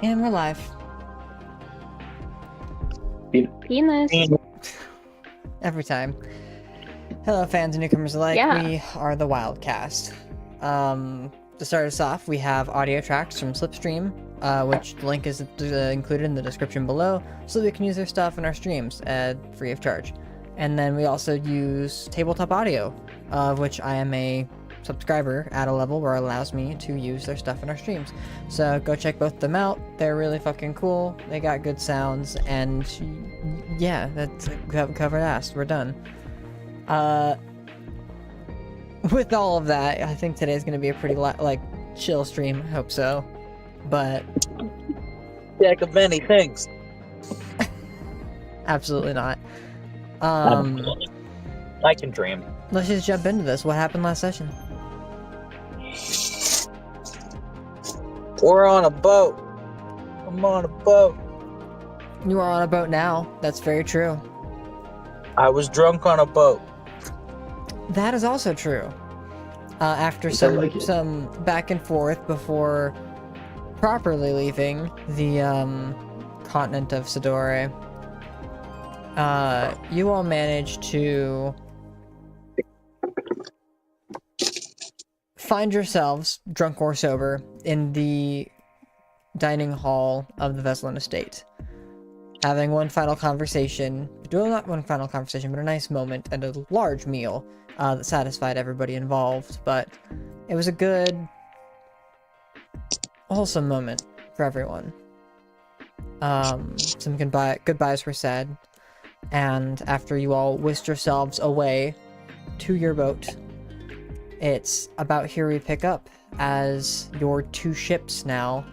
And we're live. Penis. Every time. Hello, fans and newcomers alike. Yeah. We are the Wyld Cast. To start us off, we have audio tracks from Slipstream, which the link is included in the description below, so that we can use their stuff in our streams free of charge. And then we also use Tabletop Audio, of which I am a subscriber at a level where it allows me to use their stuff in our streams. So go check both of them out. They're really fucking cool. They got good sounds, and yeah, that's covered ass. We're done. With all of that, I think today's gonna be a pretty chill stream. I hope so. But Jack of many things. absolutely not. I can dream. Let's just jump into this. What happened last session? We're on a boat. I'm on a boat. You are on a boat now. That's very true. I was drunk on a boat. That is also true. After some back and forth before properly leaving the continent of Sidore, you all managed to find yourselves, drunk or sober, in the dining hall of the Veslin estate, having one final conversation. Well, not one final conversation, but a nice moment and a large meal that satisfied everybody involved. But it was a good, wholesome moment for everyone. Some goodbyes were said, and after you all whisked yourselves away to your boat, it's about here we pick up as your two ships now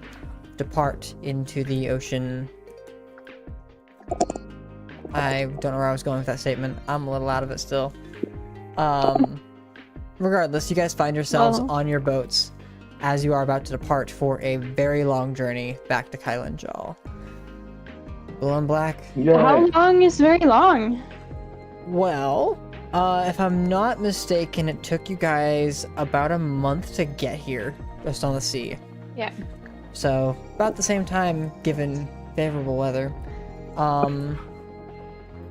depart into the ocean. I don't know where I was going with that statement. I'm a little out of it still. Regardless, you guys find yourselves on your boats as you are about to depart for a very long journey back to Kylen-Jaal. Blue and Black? Yeah. How long is very long? Well, if I'm not mistaken, it took you guys about a month to get here, just on the sea. Yeah. So, about the same time, given favorable weather.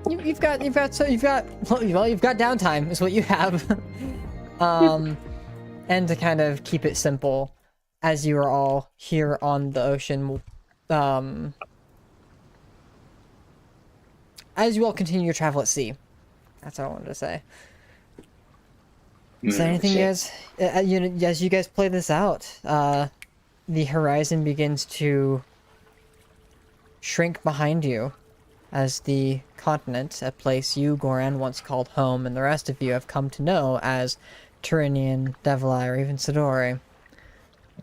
You've got downtime is what you have. And to kind of keep it simple, as you are all here on the ocean, as you all continue your travel at sea. That's all I wanted to say. Is there anything you guys, as you guys play this out, the horizon begins to shrink behind you as the continent, a place you, Goran, once called home, and the rest of you have come to know as Tyrinian, Devileye, or even Sidore,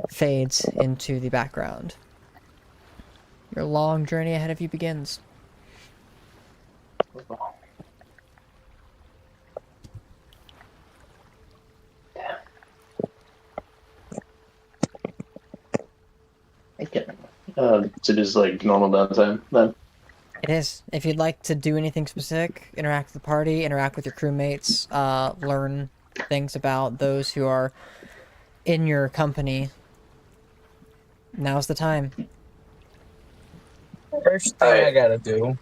fades into the background. Your long journey ahead of you begins. So just like normal downtime then? It is. If you'd like to do anything specific, interact with the party, interact with your crewmates, learn things about those who are in your company, now's the time. First thing I gotta do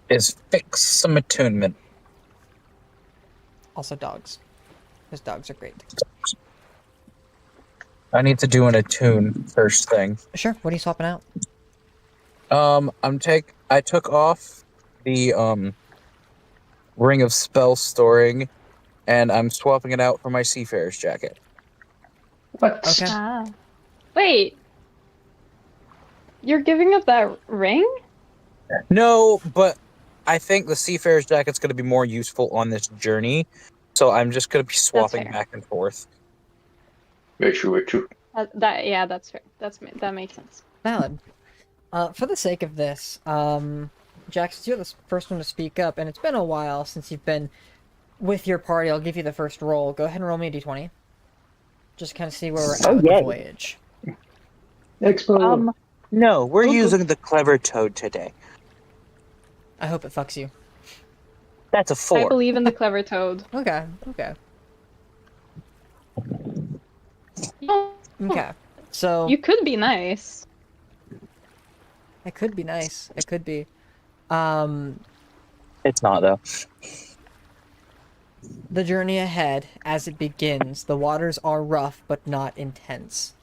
is fix some attunement. Also dogs. Because dogs are great. I need to do an attune first thing. Sure, what are you swapping out? I took off the ring of spell storing, and I'm swapping it out for my seafarer's jacket. What? Okay. Wait. You're giving up that ring? No, but I think the seafarer's jacket's going to be more useful on this journey, so I'm just going to be swapping back and forth. Very true, very true. That's fair. That makes sense. Valid. For the sake of this, Jax, you're the first one to speak up, and it's been a while since you've been with your party. I'll give you the first roll. Go ahead and roll me a d20. Just kind of see where we're at with the voyage. Expo. No, we're using the clever toad today. I hope it fucks you. That's a 4. I believe in the clever toad. Okay. Oh, Okay. So You could be nice. it could be nice. It could be. It's not though. The journey ahead, as it begins, the waters are rough but not intense.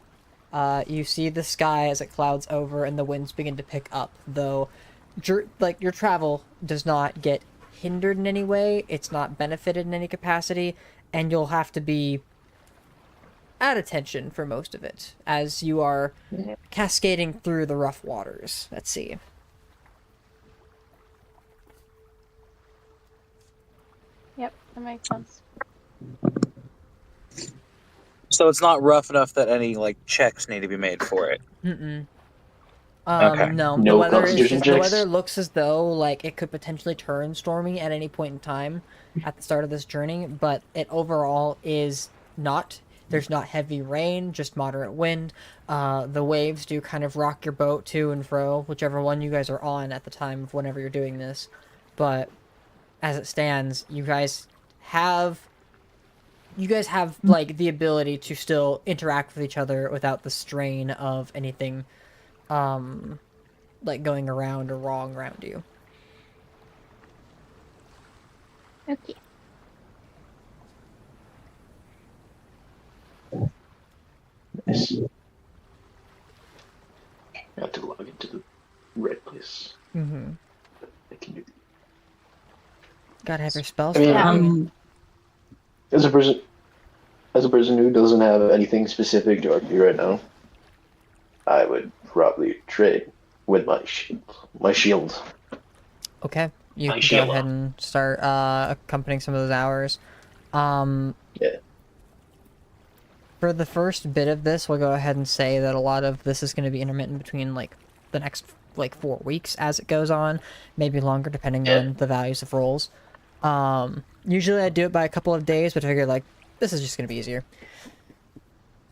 You see the sky as it clouds over and the winds begin to pick up, though your travel does not get hindered in any way, it's not benefited in any capacity, and you'll have to be at attention for most of it, as you are cascading through the rough waters at sea. Yep, that makes sense. So it's not rough enough that any like checks need to be made for it. Mm-mm. Okay. No. No The weather is constitution just, the checks? weather looks as though like it could potentially turn stormy at any point in time at the start of this journey, but it overall is not. There's not heavy rain, just moderate wind. The waves do kind of rock your boat to and fro, whichever one you guys are on at the time of whenever you're doing this. But as it stands, you guys have like the ability to still interact with each other without the strain of anything like going around or wrong around you. Okay. Nice. I have to log into the right place. Mm-hmm. I can do. Gotta have your spells. I mean, flowing. As a person who doesn't have anything specific to argue right now, I would probably trade with my shield. Okay, you My can go shield. ahead and start accompanying some of those hours. Yeah. For the first bit of this, we'll go ahead and say that a lot of this is going to be intermittent between like the next like 4 weeks as it goes on, maybe longer depending on the values of rolls. Usually I do it by a couple of days, but I figured like this is just going to be easier.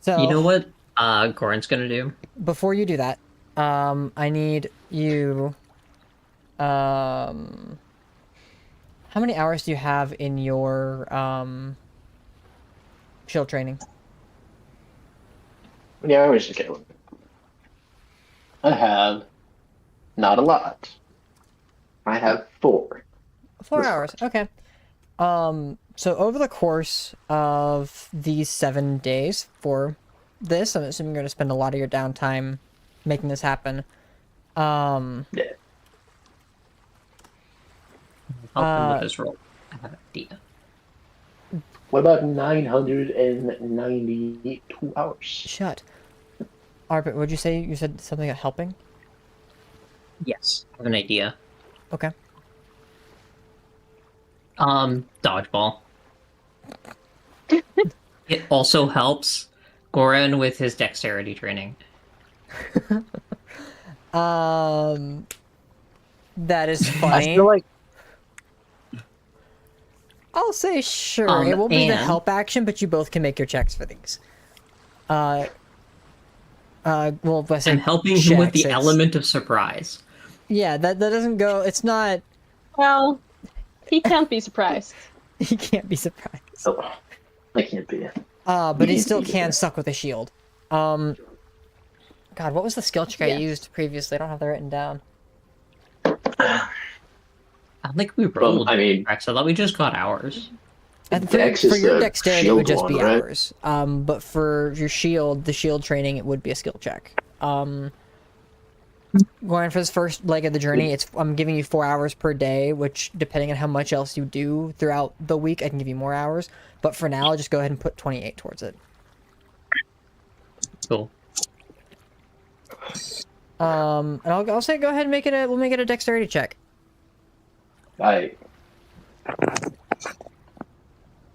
So You know what Goran's gonna do? before you do that, I need you. How many hours do you have in your shield training? Yeah, I was just kidding. I have not a lot. I have 4. 4 That's hours. Okay. So over the course of these 7 days for this, I'm assuming you're going to spend a lot of your downtime making this happen. Yeah. Help him Uh, with his roll. I have an idea. What about 992 hours? Shut. Arbit, would you say you said something about helping? Yes, I have an idea. Okay. Dodgeball. It also helps Goran with his dexterity training. That is I funny. feel like I'll say sure. It won't be the and- help action, but you both can make your checks for these. Well, if I say I'm helping him with checks, the it's- element of surprise. Yeah, that doesn't go. It's not. Well, he can't be surprised. He can't be surprised. Oh, I can't be. But he still can suck with a shield. God, what was the skill check I Yes. used previously? I don't have that written down. I don't think we rolled. I mean, I thought we just got ours. And Dex for is your the dexterity, it would shield just be one, right? hours. But for your shield, the shield training, it would be a skill check. Going for this first leg of the journey, I'm giving you 4 hours per day, which depending on how much else you do throughout the week, I can give you more hours. But for now, just go ahead and put 28 towards it. Cool. And I'll say go ahead and we'll make it a dexterity check.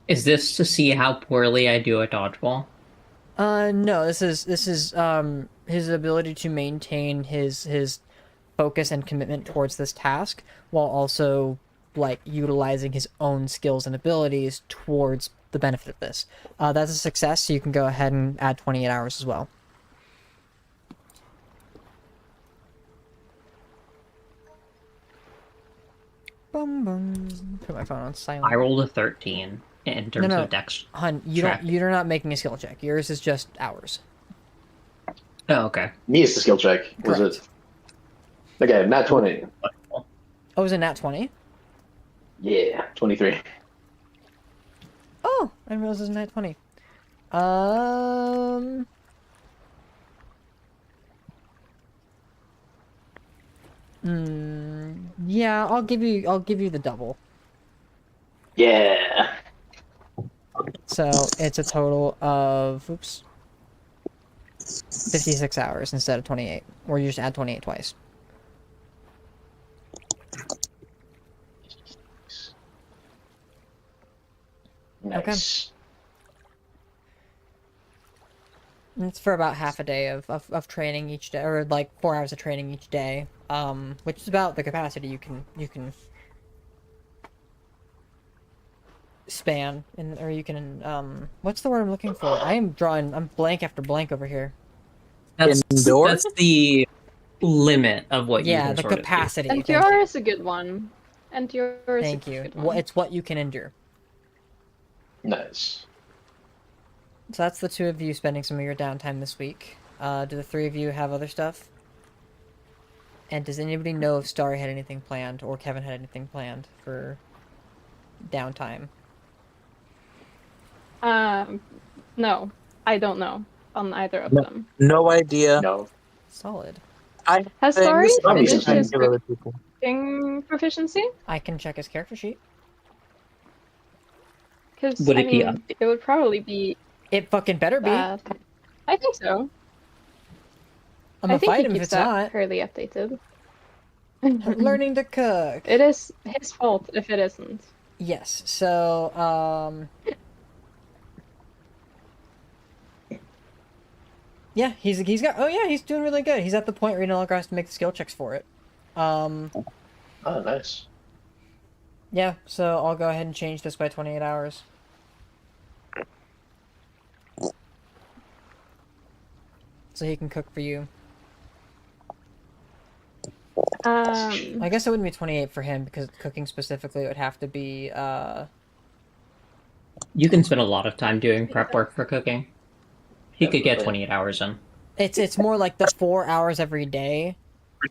Is this to see how poorly I do at dodgeball? No, this is his ability to maintain his focus and commitment towards this task while also like utilizing his own skills and abilities towards the benefit of this. That's a success, so you can go ahead and add 28 hours as well. Bum, bum. Put my phone on silent. I rolled a 13 in terms No. of dex. Hun, Check. you're not making a skill check. Yours is just hours. Oh, okay. Me is the skill check. Was Correct. it? Okay, not 20. Oh, it was a nat 20? Yeah, 23. Oh, I didn't realize it was a nat 20. Yeah, I'll give you the double. Yeah. So it's a total of 56 hours instead of 28, or you just add 28 twice. Nice. And it's for about half a day of training each day, or like 4 hours of training each day. Which is about the capacity you can span, or you can what's the word I'm looking for? I'm blank after blank over here. Indoor? That's the limit of what you Yeah, can the sort of do. capacity. Thank Endure you. is a good one. Endure is Thank a you. good Well, one. it's what you can endure. Nice. So that's the two of you spending some of your downtime this week. Do the three of you have other stuff? And does anybody know if Starry had anything planned, or Kevin had anything planned for downtime? No, I don't know on either of No. them. No idea. No. Solid. I Has think Starry Probably finished something his give other people. cooking proficiency? I can check his character sheet. Because, Would I it be mean, up? it would probably be It fucking better be. that. I think so. I'm I gonna think fight he him if keeps it's that not. fairly updated. Learning to cook. It is his fault if it isn't. Yes. So, yeah, he's got. Oh yeah, he's doing really good. He's at the point where he no longer has to make the skill checks for it. Oh, nice. Yeah. So I'll go ahead and change this by 28 hours. So he can cook for you. I guess it wouldn't be 28 for him because cooking specifically it would have to be You can spend a lot of time doing prep work for cooking. He could get Definitely. 28 hours in. it's more like the 4 hours every day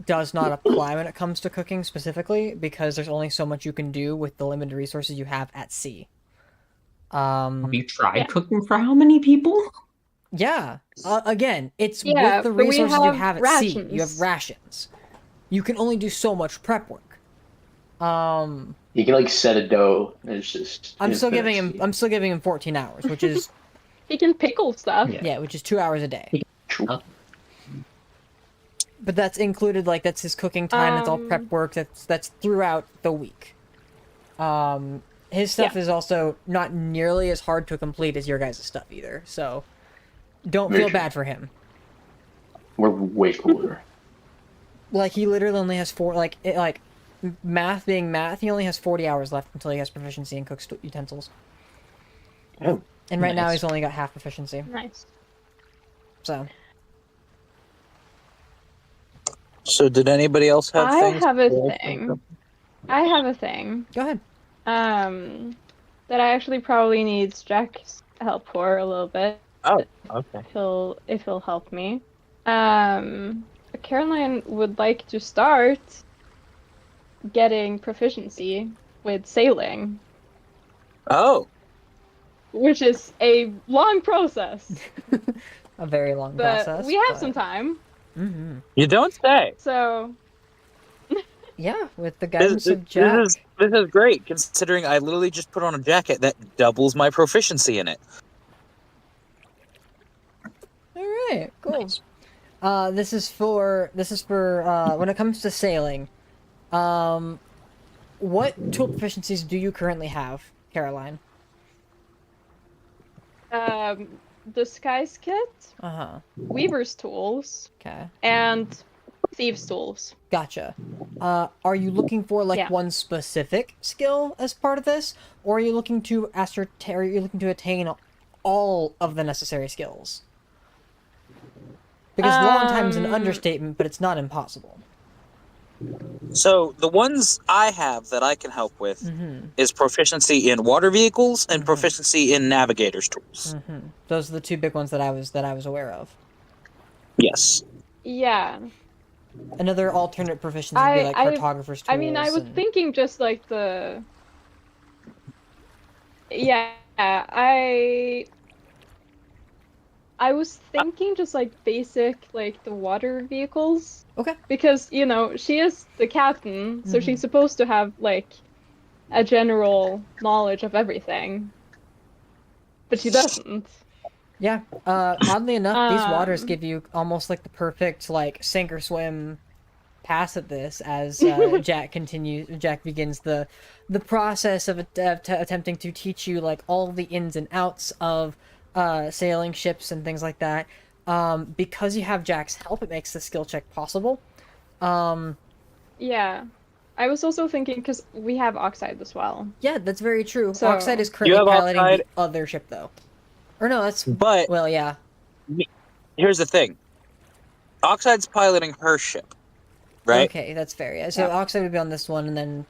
does not apply when it comes to cooking specifically because there's only so much you can do with the limited resources you have at sea. Have you tried Yeah. cooking for how many people? Yeah. Again, it's Yeah, with the but we resources you have have at sea. You have rations. rations. You can only do so much prep work. You can like set a dough. And it's just. I'm still infinite giving him. speed. I'm still giving him 14 hours, which is He can pickle stuff. Yeah. which is 2 hours a day. True. But that's included. Like that's his cooking time. That's all prep work. That's throughout the week. His stuff is also not nearly as hard to complete as your guys' stuff either. So don't Very feel true. bad for him. We're way cooler. Like he literally only has math being math. He only has 40 hours left until he has proficiency in cook's utensils. Oh, And right now Nice. he's only got half proficiency. Nice. So So, did anybody else have I things? have a thing. I have a thing. go ahead. That I actually probably needs Jack's help for a little bit. Oh, okay. If he'll help me. Caroline would like to start getting proficiency with sailing, Oh, which is a long process. A very long But process. we have some time, Mm-hmm. you don't say. so Yeah, with the This, guidance this, of Jack. this is great, considering I literally just put on a jacket that doubles my proficiency in it. All right, cool. Nice. This is for when it comes to sailing. What tool proficiencies do you currently have, Caroline? disguise kit, Uh-huh. weaver's tools, Okay. and thieves' tools. Gotcha. Are you looking for like Yeah. one specific skill as part of this, or are you looking to ascertain? Are you looking to attain all of the necessary skills? Because long time is an understatement, but it's not impossible. So, the ones I have that I can help with Mm-hmm. is proficiency in water vehicles and proficiency in navigator's tools. Mm-hmm. Those are the two big ones that I was aware of. Yes. Yeah. Another alternate proficiency would be like cartographer's tools. I mean, I was and- thinking just like the. Yeah, I was thinking just like basic like the water vehicles Okay. because she is the captain, so Mhm. she's supposed to have like a general knowledge of everything, but she doesn't. Yeah. Oddly enough, these waters Um, give you almost like the perfect like sink or swim pass at this as Jack begins the process of attempting to teach you like all the ins and outs of sailing ships and things like that. Because you have Jack's help, it makes the skill check possible. yeah, I was also thinking because we have Oxide as well. Yeah, that's very true. So- Oxide is You currently have piloting Oxide. the other ship though. Or no, that's But well, yeah. here's the thing. Oxide's piloting her ship, right? Okay, that's fair. Yeah. So Yeah. Oxide would be on this one, and then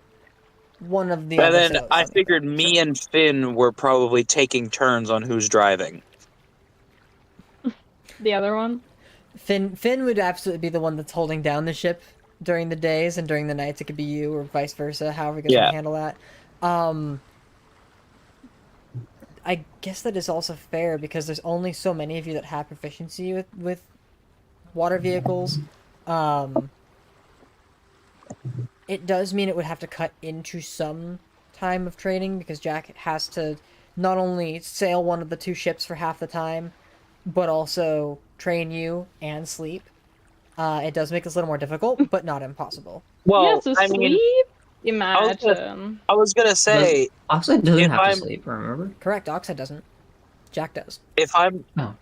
one of the And other then sailors I on the figured other. me and Finn were probably taking turns on who's driving. The other one. Finn would absolutely be the one that's holding down the ship during the days, and during the nights it could be you, or vice versa. However you guys want Yeah. to handle that. I guess that is also fair because there's only so many of you that have proficiency with water vehicles. It does mean it would have to cut into some time of training because Jack has to not only sail one of the two ships for half the time, but also train you and sleep. It does make this a little more difficult, but not impossible. Well, to I mean, sleep? Imagine. I was gonna say Oxide doesn't if have to I'm- sleep, remember? Correct, Oxide doesn't. Jack does. if I'm Oh.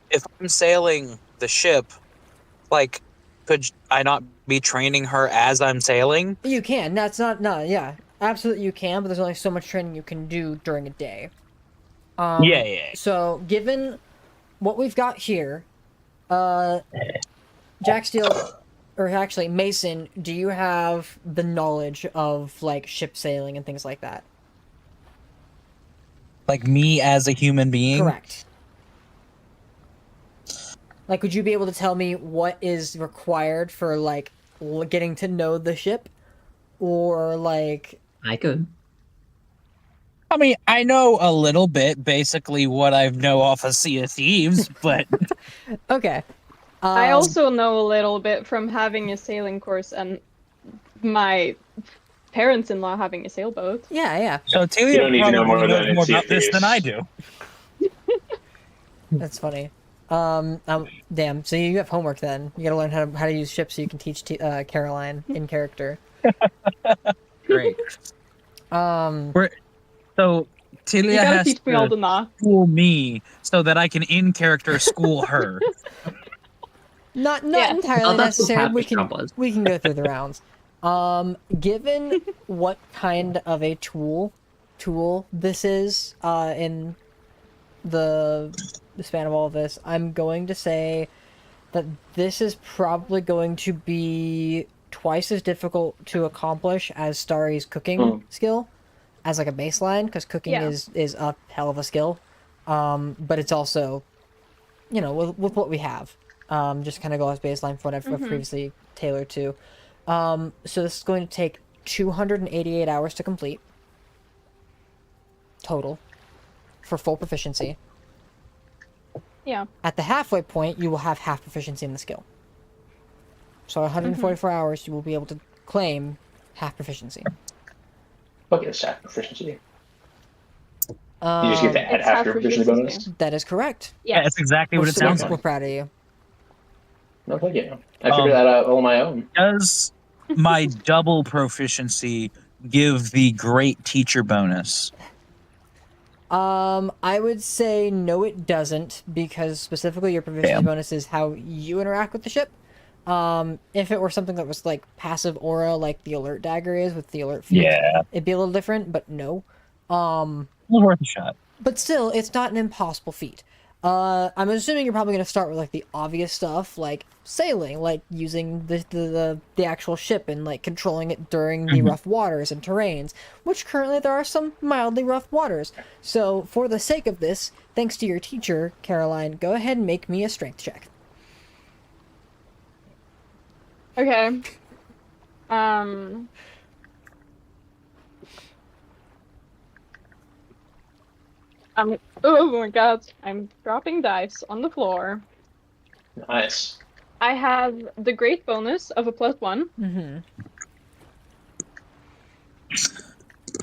sailing the ship, like, could I not be training her as I'm sailing? You can. That's not no. Yeah, absolutely you can. But there's only so much training you can do during a day. Yeah. So given what we've got here, Jack Steele, or actually Mason, do you have the knowledge of like ship sailing and things like that? Like me as a human being? Correct. Like, would you be able to tell me what is required for like getting to know the ship, or like? I could. I mean, I know a little bit, basically what I know off of Sea of Thieves, but Okay. I also know a little bit from having a sailing course and my parents-in-law having a sailboat. Yeah. so You Telia don't need to know probably more knows than more Sea of about this than Thieves. I do. That's funny. Damn. So you have homework then. You gotta learn how to use ships so you can teach Caroline in character. Great. So You Telia gotta has teach me all to the knots. school me so that I can in character school her. Not Yes. entirely Oh, that's what necessary. Pappy's job was. We can go through the rounds. Given what kind of a tool this is in the span of all of this, I'm going to say that this is probably going to be twice as difficult to accomplish as Starry's cooking skill, as like a baseline, because cooking Yeah. is a hell of a skill. But it's also, with what we have, just kind of go as baseline for what I've previously tailored to. So this is going to take 288 hours to complete total for full proficiency. Yeah. At the halfway point, you will have half proficiency in the skill. So 144 hours, you will be able to claim half proficiency. Look at that proficiency. You Um, just get to add It's half half your proficiency bonus. proficiency. that is correct. Yeah, that's exactly what it sounds We're like. proud of you. No, thank you. I figured that out all on my own. Does my double proficiency give the great teacher bonus? I would say no, it doesn't, because specifically your proficiency Damn. bonus is how you interact with the ship. If it were something that was like passive aura, like the alert dagger is with the alert feat, Yeah. it'd be a little different, but no. Well, worth a shot. But still, it's not an impossible feat. I'm assuming you're probably going to start with like the obvious stuff, like sailing, like using the actual ship and like controlling it during the rough waters and terrains, which currently there are some mildly rough waters. So for the sake of this, thanks to your teacher, Caroline, go ahead and make me a strength check. Okay. Um. Oh my god, I'm dropping dice on the floor. Nice. I have the great bonus of a +1. Mm-hmm.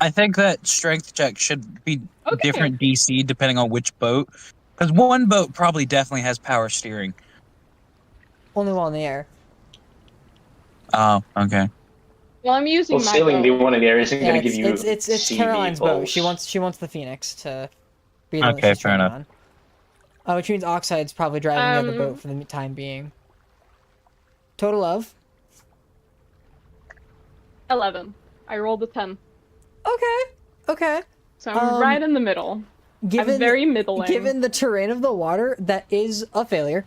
I think that strength check should be Okay. different DC depending on which boat. Because one boat probably definitely has power steering. Only while in the air. Oh, okay. Well, I'm using Well, my sailing the boat. one in the air isn't Yeah, going to give you it's sea Caroline's boat. vehicles. She wants the Phoenix to be the one that Okay, she's fair trading enough. on. Oh, which means Oxide's probably driving the other boat Um. for the time being. Total of? 11. I rolled a 10. Okay. So I'm right in the middle. Given, I'm very middling. Given the terrain of the water, that is a failure.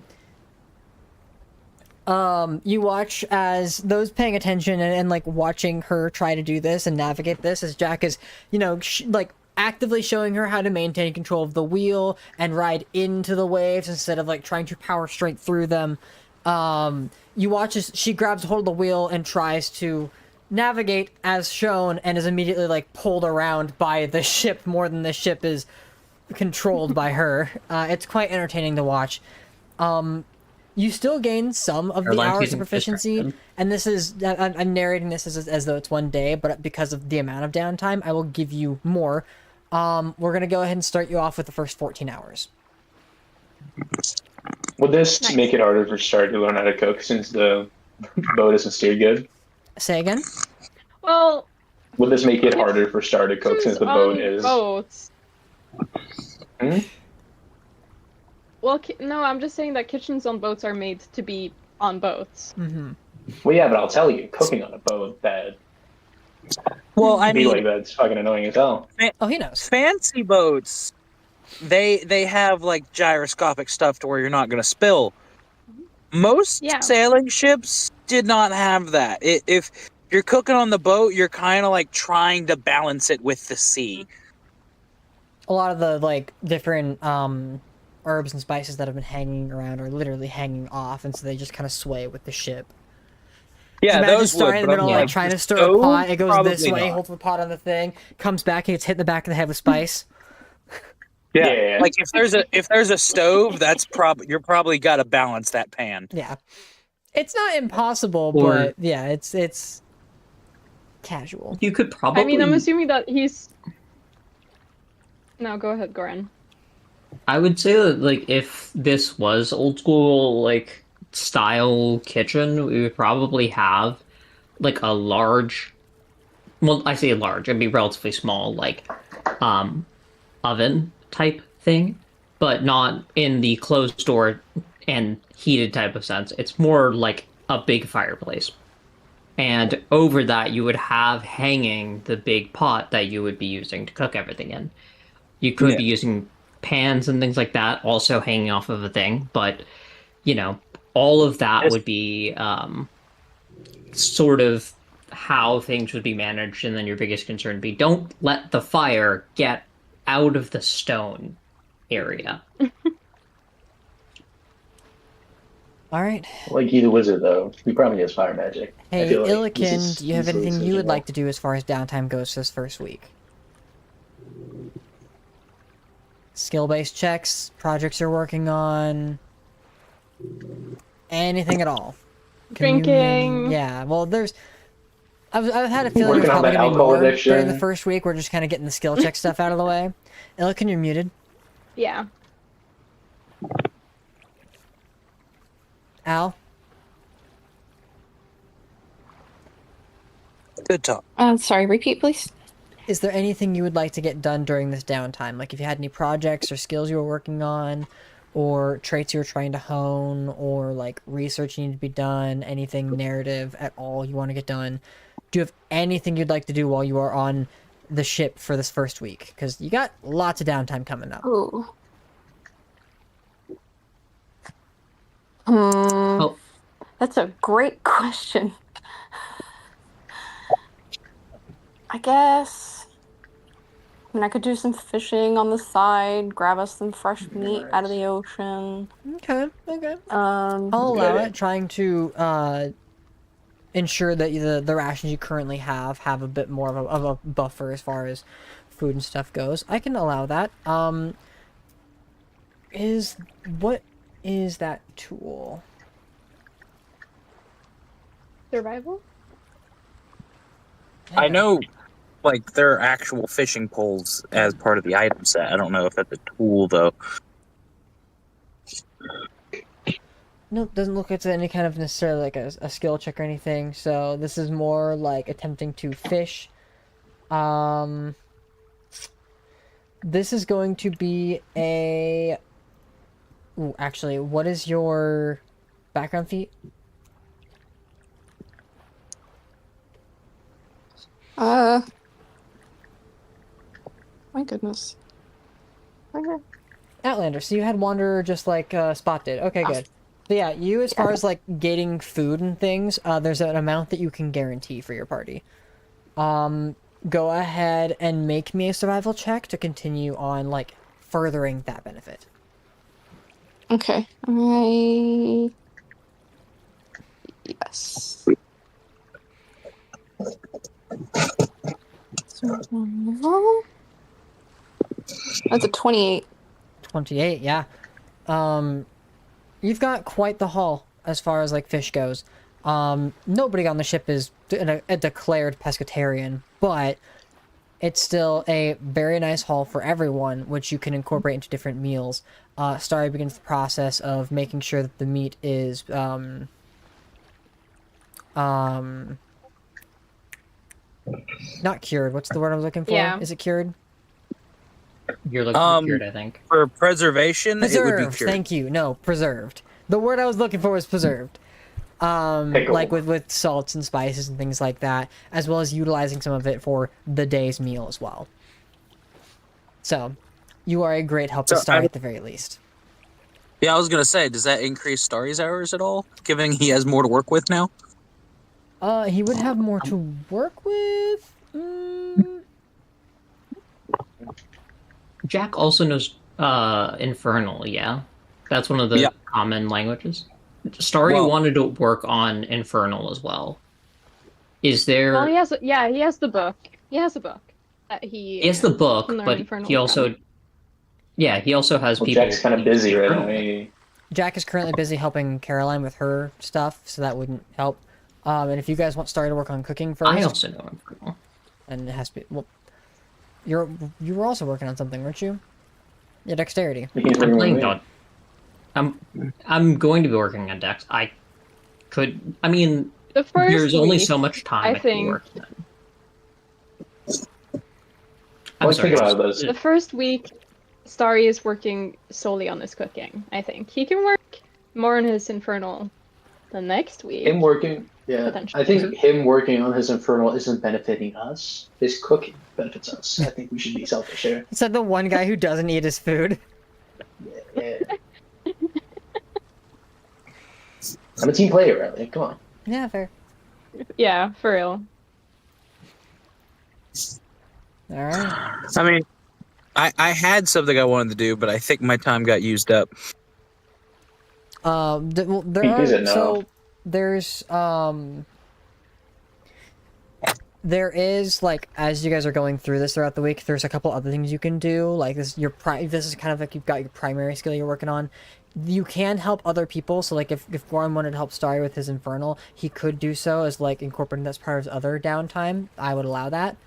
You watch as those paying attention and like watching her try to do this and navigate this as Jack is, like actively showing her how to maintain control of the wheel and ride into the waves instead of like trying to power straight through them. You watch as she grabs hold of the wheel and tries to navigate as shown and is immediately like pulled around by the ship more than the ship is controlled by her. It's quite entertaining to watch. You still gain some of the Caroline's hours of using proficiency, distraction. and this is I'm narrating this as though it's one day, but because of the amount of downtime, I will give you more. We're gonna go ahead and start you off with the first 14 hours. Would this Nice. make it harder for Star to learn how to cook since the boat isn't steered good? Say again? Well, Would this make it harder for Star to cook since the boat on is? boats. Hmm? Well, no, I'm just saying that kitchens on boats are made to be on boats. Mm-hmm. Well, yeah, but I'll tell you, cooking on a boat that Well, I be mean, like that's fucking annoying as hell. Oh, he knows. fancy boats, they have like gyroscopic stuff to where you're not going to spill. Most Yeah. sailing ships did not have that. If you're cooking on the boat, you're kind of like trying to balance it with the sea. A lot of the like different herbs and spices that have been hanging around are literally hanging off, and so they just kind of sway with the ship. Yeah, Imagine those starting in would. the But middle, I'm like trying the to stir a stove, pot. It goes this probably way, not. holds the pot on the thing, comes back, and gets hit in the back of the head with spice. Yeah. Yeah. Like if there's a stove, that's you're probably got to balance that pan. Yeah, it's not impossible, Or- but yeah, it's casual. You could probably. I mean, I'm assuming that he's. No, go ahead, Goran. I would say that like if this was old school like style kitchen, we would probably have like a large. Well, I say large. It'd be relatively small, like oven type thing, but not in the closed door and heated type of sense. It's more like a big fireplace. And over that, you would have hanging the big pot that you would be using to cook everything in. You could be using pans and things like that also hanging off of a thing, but, all of that would be sort of how things would be managed, and then your biggest concern would be don't let the fire get out of the stone area. All right. Like he's a wizard though. He probably has fire magic. I Hey, feel like this Illikin, is do you have easily anything you would decisional. like to do as far as downtime goes this first week? Skill-based checks, projects you're working on, anything at all. Drinking. Yeah, well, I've had a feeling Working there's on probably that gonna be alcohol more addiction. during the first week. We're just kind of getting the skill check stuff out of the way. Illikin, you're muted. Yeah. Al? Good talk. Sorry, repeat, please. Is there anything you would like to get done during this downtime? Like if you had any projects or skills you were working on, or traits you were trying to hone, or like research you need to be done, anything narrative at all you want to get done? Do you have anything you'd like to do while you are on the ship for this first week? Because you got lots of downtime coming up. Ooh. Oh, That's a great question. I guess. I could do some fishing on the side, grab us some fresh meat out of the ocean. Okay. Um, I'll allow Okay. it. Trying to ensure that the rations you currently have a bit more of a buffer as far as food and stuff goes. I can allow that. What is that tool? Survival? I know, like, there are actual fishing poles as part of the item set. I don't know if that's a tool, though. No, doesn't look like it's any kind of necessarily like a skill check or anything. So this is more like attempting to fish. This is going to be a. Ooh, actually, what is your background feat? My goodness. Okay. Outlander. So you had Wanderer just like Spot did. Okay, good. So yeah, you as far as like gating food and things, there's an amount that you can guarantee for your party. Go ahead and make me a survival check to continue on like furthering that benefit. Okay. Yes. Survival. That's a 28. 28, yeah. You've got quite the haul as far as like fish goes. Nobody on the ship is a declared pescatarian, but it's still a very nice haul for everyone, which you can incorporate into different meals. Starry begins the process of making sure that the meat is not cured. What's the word I was looking for? Yeah. Is it cured? You're looking for cured, I think. For preservation, it would be Preserved. cured. Thank you. No, preserved. The word I was looking for was preserved. Pickle. Like with salts and spices and things like that, as well as utilizing some of it for the day's meal as well. So, you are a great help to So, Starry at the very least. Yeah, I was gonna say, does that increase Starry's hours at all, given he has more to work with now? He would have more to work with. Jack also knows Infernal, yeah? That's one of the common languages. Starry wanted to work on Infernal as well. Is there... Well, he has the book. He has a book. He has the book, can learn but Infernal he also... from. Yeah, he also has Well, people... Jack's kind of busy right now. Maybe. Jack is currently busy helping Caroline with her stuff, so that wouldn't help. And if you guys want Starry to work on cooking first... I also know Infernal. And it has to be... Well, you were also working on something, weren't you? Your dexterity. He's I'm playing really- Dot. I'm going to be working on Dex. I mean, The first there's only week, so much time I I can think- work in. Let's think about this. The first week, Starry is working solely on his cooking, I think. He can work more on his Infernal the next week. Him working, yeah. Potentially. I think him working on his Infernal isn't benefiting us. His cooking benefits us. I think we should be selfish here. It's like the one guy who doesn't eat his food. Yeah. I'm a team player, right? Like, come on. Yeah, fair. Yeah, for real. Alright. I mean, I had something I wanted to do, but I think my time got used up. Well, there Peak is are, it now? so there is like, as you guys are going through this throughout the week, there's a couple other things you can do. Like this is kind of like you've got your primary skill you're working on. You can help other people. So like if Goran wanted to help Starry with his Infernal, he could do so as like incorporating that as part of his other downtime. I would allow that.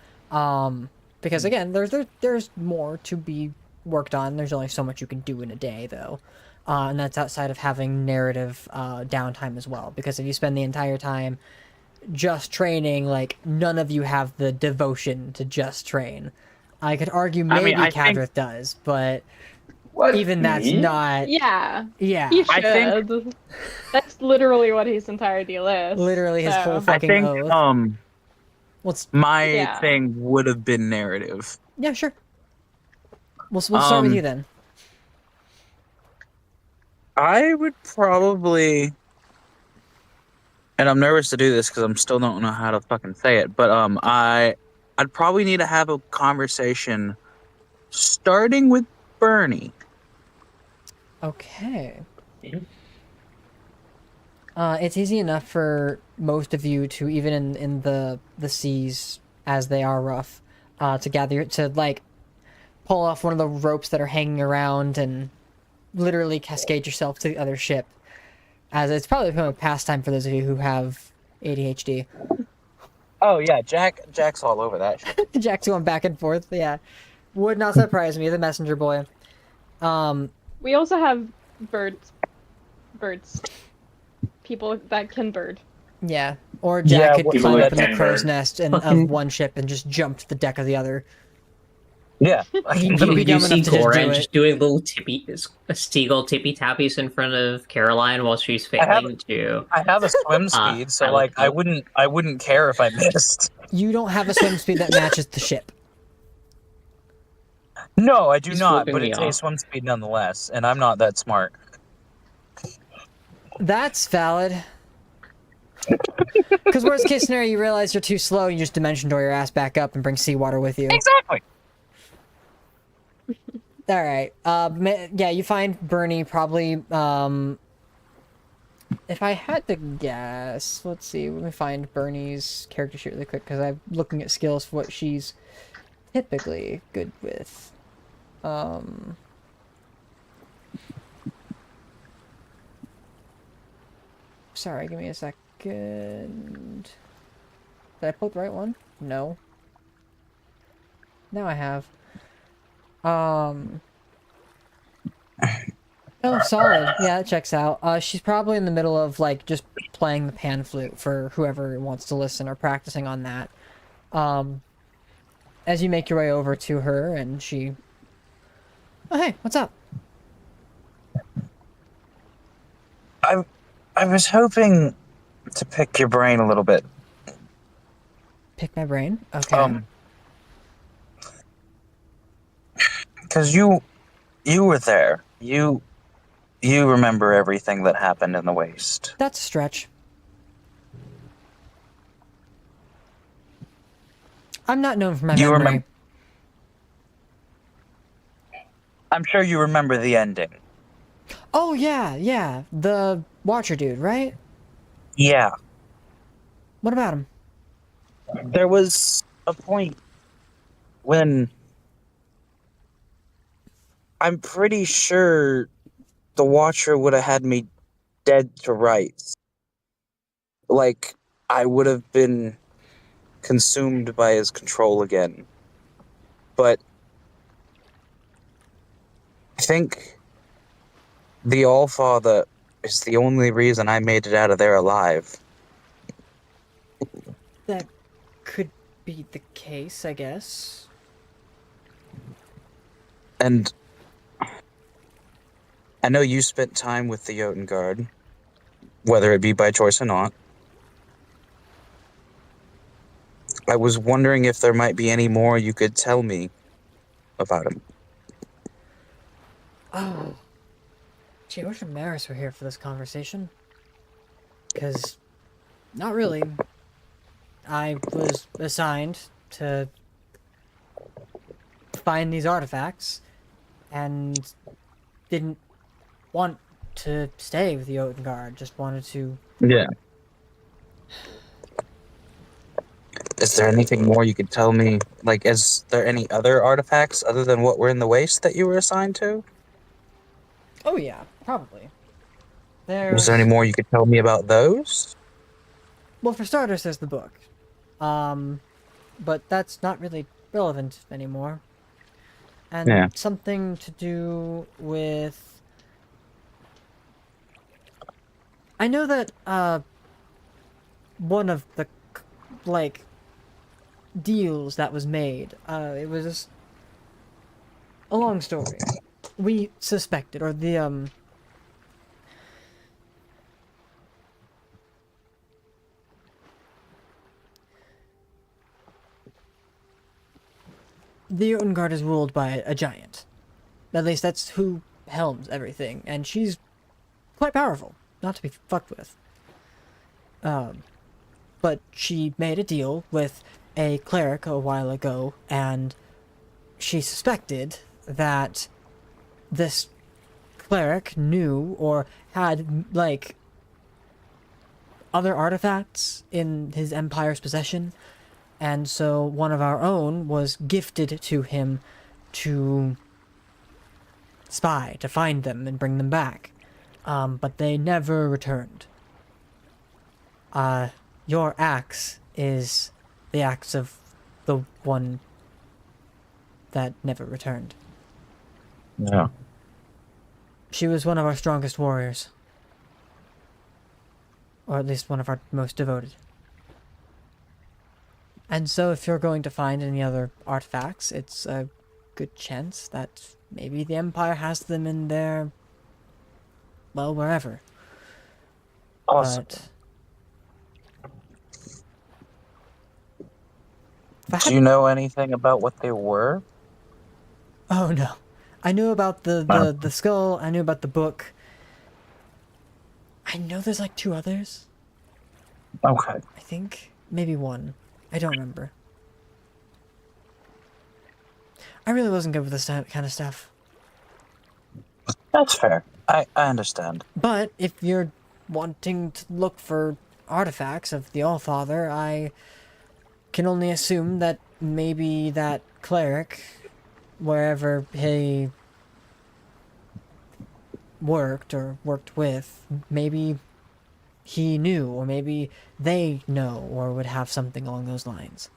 Because again, there's more to be worked on. There's only so much you can do in a day though. And that's outside of having narrative downtime as well. Because if you spend the entire time just training, like, none of you have the devotion to just train. I could argue maybe I think- Kadrith does, but What? even that's Me? not... Yeah, Yeah. he should. I think- That's literally what his entire deal is. Literally his So- whole I fucking think oath. What's... my Yeah. thing would have been narrative. Yeah, sure. We'll start with you then. I would probably, and I'm nervous to do this because I'm still don't know how to fucking say it, but I'd probably need to have a conversation starting with Bernie. Okay. It's easy enough for most of you to, even in the seas as they are rough, to gather to like pull off one of the ropes that are hanging around and literally cascade yourself to the other ship. As it's probably become a pastime for those of you who have ADHD. Oh yeah, Jack's all over that shit. Jack's going back and forth. Yeah, would not surprise me. The messenger boy. We also have birds. People that can bird. Yeah, or Jack could people climb that up in the can crow's bird. nest and Fucking- of one ship and just jump to the deck of the other. Yeah, I He- can he'd be You dumb see enough to just do Goran it. just doing little seagull tippy tappies in front of Caroline while she's failing to. I have a swim speed, so I like like I wouldn't care if I missed. You don't have a swim speed that matches the ship. No, I do He's not, flipping but me it's a off. swim speed nonetheless, and I'm not that smart. That's valid. Because worst case scenario, you realize you're too slow, you just dimension door your ass back up and bring seawater with you. Exactly. All right. Yeah, you find Bernie probably. If I had to guess, let's see. Let me find Bernie's character sheet really quick because I'm looking at skills for what she's typically good with. Sorry, give me a second. Did I pull the right one? No. Now I have. Oh, solid. Yeah, it checks out. She's probably in the middle of, like, just playing the pan flute for whoever wants to listen or practicing on that. As you make your way over to her, and she... Oh, hey, what's up? I was hoping to pick your brain a little bit. Pick my brain? Okay. Because you were there. You remember everything that happened in the waste. That's a stretch. I'm not known for my You memory. remember- I'm sure you remember the ending. Oh, yeah. The Watcher dude, right? Yeah. What about him? There was a point when I'm pretty sure the Watcher would have had me dead to rights. Like, I would have been consumed by his control again. But I think the Allfather is the only reason I made it out of there alive. That could be the case, I guess. And I know you spent time with the Jotun Guard, whether it be by choice or not. I was wondering if there might be any more you could tell me about him. Oh. Gee, I wish Maris were here for this conversation. Because, not really. I was assigned to find these artifacts, and didn't want to stay with the Jotun Guard, just wanted to... Yeah. Is there anything more you could tell me? Like, is there any other artifacts other than what were in the waste that you were assigned to? Oh yeah, probably. Was there any more you could tell me about those? Well, for starters, there's the book. But that's not really relevant anymore. And Yeah. something to do with... I know that, one of the, like, deals that was made, it was a long story. We suspected, or the, the Jotun Guard is ruled by a giant. At least that's who helms everything, and she's quite powerful, not to be fucked with. But she made a deal with a cleric a while ago, and she suspected that this cleric knew or had, like, other artifacts in his empire's possession, and so one of our own was gifted to him to spy, to find them and bring them back. But they never returned. Your axe is the axe of the one that never returned. Yeah. She was one of our strongest warriors. Or at least one of our most devoted. And so if you're going to find any other artifacts, it's a good chance that maybe the Empire has them in their... well, wherever. Awesome. But... if I Do had- you know anything about what they were? Oh no. I knew about the skull, I knew about the book. I know there's like 2 others, Okay. I think. Maybe 1. I don't remember. I really wasn't good with this kind of stuff. That's fair. I understand. But if you're wanting to look for artifacts of the Allfather, I can only assume that maybe that cleric, wherever he worked or worked with, maybe he knew, or maybe they know, or would have something along those lines.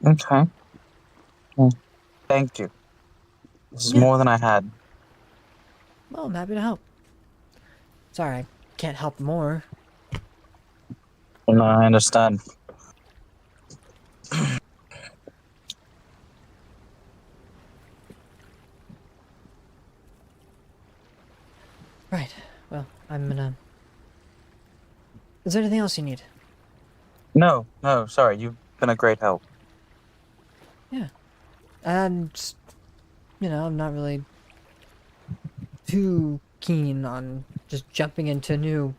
Okay. Well, thank you. This is Yeah. more than I had. Well, I'm happy to help. Sorry, I can't help more. No, I understand. Right, well, I'm gonna... Is there anything else you need? No, sorry. You've been a great help. Just, I'm not really too keen on just jumping into a new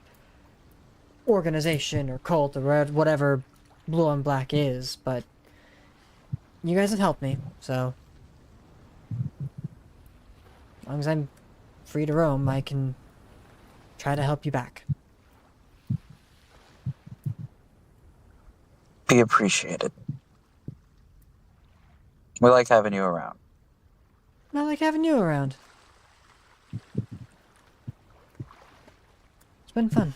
organization or cult or whatever Blue on Black is, but you guys have helped me, so as long as I'm free to roam, I can try to help you back. Be appreciated. We like having you around. I like having you around. It's been fun.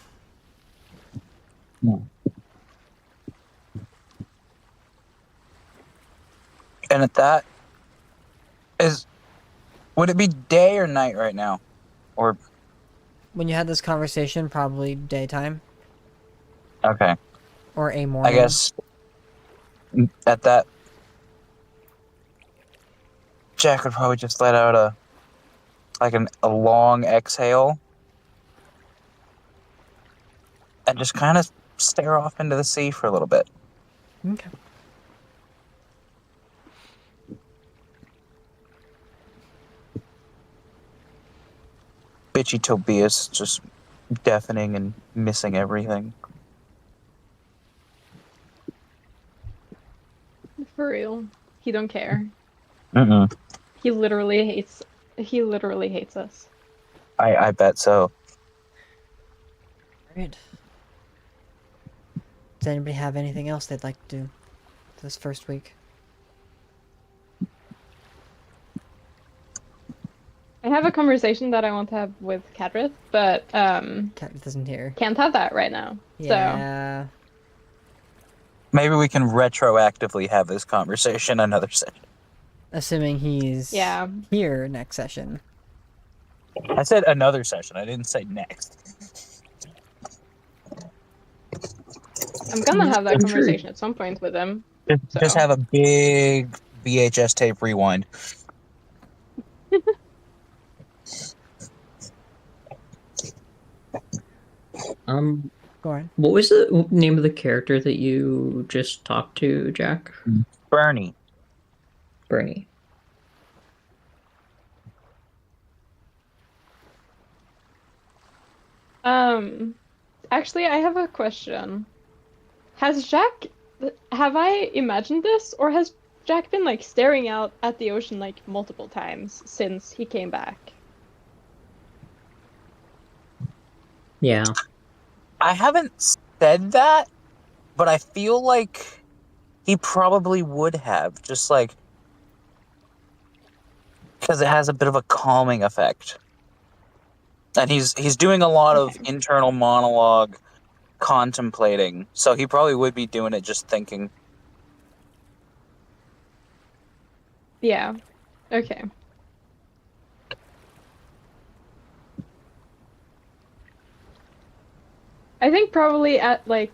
And at that, would it be day or night right now? Or, When you had this conversation, probably daytime okay. or a morning. I guess at that, Jack would probably just let out a long exhale and just kind of stare off into the sea for a little bit. Okay. Bitchy Tobias just deafening and missing everything. For real. He don't care. Mm-mm. He literally hates us. I bet so. Great. Does anybody have anything else they'd like to do this first week? I have a conversation that I want to have with Cadrith, but Cat isn't here. can't have that right now. Yeah. Maybe we can retroactively have this conversation another session. Assuming he's Yeah. here next session. I said another session. I didn't say next. I'm gonna have that I'm sure. conversation at some point with him. Just have a big VHS tape rewind. Go on. What was the name of the character that you just talked to, Jack? Bernie. Bernie. Actually, I have a question. Have I imagined this, or has Jack been like staring out at the ocean like multiple times since he came back? Yeah. I haven't said that, but I feel like he probably would have, just like because it has a bit of a calming effect. And he's doing a lot of Okay. internal monologue, contemplating. So he probably would be doing it just thinking. Yeah. Okay. I think probably at like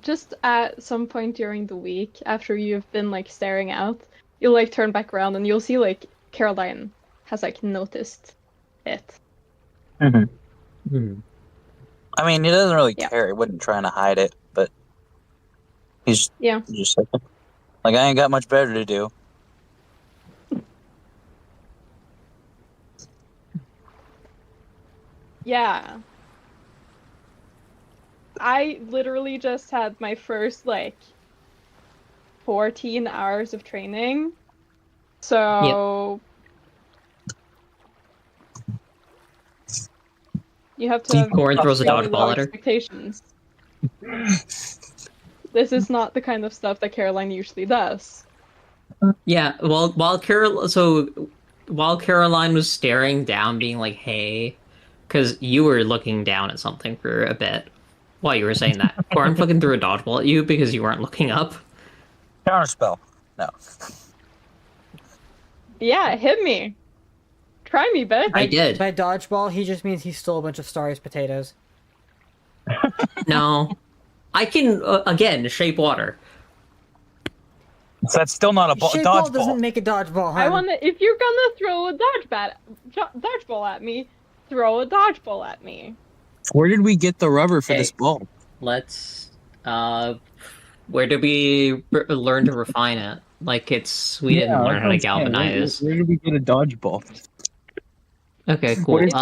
just at some point during the week after you've been like staring out, you'll like turn back around and you'll see like Caroline has like noticed it. Hmm. I mean, he doesn't really Yeah. care. He wasn't trying to hide it, but he's Yeah. just like, I ain't got much better to do. Yeah. I literally just had my first like 14 hours of training. So you have to have Corin throws a really low dodgeball at her. expectations. This is not the kind of stuff that Caroline usually does. Yeah, while Caroline was staring down, being like, "Hey," because you were looking down at something for a bit while you were saying that. Corin fucking threw a dodgeball at you because you weren't looking up. Counterspell. No. Yeah, hit me. Try me, bitch. I did. By dodgeball, he just means he stole a bunch of Star's potatoes. No, I can again shape water. So that's still not a Shape ball dodgeball. doesn't make a dodgeball, I hun. wanna. If you're gonna throw a dodgeball at me, throw a dodgeball at me. Where did we get the rubber for Okay. this ball? Let's. Where did we learn to refine it? Like we didn't learn how to galvanize. Where did we get a dodgeball? Okay, cool. What is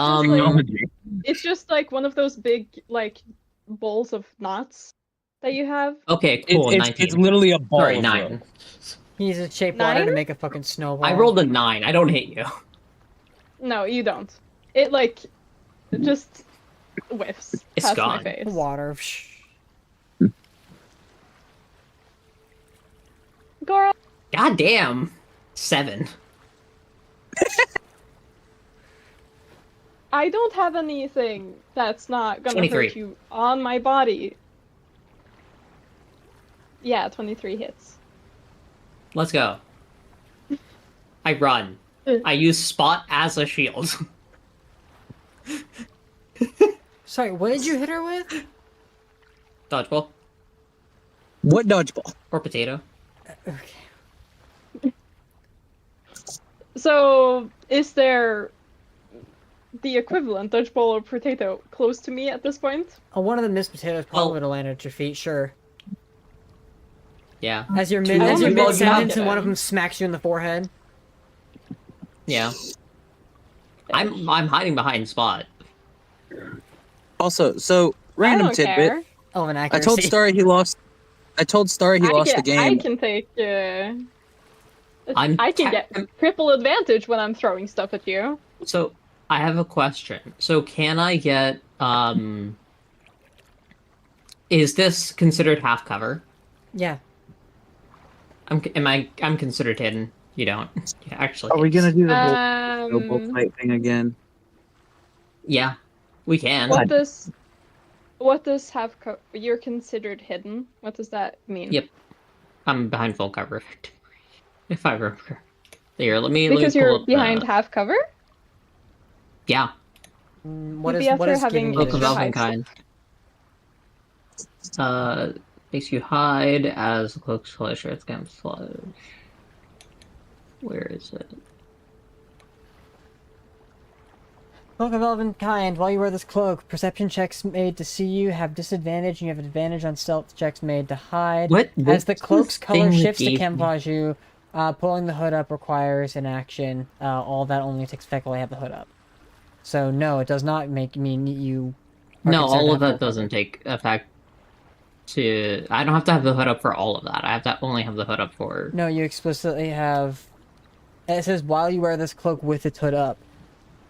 It's just like one of those big like balls of knots that you have. Okay, cool. 19. It's literally a ball. Sorry, of 9. rope. He uses shape water to 9? make a fucking snowball. I rolled a 9. I don't hate you. No, you don't. It like just whiffs It's past gone. my face. Water. Girl, God damn. 7. I don't have anything that's not gonna 23. hurt you on my body. Yeah, 23 hits. Let's go. I run. I use Spot as a shield. Sorry, what did you hit her with? Dodgeball. What dodgeball? Or potato. Okay. So, is there the equivalent dodgeball or potato close to me at this point? Oh, one of the missed potatoes probably Well- would have landed at your feet, sure. Yeah. As you're Two mid of them sentence got and one of him. them smacks you in the forehead. Yeah. I'm hiding behind Spot. Also, so random I don't tidbit. care. Oh, an I accuracy. told Starry he lost. I told Starry he lost the I game. can take. I'm I can get triple advantage when I'm throwing stuff at you. So, I have a question. So, can I get, is this considered half cover? Yeah. I'm considered hidden. You don't. Yeah, actually. Are we gonna do the bull Um, fight thing again? Yeah, we can. what does have you're considered hidden? What does that mean? Yep. I'm behind full cover, if I remember. Here, let me Because pull you're up behind the- half cover? Yeah. What You'd is be after hidden having Book mean? of extra Elven height. Kind. Makes you hide as a cloak's flesh earth camouflage. Where is it? Cloak of Elven Kind. While you wear this cloak, perception checks made to see you have disadvantage, and you have advantage on stealth checks made to hide. What? As the What's cloak's the color thing that shifts to gave me- camouflage you, pulling the hood up requires an action. All that only takes effect while you have the hood up. So no, it does not mean you. are No, considered all to of have that full doesn't take effect to... I don't have to have the hood up for all of that. I have to only have the hood up for... cover. No, you explicitly have And it says, while you wear this cloak with its hood up,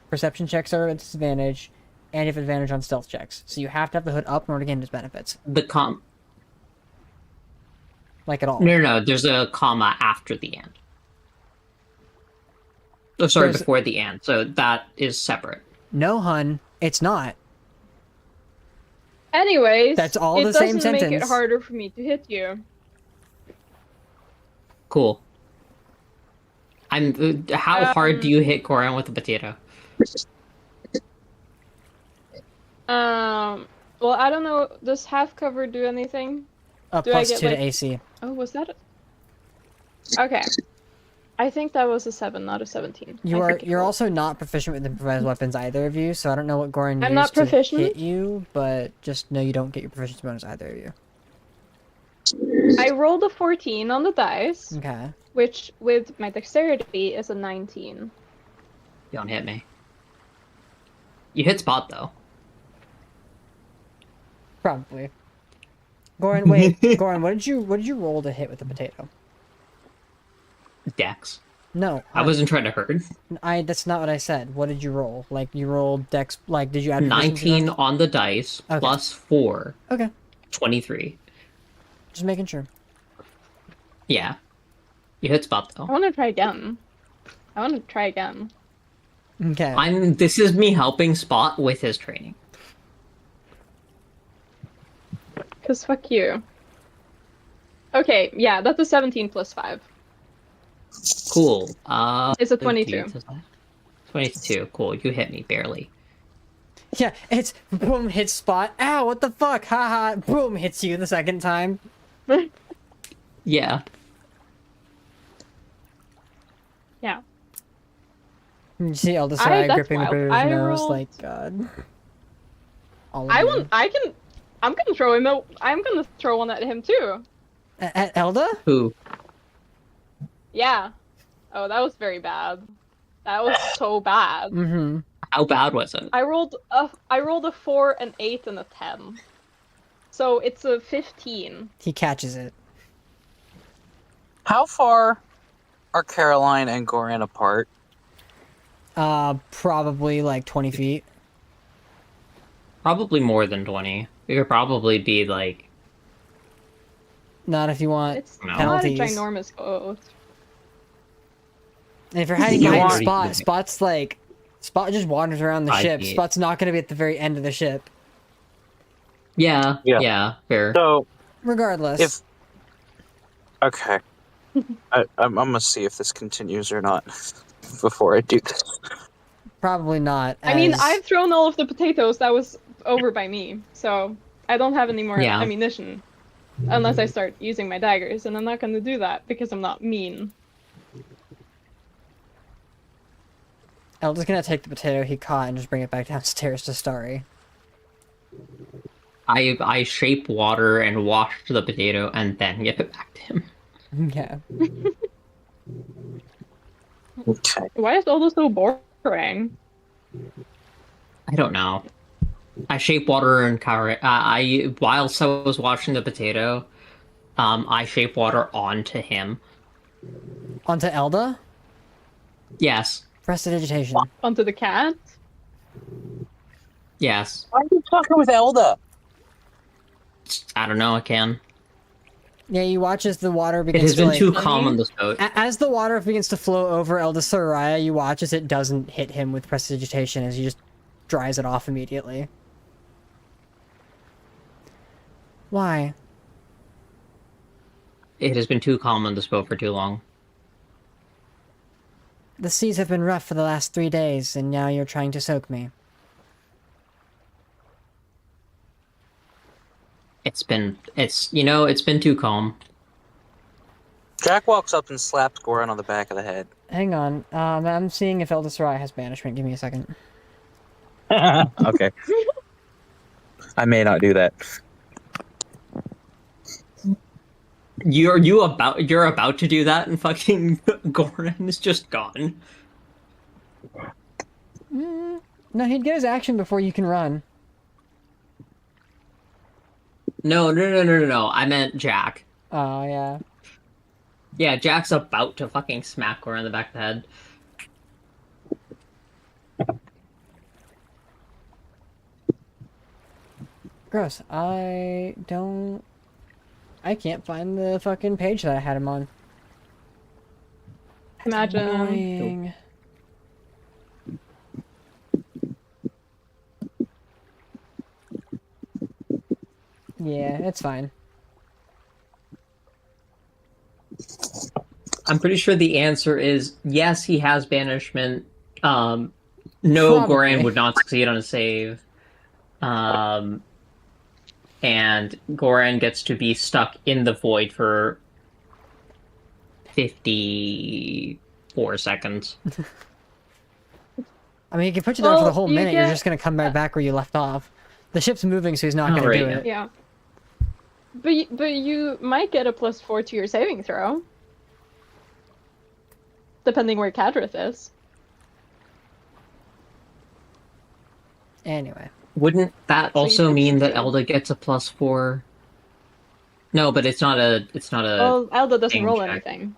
perception checks are at disadvantage, and you have advantage on stealth checks. So you have to have the hood up in order to gain its benefits. Like at all. No, there's a comma after the and. Oh, sorry, There's- before the and. So that is separate. No, hun, it's not. Anyways, That's all it the same doesn't make it sentence. harder for me to hit you. Cool. How hard do you hit Goran with a potato? Well, I don't know. Does half cover do anything? Do I Plus get, 2 like- to AC. Oh, was that? Okay. I think that was a 7, not a 17. You're also not proficient with improvised weapons, either of you, so I don't know what Goran I'm used not to proficient? hit you, but just know you don't get your proficiency bonus, either of you. I rolled a 14 on the dice, Okay. which with my dexterity is a 19. You don't hit me. You hit Spot, though. Probably. Goran, wait. Goran, what did you roll to hit with the potato? Dex. No. I wasn't trying to hurt. That's not what I said. What did you roll? Like, you rolled dex, like, did you add proficiency 19 bonus? on the dice, Okay. plus 4. Okay. 23. Just making sure. Yeah. You hit Spot, I though. want to try again. Okay. This is me helping Spot with his training. Because fuck you. Okay, yeah, that's a 17 plus 5. Cool. It's a 22. 22. Cool. You hit me barely. Yeah, it's boom, hits Spot. Ow, what the fuck? Haha, boom, hits you the second time. Yeah. Yeah. You see Eldasai that's gripping the wild. British I nose, rolled- like, God. All of I you. want. I'm gonna throw him. I'm gonna throw one at him too. At Elda? Who? Yeah. Oh, that was very bad. That was so bad. Mm-hmm. How bad was it? I rolled a 4, an 8, and a 10. So it's a 15. He catches it. How far are Caroline and Goran apart? Probably like 20 feet. Probably more than 20. It could probably be like... Not if you want It's No. not a penalties. ginormous boat. And if you're hiding You behind want- Spot, Spot's like... Spot just wanders around the I ship. get- Spot's not gonna be at the very end of the ship. Yeah. Yeah, fair. So, Regardless. if... Okay. I'm gonna see if this continues or not before I do this. Probably not. I mean, as- I've thrown all of the potatoes. That was over by me. So I don't have any more Yeah. ammunition. Unless I start using my daggers. And I'm not gonna do that because I'm not mean. Elda's gonna take the potato he caught and just bring it back downstairs to Starry. I shape water and wash the potato and then give it back to him. Yeah. Okay. Why is all this so boring? I don't know. I shape water and cover it. Whilst I was washing the potato, I shape water onto him. Onto Elda? Yes. Prestidigitation. Onto the cat? Yes. Why are you talking with Elda? I don't know, I can. Yeah, you watch as the water It begins has to been like... too calm on this boat. As the water begins to flow over Elda Soraya, you watch as it doesn't hit him with prestidigitation, as he just dries it off immediately. Why? It has been too calm on this boat for too long. The seas have been rough for the last 3 days, and now you're trying to soak me. It's been too calm. Jack walks up and slaps Goran on the back of the head. Hang on, I'm seeing if Elda Soraya has banishment. Give me a second. Okay. I may not do that. You're about to do that and fucking Goran is just gone. No, he'd get his action before you can run. No. I meant Jack. Oh, yeah. Yeah, Jack's about to fucking smack her in the back of the head. Gross. I can't find the fucking page that I had him on. That's Imagine. annoying. Yeah, it's fine. I'm pretty sure the answer is yes, he has banishment. No, Probably. Goran would not succeed on a save. And Goran gets to be stuck in the void for 54 seconds. I mean, you can put you there for the Well, whole you minute. You're get- just gonna come right back where you left off. The ship's moving, so he's not gonna Right, do yeah. it. Yeah. But you might get a +4 to your saving throw. Depending where Kadrith is. Anyway, Wouldn't that So you also could mean that succeed. Elda gets a +4? No, but it's not a. Well, Elda doesn't thing roll check. anything.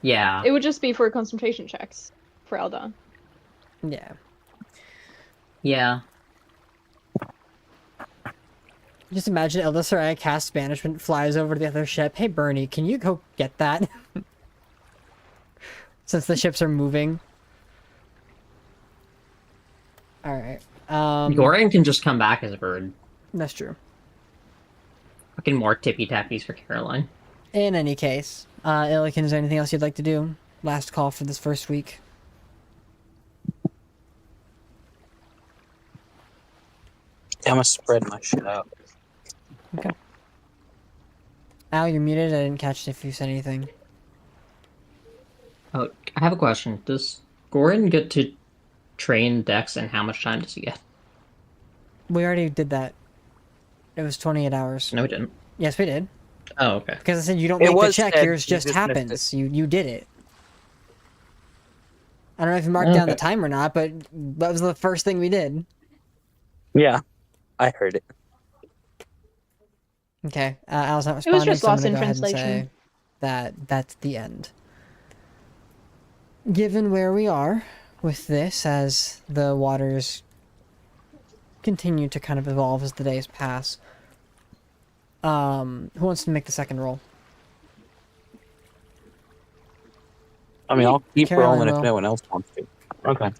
Yeah. It would just be for concentration checks for Elda. yeah. Yeah. Just imagine Eldasaraya casts banishment, flies over to the other ship. Hey, Bernie, can you go get that? Since the ships are moving. Alright. Goran can just come back as a bird. That's true. Fucking more tippy tappies for Caroline. In any case, Illiken, is there anything else you'd like to do? Last call for this first week. I'm gonna spread my shit out. Okay. Al, you're muted. I didn't catch if you said anything. Oh, I have a question. Does Goran get to train Dex, and how much time does he get? We already did that. It was 28 hours. No, we didn't. Yes, we did. Oh, okay. Because I said you don't It make the was check, said, yours you just just missed happens. You did it. I don't know if you marked down the Okay. time or not, but that was the first thing we did. Yeah, I heard it. Okay, Al's not was responding, just so I'm lost gonna in go ahead and translation. say that that's the end. Given where we are with this, as the waters continue to kind of evolve as the days pass, who wants to make the second roll? I mean, I'll keep Caroline rolling if will. no one else wants to. Okay.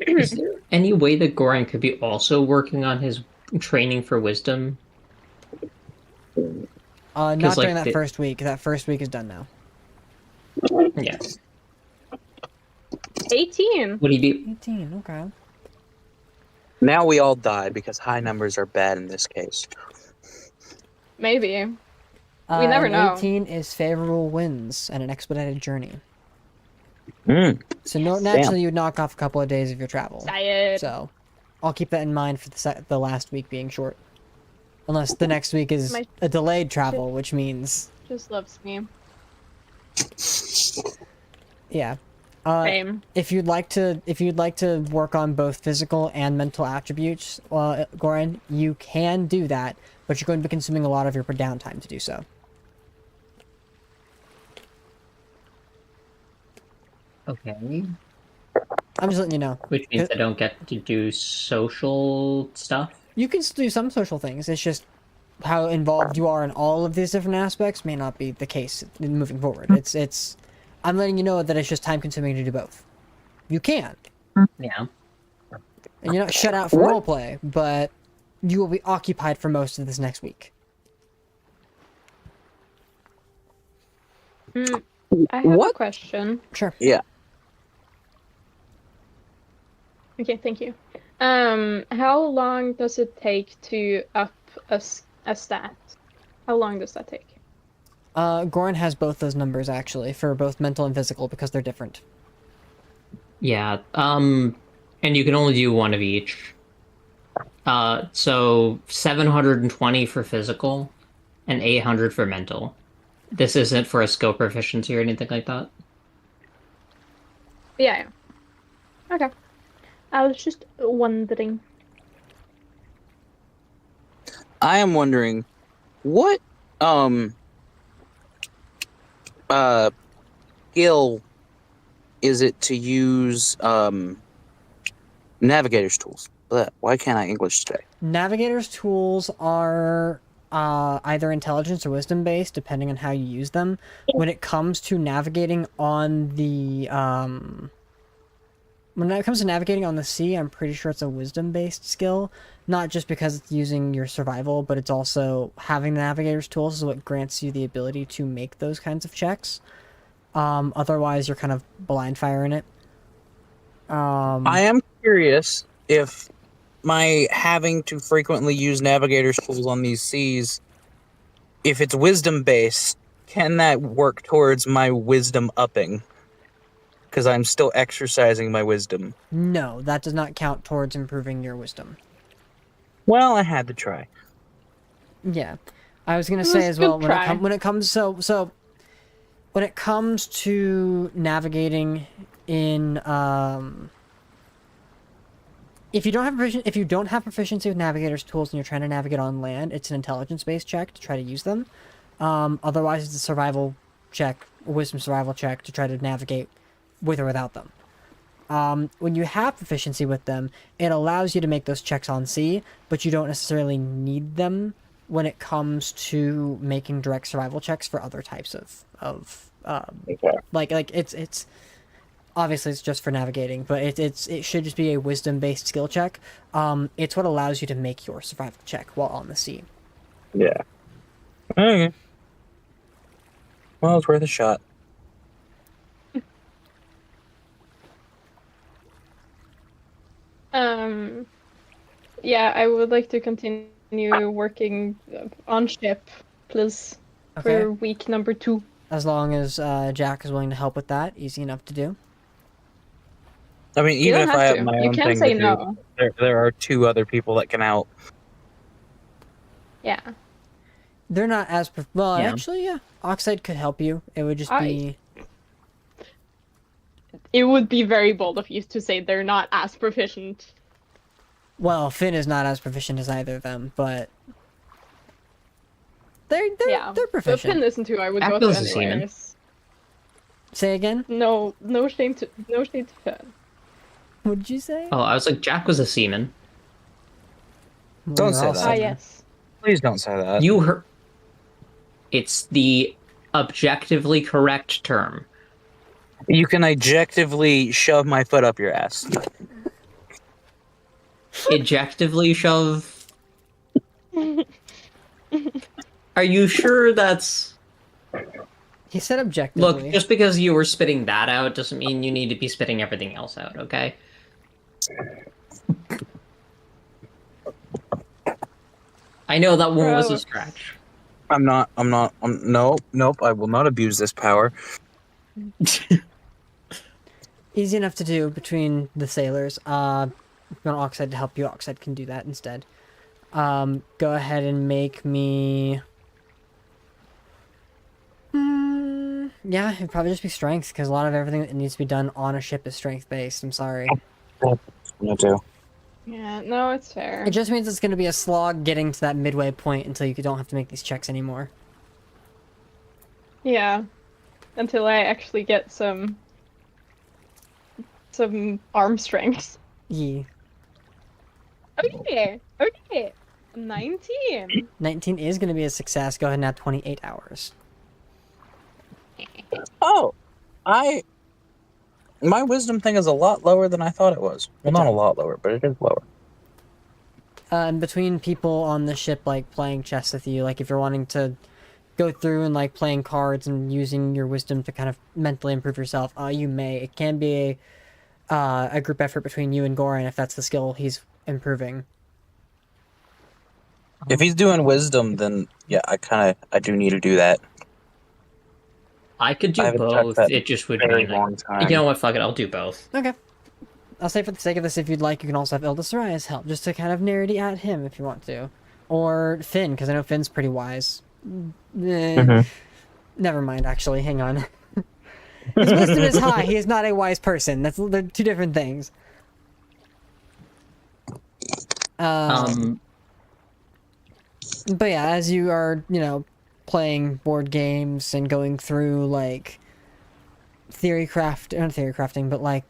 Is there any way that Goran could be also working on his training for wisdom? Not like, during that the- first week. That first week is done now. Yeah. 18. Would he be? 18, okay. Now we all die because high numbers are bad in this case. Maybe. We never and know. 18 is favorable winds and an expedited journey. Mm. So naturally you would knock off a couple of days of your travel. Tired. So I'll keep that in mind for the last week being short. Unless the next week is My- a delayed travel, which means Just loves me. yeah. Same. If you'd like to work on both physical and mental attributes, Goran, you can do that, but you're going to be consuming a lot of your downtime to do so. Okay. I'm just letting you know. Which means I don't get to do social stuff. You can still do some social things. It's just how involved you are in all of these different aspects may not be the case moving forward. It's I'm letting you know that it's just time consuming to do both. You can. Yeah. And you're not shut out from roleplay, but you will be occupied for most of this next week. I have a What? question. Sure. Yeah. Okay, thank you. How long does it take to up a stat? How long does that take? Goran has both those numbers actually for both mental and physical because they're different. Yeah. And you can only do one of each. So 720 for physical and 800 for mental. This isn't for a skill proficiency or anything like that. Yeah. Okay. I was just wondering. I am wondering what skill is it to use navigator's tools? Blech, why can't I English today? Navigator's tools are either intelligence or wisdom based, depending on how you use them. When it comes to navigating on the sea, I'm pretty sure it's a wisdom based skill. Not just because it's using your survival, but it's also having the navigator's tools is what grants you the ability to make those kinds of checks. Otherwise, you're kind of blind firing it. I am curious if my having to frequently use navigator's tools on these seas, if it's wisdom based, can that work towards my wisdom upping? Because I'm still exercising my wisdom. No, that does not count towards improving your wisdom. Well, I had to try. Yeah, I was gonna It say was as a well good when it comes to navigating in if you don't have proficiency with navigator's tools and you're trying to navigate on land, it's an intelligence based check to try to use them. Otherwise, it's a survival check, a wisdom survival check to try to navigate with or without them. When you have proficiency with them, it allows you to make those checks on sea, but you don't necessarily need them when it comes to making direct survival checks for other types of like it's obviously it's just for navigating, but it should just be a wisdom based skill check. It's what allows you to make your survival check while on the sea. Yeah. Okay. Well, it's worth a shot. Yeah, I would like to continue working on ship, please, Okay. for week number 2. As long as Jack is willing to help with that, easy enough to do. I mean, You even don't if I have have to. my You own can thing say to do, no. there are 2 other people that can help. Yeah. They're not as well. Yeah. Actually, yeah, Oxide could help you. It would just be It would be very bold of you to say they're not as proficient. well, Finn is not as proficient as either of them, but they're Yeah. they're But proficient. Finn isn't who I would go to Apple's a seaman. anyways. Say again. No shame to Finn. What did you say? Oh, I was like, Jack was a seaman. Don't We're say all that. seamen. Yes. Please don't say that. You heard. It's the objectively correct term. You can objectively shove my foot up your ass. Ejectively shove. Are you sure that's... He said Look, objectively. just because you were spitting that out doesn't mean you need to be spitting everything else out, okay? I know that one was a Gross. stretch. Nope, I will not abuse this power. Easy enough to do between the sailors. If you want Oxide to help you, Oxide can do that instead. Go ahead and make me... yeah, it'd probably just be strength, because a lot of everything that needs to be done on a ship is strength-based. I'm sorry. Me too. Yeah, no, it's fair. It just means it's going to be a slog getting to that midway point until you don't have to make these checks anymore. Yeah. Until I actually get some arm strength. Yeah. Okay. 19. 19 is going to be a success. Go ahead and add 28 hours. Oh, my wisdom thing is a lot lower than I thought it was. Well, not a lot lower, but it is lower. And between people on the ship, like, playing chess with you, like, if you're wanting to go through and, like, playing cards and using your wisdom to kind of mentally improve yourself, you may. It can be a group effort between you and Goran if that's the skill he's improving. If he's doing wisdom, then yeah, I do need to do that. I could I do haven't touched both. that It just would very mean long time. You know what? Fuck it. I'll do both. Okay. I'll say for the sake of this, if you'd like, you can also have Elder Soraya's help, just to kind of nerdy at him if you want to. Or Finn, because I know Finn's pretty wise. Never mind, actually. Hang on. His wisdom is high. He is not a wise person. They're 2 different things. But yeah, as you are, playing board games and going through like not theory crafting, but like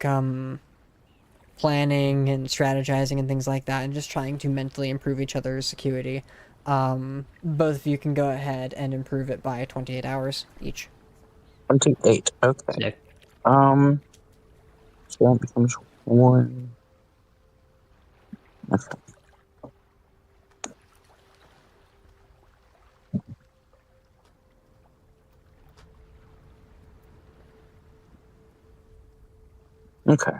planning and strategizing and things like that, and just trying to mentally improve each other's security. Both of you can go ahead and improve it by 28 hours each. 28. Okay. Sick. So that becomes 1. Okay. Okay.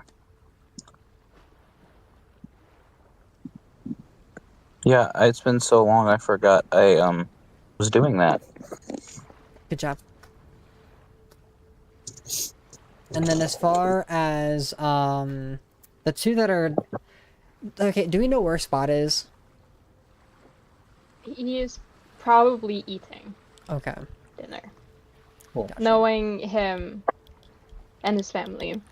Yeah, it's been so long I forgot I was doing that. Good job. And then as far as the two that are okay, do we know where Spot is? He is probably eating Okay. dinner. Cool. Knowing him and his family.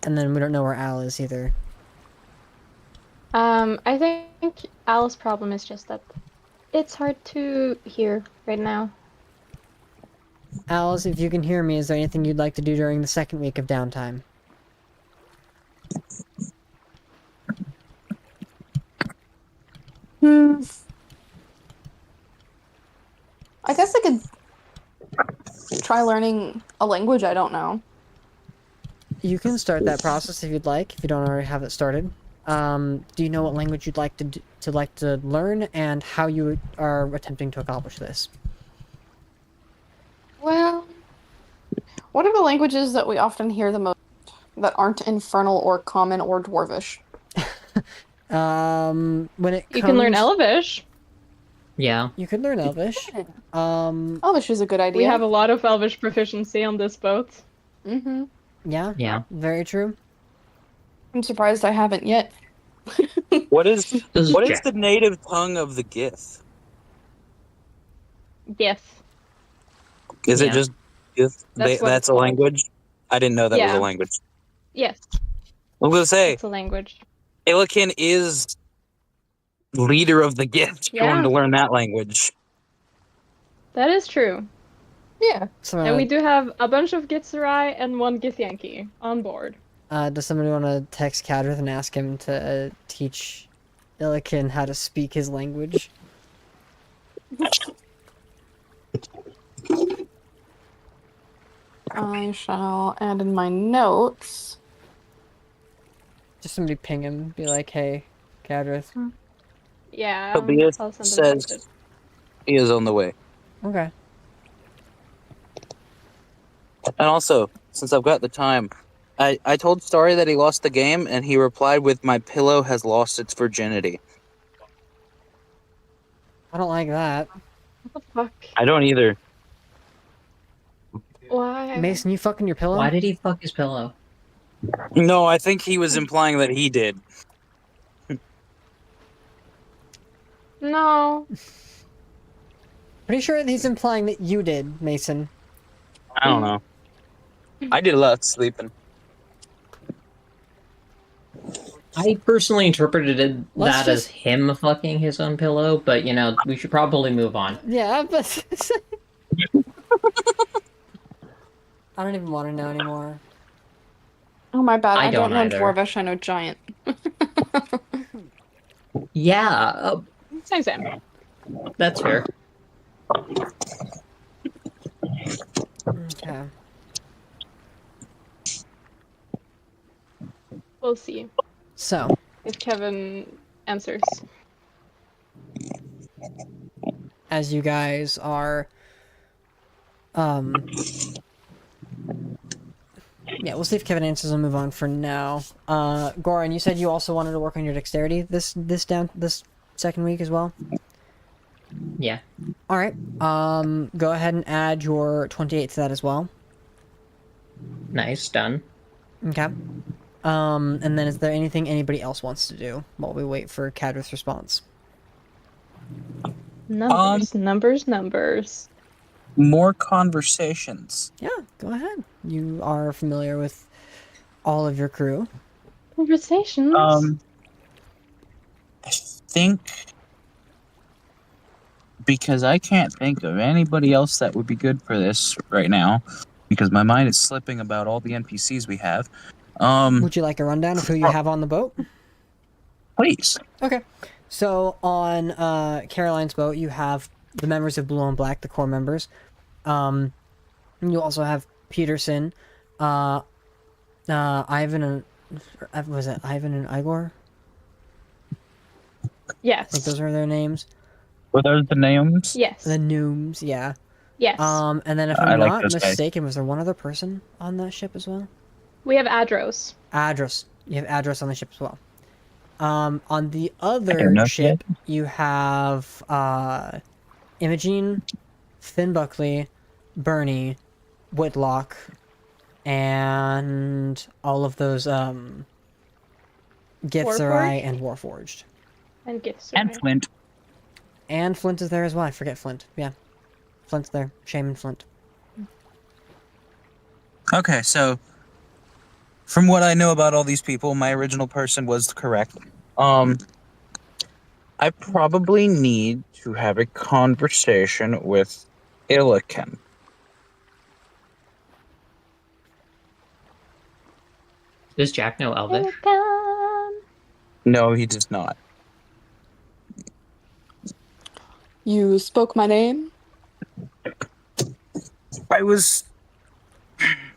And then we don't know where Al is either. I think Al's problem is just that it's hard to hear right now. Alice, if you can hear me, is there anything you'd like to do during the second week of downtime? I guess I could try learning a language I don't know. You can start that process if you'd like, if you don't already have it started. Do you know what language you'd like to learn, and how you are attempting to accomplish this? Well, what are the languages that we often hear the most that aren't infernal or common or dwarvish? When it You can learn comes- Elvish. Yeah. You could learn Elvish. Elvish is a good idea. We have a lot of Elvish proficiency on this boat. Mm-hmm. Yeah. Yeah. Very true. I'm surprised I haven't yet. What is This what is Jack. the native tongue of the Gith? Yes. Is it Yeah. just Gith? That's what That's it's a called. language? I didn't know that was Yeah. a language. Yes. I was gonna say It's a language. Ilakin is leader of the Gith. Yeah. Going to learn that language. That is true. Yeah. So, And we do have a bunch of Githzerai and one Githyanki on board. does somebody want to text Cadrith and ask him to teach Illikin how to speak his language? I shall add in my notes. Just somebody ping him, be like, "Hey, Cadrith." Yeah. Tobias I'll send them says message. he is on the way. Okay. And also, since I've got the time, I told Starry that he lost the game, and he replied with, "My pillow has lost its virginity." I don't like that. What the fuck? I don't either. Why? Mason, you fucking your pillow? Why did he fuck his pillow? No, I think he was implying that he did. No. Pretty sure he's implying that you did, Mason. I don't know. I did a lot of sleeping. I personally interpreted Let's that just- as him fucking his own pillow, but you know, we should probably move on. Yeah, but I don't even want to know anymore. Oh, my bad. I I don't don't know either. dwarvish. I know giant. Yeah, Same, same. that's fair. Okay. We'll see So, if Kevin answers. as you guys are, yeah, we'll see if Kevin answers and move on for now. Goran, you said you also wanted to work on your dexterity this second week as well? Yeah. All right. Go ahead and add your 28 to that as well. Nice, done. Okay. And then is there anything anybody else wants to do while we wait for Cadrith's response? Numbers. More conversations. Yeah, go ahead. You are familiar with all of your crew. Conversations. I think because I can't think of anybody else that would be good for this right now, because my mind is slipping about all the NPCs we have. Would you like a rundown of who you have on the boat? Please. Okay. So on Caroline's boat, you have the members of Blue and Black, the core members. You also have Peterson, Ivan and was it Ivan and Igor? I Yes. think those are their names. Were those the names? Yes. The Nooms, yeah. Yes. And then if I I'm like not those guys. mistaken, was there one other person on that ship as well? We have Adros. Adros. You have Adros on the ship as well. On the don't other know ship, you have Imogene, Finn Buckley, Bernie, Whitlock, and all of those Githzerai Warforged? and Warforged. And gifts. And Flint. And Flint is there as well. I forget Flint. Yeah. Flint's there. Shaman Flint. Okay, so from what I know about all these people, my original person was correct. I probably need to have a conversation with Illiken. Does Jack know Elvish? No, he does not. You spoke my name? I was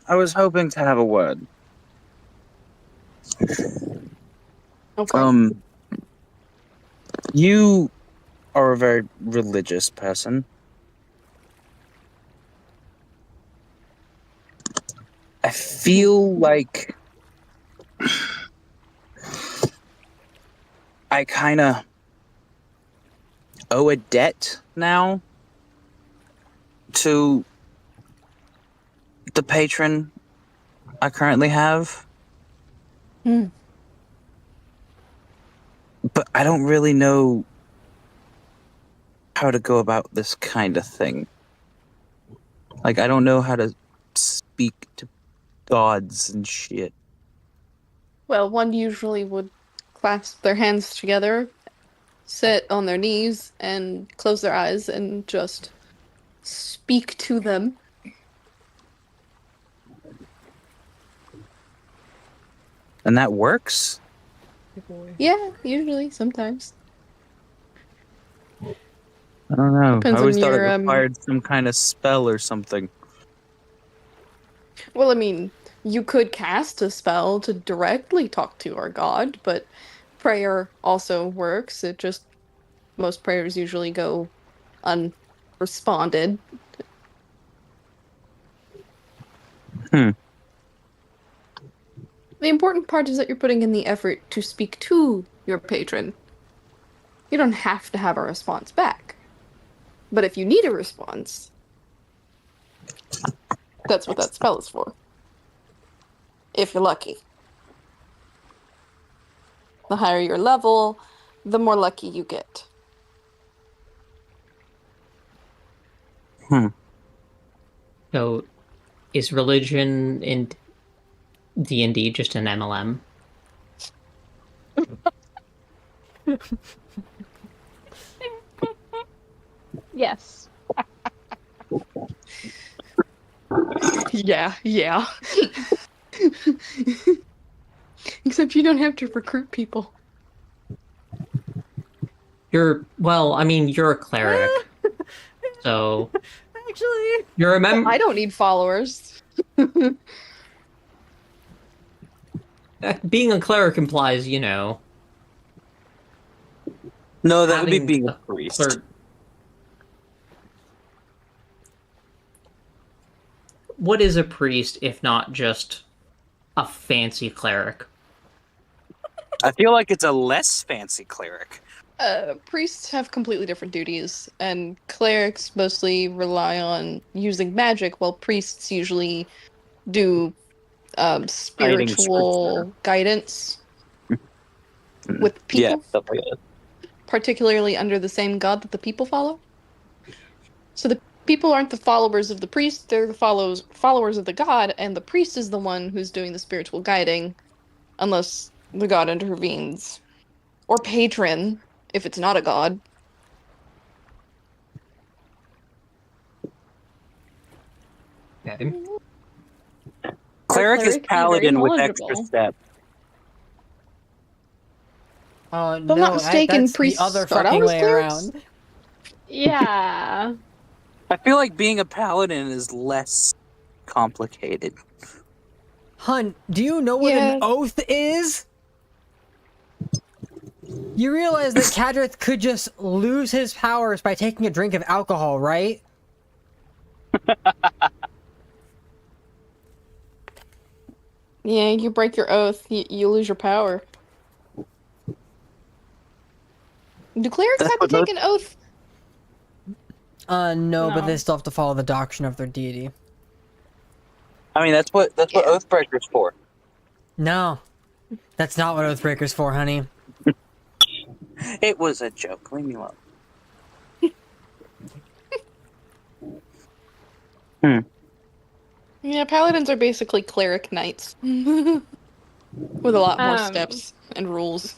hoping to have a word. Okay. You are a very religious person. I feel like I kind of owe a debt now to the patron I currently have. Hmm. But I don't really know how to go about this kind of thing. Like, I don't know how to speak to gods and shit. Well, one usually would clasp their hands together, sit on their knees, and close their eyes and just speak to them. And that works? Yeah, usually, sometimes. I don't know. Depends I always on thought your, it required some kind of spell or something. Well, I mean, you could cast a spell to directly talk to our god, but prayer also works. It just, most prayers usually go unresponded. The important part is that you're putting in the effort to speak to your patron. You don't have to have a response back. But if you need a response, that's what that spell is for. If you're lucky. The higher your level, the more lucky you get. So, is religion in D&D just an MLM? Yes. Yeah. Except you don't have to recruit people. You're a cleric. So Actually, you're a member. I don't need followers. Being a cleric implies, you know. No, that would be having being a priest. What is a priest if not just a fancy cleric? I feel like it's a less fancy cleric. Priests have completely different duties, and clerics mostly rely on using magic, while priests usually do spiritual guidance with people. Yeah, stuff like that. Particularly under the same god that the people follow. So the people aren't the followers of the priest, they're the followers of the god, and the priest is the one who's doing the spiritual guiding, unless the god intervenes. Or patron, if it's not a god. Okay. Cleric is cleric be very paladin with extra knowledgeable? step. Oh I'm not no, mistaken, that's the priests other start out fucking as way clerics? around. Yeah. I feel like being a paladin is less complicated. Hun, do you know what an Yeah. oath is? You realize that Kadrith could just lose his powers by taking a drink of alcohol, right? Yeah, you break your oath, you lose your power. Do clerics That's have to what take an oath? No, but they No. still have to follow the doctrine of their deity. I mean, that's what Yeah. Oathbreaker's for. No, that's not what Oathbreaker's for, honey. It was a joke. Leave me alone. Yeah, paladins are basically cleric knights. With a lot more Um, steps and rules.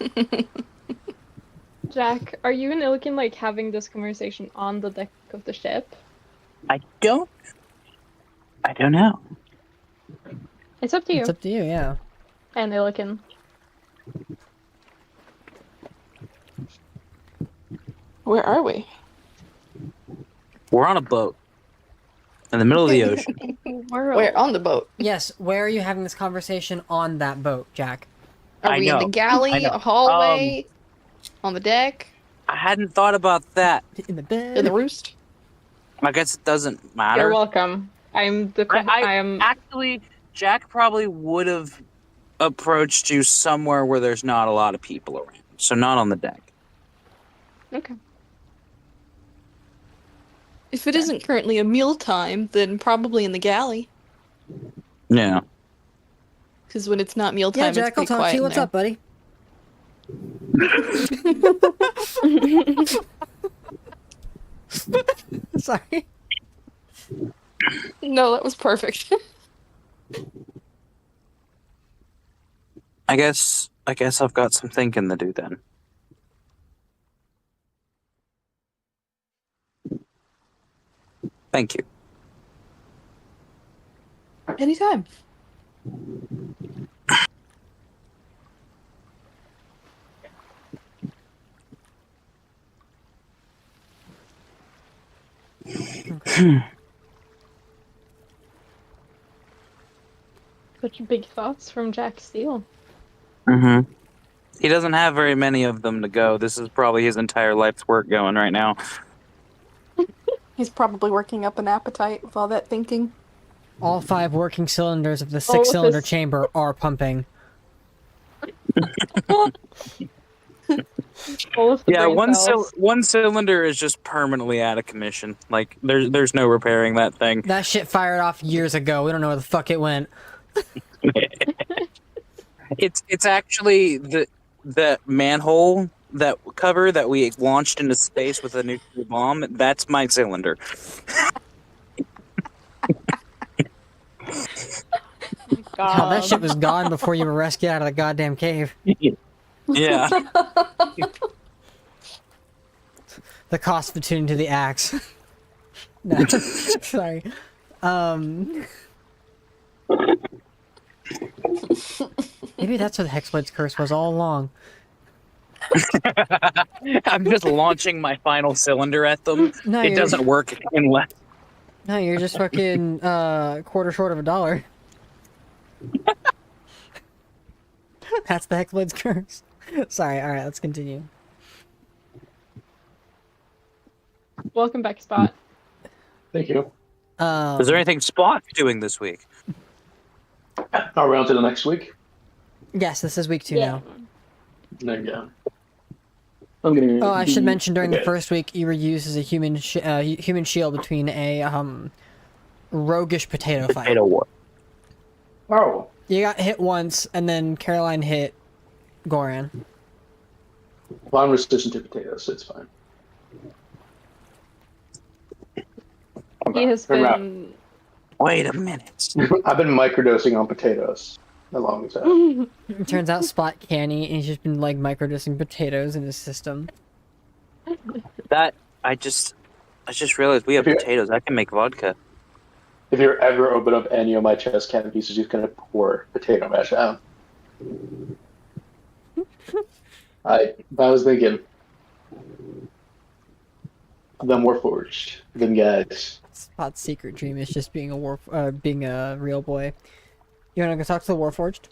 Jack, are you and Ilkin like having this conversation on the deck of the ship? I don't know. It's up to you. It's up to you, yeah. And Ilkin. Where are we? We're on a boat in the middle of the ocean. We're on the boat. Yes, where are you having this conversation on that boat, Jack? Are I we in the know. I galley, know. a hallway, on the deck, I hadn't thought about that. In the bed? in the roost? I guess it doesn't matter. You're welcome. I'm the I am actually, Jack probably would have approached you somewhere where there's not a lot of people around, so not on the deck. okay. If it isn't currently a mealtime, then probably in the galley. Yeah. Because when it's not mealtime, Yeah, it's Jack, I'll pretty talk quiet to you. in What's there. up, buddy? Sorry. No, that was perfect. I guess I've got some thinking to do then. Thank you. Anytime. Such big thoughts from Jack Steele. Mm-hmm. He doesn't have very many of them to go. This is probably his entire life's work going right now. He's probably working up an appetite with all that thinking. All 5 working cylinders of the All of 6-cylinder this- chamber are pumping. All of the Yeah, brain cells. one cylinder is just permanently out of commission. Like there's no repairing that thing. That shit fired off years ago. We don't know where the fuck it went. It's actually the manhole that cover that we launched into space with a nuclear bomb. That's my cylinder. Hell, that shit was gone before you were rescued out of the goddamn cave. Yeah. The cost of attuning to the axe. No, sorry. Maybe that's what the Hexblade's curse was all along. I'm just launching my final cylinder at them. No, It doesn't work unless. No, you're just fucking quarter short of $1. That's the Hexblade's curse. Sorry, alright, let's continue. Welcome back, Spot. Thank you. Is there anything Spot's doing this week? Are we on to the next week? Yes, this is week 2 now. There you go. I'm gonna. Oh, I should mention during the Okay. first week you were used as a human human shield between a roguish potato fight. Potato war. Oh, You got hit once, and then Caroline hit Goran. well, I'm resistant to potatoes, so it's fine. He has been. Wait a minute. I've been microdosing on potatoes. How long is that? It turns out Spot canny, and he's just been like microdosing potatoes in his system. That I just realized we have If you- potatoes. I can make vodka. if you ever open up any of my chest canopies, you're just gonna pour potato mash out. I was thinking, them Warforged, them guys. Spot's secret dream is just being a real boy. You wanna go talk to the Warforged?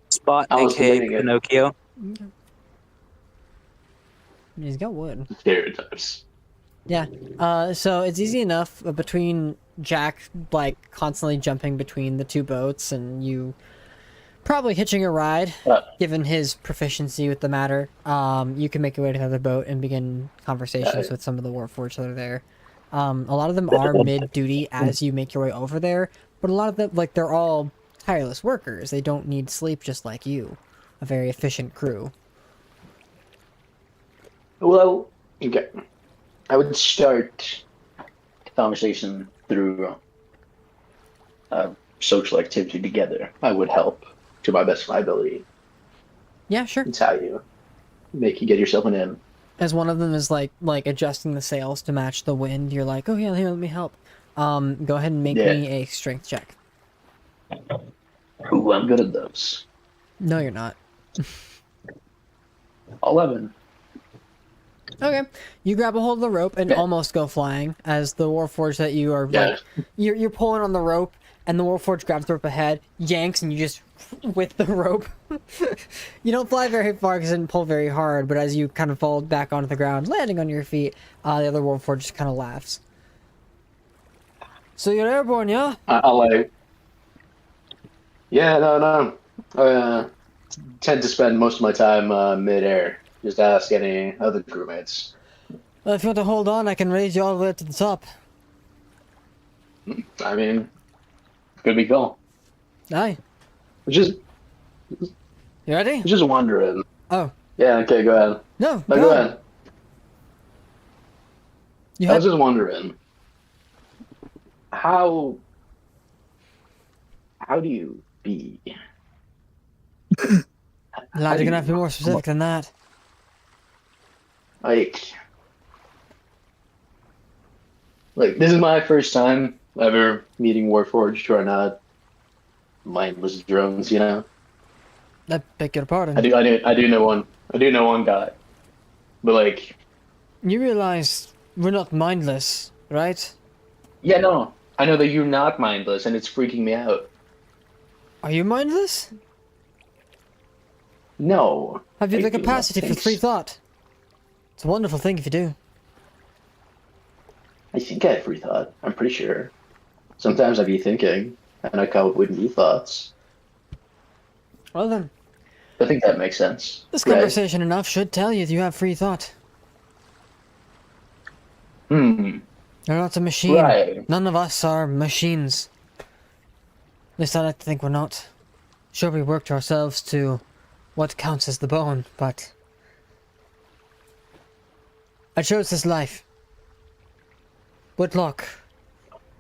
Spot, I was aka debating it. Pinocchio. He's got wood. Stereotypes. Yeah. So it's easy enough between Jack like constantly jumping between the two boats and you probably hitching a ride, given his proficiency with the matter. You can make your way to another boat and begin conversations with some of the Warforged that are there. A lot of them are mid-duty as you make your way over there, but a lot of them, like, they're all tireless workers. They don't need sleep just like you. A very efficient crew. Well, okay. I would start the conversation through social activity together. I would help to my best of my ability. Yeah, sure. That's how you make you get yourself an in. As one of them is like adjusting the sails to match the wind, you're like, oh yeah, here, let me help. Go ahead and make me a strength check. Ooh, I'm good at those. No, you're not. 11. Okay, you grab a hold of the rope and almost go flying as the Warforged that you are like, you're pulling on the rope and the Warforged grabs the rope ahead, yanks, and you just with the rope. You don't fly very far because it didn't pull very hard, but as you kind of fall back onto the ground, landing on your feet, the other Warforged just kind of laughs. So you're airborne, yeah? I'll like. Yeah, no. I tend to spend most of my time mid-air. Just ask any other crewmates. Well, if you want to hold on, I can raise you all the way to the top. I mean, could be cool. Aye. Just You ready? just wondering. Oh. Yeah, okay, go ahead. No, No, go ahead. You I had... was just wondering. How do you be? Lad, you're gonna have to be more specific than that. Like, this is my first time ever meeting Warforged who are not mindless drones, you know? I beg your pardon. I do know one guy. But like, You realize we're not mindless, right? yeah, no. I know that you're not mindless and it's freaking me out. Are you mindless? No. Have you I the do not capacity for think free so. thought? It's a wonderful thing if you do. I think I have free thought. I'm pretty sure. Sometimes I be thinking, and I come up with new thoughts. Well then, I think that makes sense. this right? conversation enough should tell you that you have free thought. Hmm. You're not a machine. Right. None of us are machines. At least I like to think we're not. Sure, we worked ourselves to what counts as the bone, but I chose this life. Whitlock,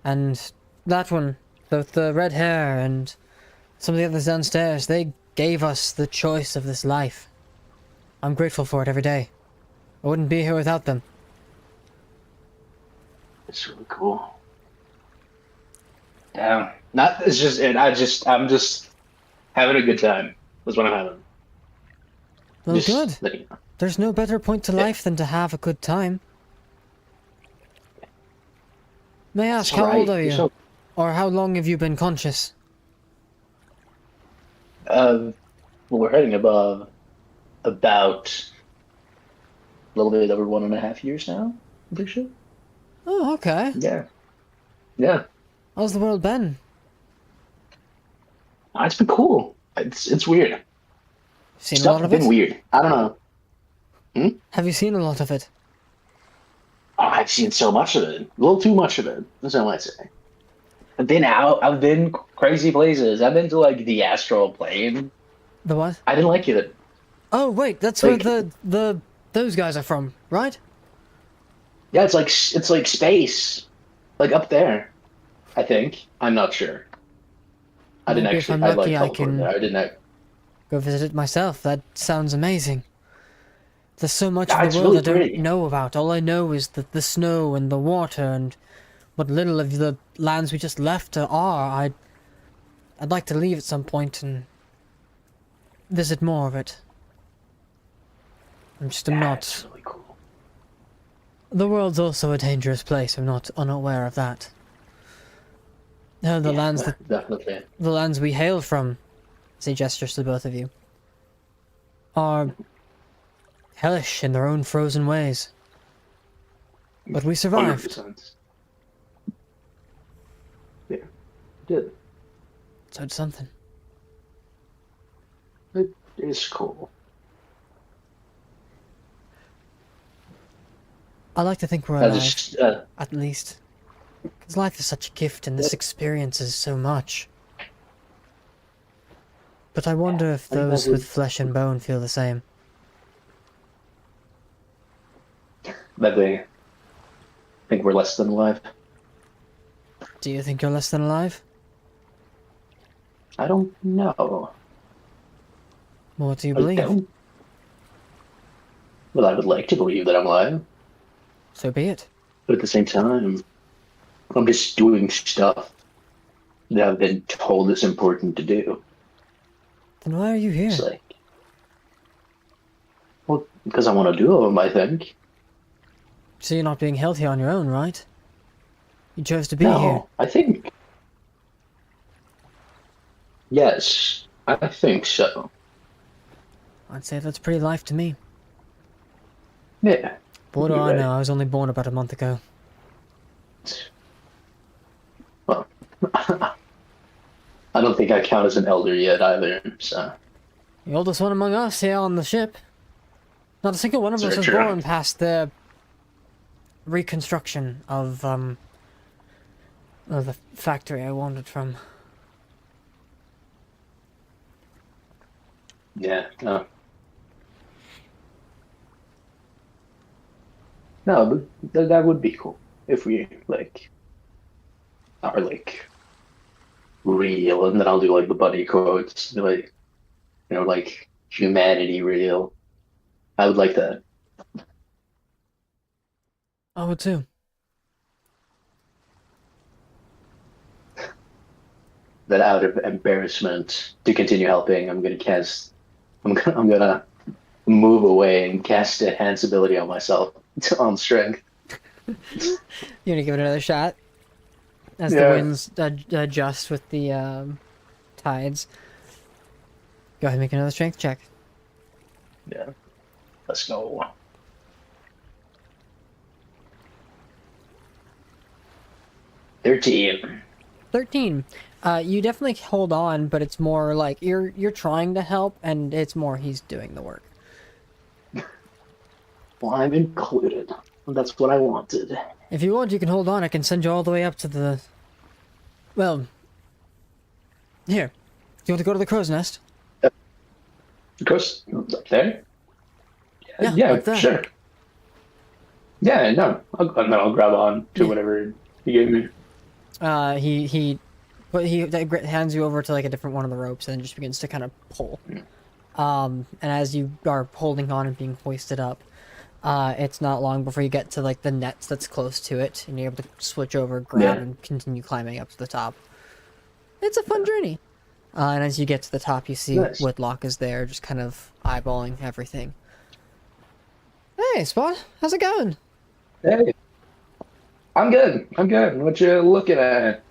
and that one, both the red hair and some of the others downstairs, they gave us the choice of this life. I'm grateful for it every day. I wouldn't be here without them. It's really cool. Damn. It's just it. I'm just having a good time. That's what I'm having. Well, Just good. letting you know. There's no better point to life than to have a good time. May I ask, It's all how old right. are you? You're so- Or how long have you been conscious? well, we're heading above about a little bit over 1.5 years now. I'm pretty sure. Oh, okay. Yeah. Yeah. How's the world been? It's been cool. It's weird. Seen a Stuff lot has of been it? weird. I don't know. Have you seen a lot of it? Oh, I've seen so much of it. A little too much of it. That's what I might say. I've been out. I've been crazy places. I've been to like the astral plane. The what? I didn't like it. Oh, wait, that's Like- where those guys are from, right? Yeah, it's like space, like up there. I think. I'm not sure. I didn't Maybe if actually. I'm I like lucky, I teleport can- there. I didn't. Go visit it myself. That sounds amazing. There's so much Yeah, of it's the world really I don't pretty. know about. All I know is the snow and the water and what little of the lands we just left are. I'd like to leave at some point and visit more of it. I'm not. That's really cool. The world's also a dangerous place. I'm not unaware of that. The lands that Definitely. the lands we hail from, as he gestures to both of you, are hellish in their own frozen ways. But we survived. 100%. Yeah, did. So it's something. It is cool. I like to think we're I alive, just, at least. Because life is such a gift and this experience is so much. But I wonder if I think those that with would- flesh and bone feel the same. that they think we're less than alive. Do you think you're less than alive? I don't know. What do you I believe? don't. Well, I would like to believe that I'm alive, So be it. but at the same time, I'm just doing stuff that I've been told is important to do. Then why are you here? It's like, well, because I want to do them, I think. So you're not being healthy on your own, right? You chose to be No, here. I think. Yes, I think so. I'd say that's pretty life to me. Yeah. But what do You're I right. know? I was only born about a month ago. Well, I don't think I count as an elder yet either, so. The oldest one among us here on the ship. Not a single one of us Sure, was sure. born past the reconstruction of the factory I wandered from. Yeah, no. No, but that would be cool if we, like, are, like, real, and then I'll do, like, the buddy quotes, like, you know, like, humanity real. I would like that. I would too. That out of embarrassment to continue helping, I'm gonna move away and cast enhance ability on myself on strength. You gonna give it another shot? As Yeah. the winds adjust with the tides. Go ahead and make another strength check. Yeah. Let's go. $13. 13. You definitely hold on, but it's more like you're trying to help, and it's more he's doing the work. Well, I'm included. That's what I wanted. If you want, you can hold on. I can send you all the way up to the... Well... Here. You want to go to the crow's nest? Of course, up there. Yeah, up there. Sure. Yeah, no. I'll grab on to whatever you gave me. He hands you over to like a different one of the ropes and just begins to kind of pull. And as you are holding on and being hoisted up, it's not long before you get to like the nets that's close to it, and you're able to switch over, grab, Yeah. and continue climbing up to the top. It's a fun journey. And as you get to the top, you see Nice. Whitlock is there, just kind of eyeballing everything. Hey, Spot, how's it going? Hey. I'm good. What you looking at?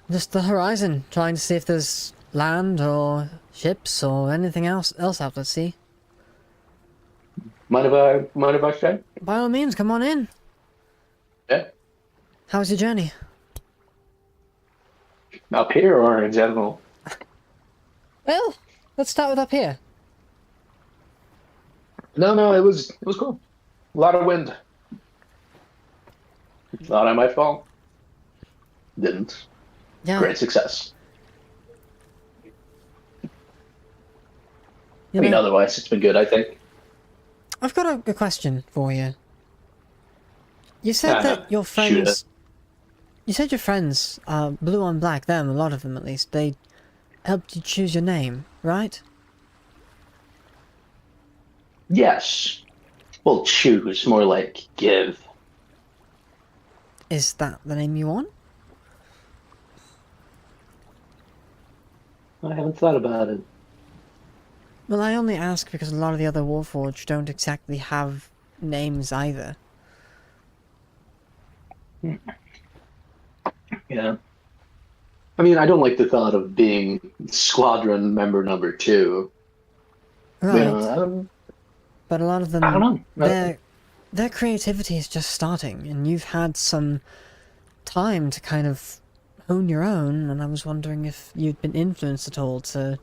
Just the horizon, trying to see if there's land or ships or anything else out at sea. Mind if I try? By all means, come on in. Yeah. How was your journey? Up here or in general? Well, let's start with up here. No, it was cool. A lot of wind. Thought I might fall. Didn't. Yeah, Great success. you I mean, know, otherwise it's been good, I think. I've got a question for you. You said Uh-huh. that your Shoot friends... You said your friends, blue on black, them, a lot of them at least, they helped you choose your name, right? Yes. Well, choose, more like give. Is that the name you want? I haven't thought about it. Well, I only ask because a lot of the other Warforged don't exactly have names either. Yeah. I mean, I don't like the thought of being squadron member number 2. Right. But But a lot of I don't them, know. their creativity is just starting, and you've had some time to kind of own your own, and I was wondering if you'd been influenced at all to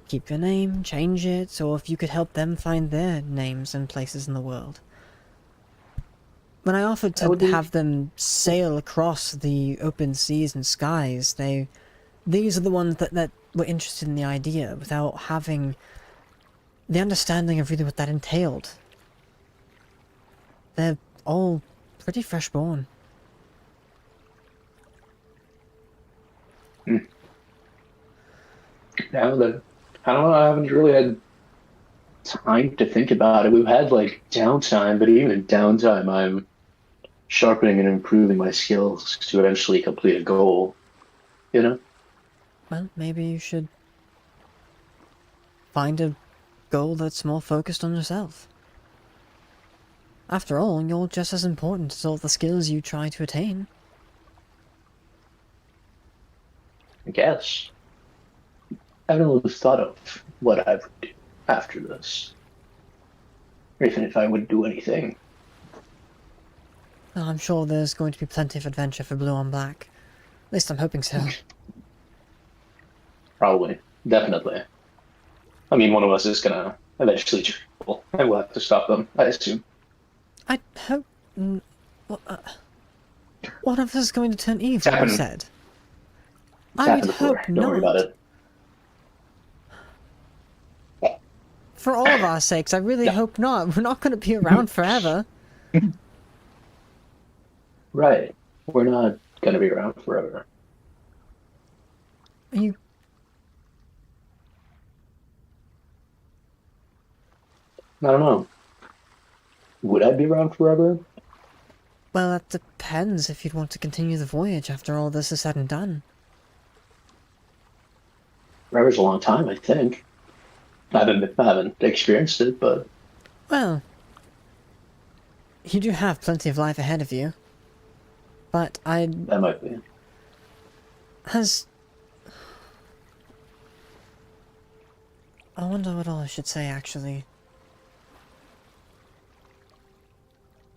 keep your name, change it, or if you could help them find their names and places in the world. When I offered That would to be- have them sail across the open seas and skies, these are the ones that were interested in the idea without having the understanding of really what that entailed. They're all pretty fresh born. Now that I don't know, I haven't really had time to think about it. We've had like downtime, but even in downtime, I'm sharpening and improving my skills to eventually complete a goal. You know? Well, maybe you should find a goal that's more focused on yourself. After all, you're just as important as all the skills you try to attain. I guess. I haven't really thought of what I would do after this, or even if I would do anything. Well, I'm sure there's going to be plenty of adventure for Blue on Black. At least I'm hoping so. Probably, definitely. I mean, one of us is gonna eventually travel, and we'll have to stop them, I assume. I hope... One of us is going to turn evil, you happened. said. It's I happened would before. hope Don't worry about not. it. For all of our sakes, I really Yeah. hope not. We're not going to be around forever. Right. We're not gonna be around forever. You... I don't know. Would I be around forever? Well, that depends if you'd want to continue the voyage after all this is said and done. Forever's a long time, I think. I haven't experienced it, but Well, you do have plenty of life ahead of you. But that might be. I wonder what all I should say, actually.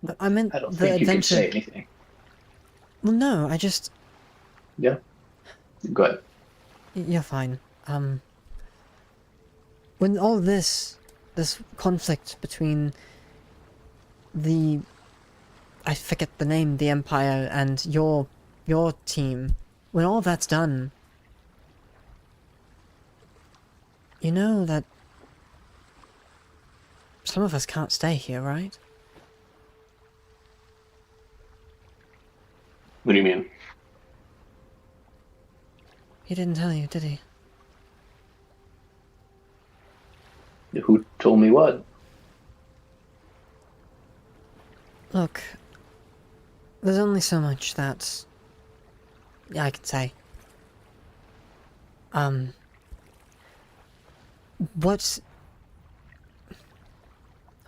But I meant I don't the think you can adventure... say anything. Well, no, I just... Yeah. Go ahead. You're fine. When all this conflict between the... I forget the name, the Empire, and your team, when all that's done, you know that some of us can't stay here, right? What do you mean? He didn't tell you, did he? Who told me what? Look, there's only so much that I can say. What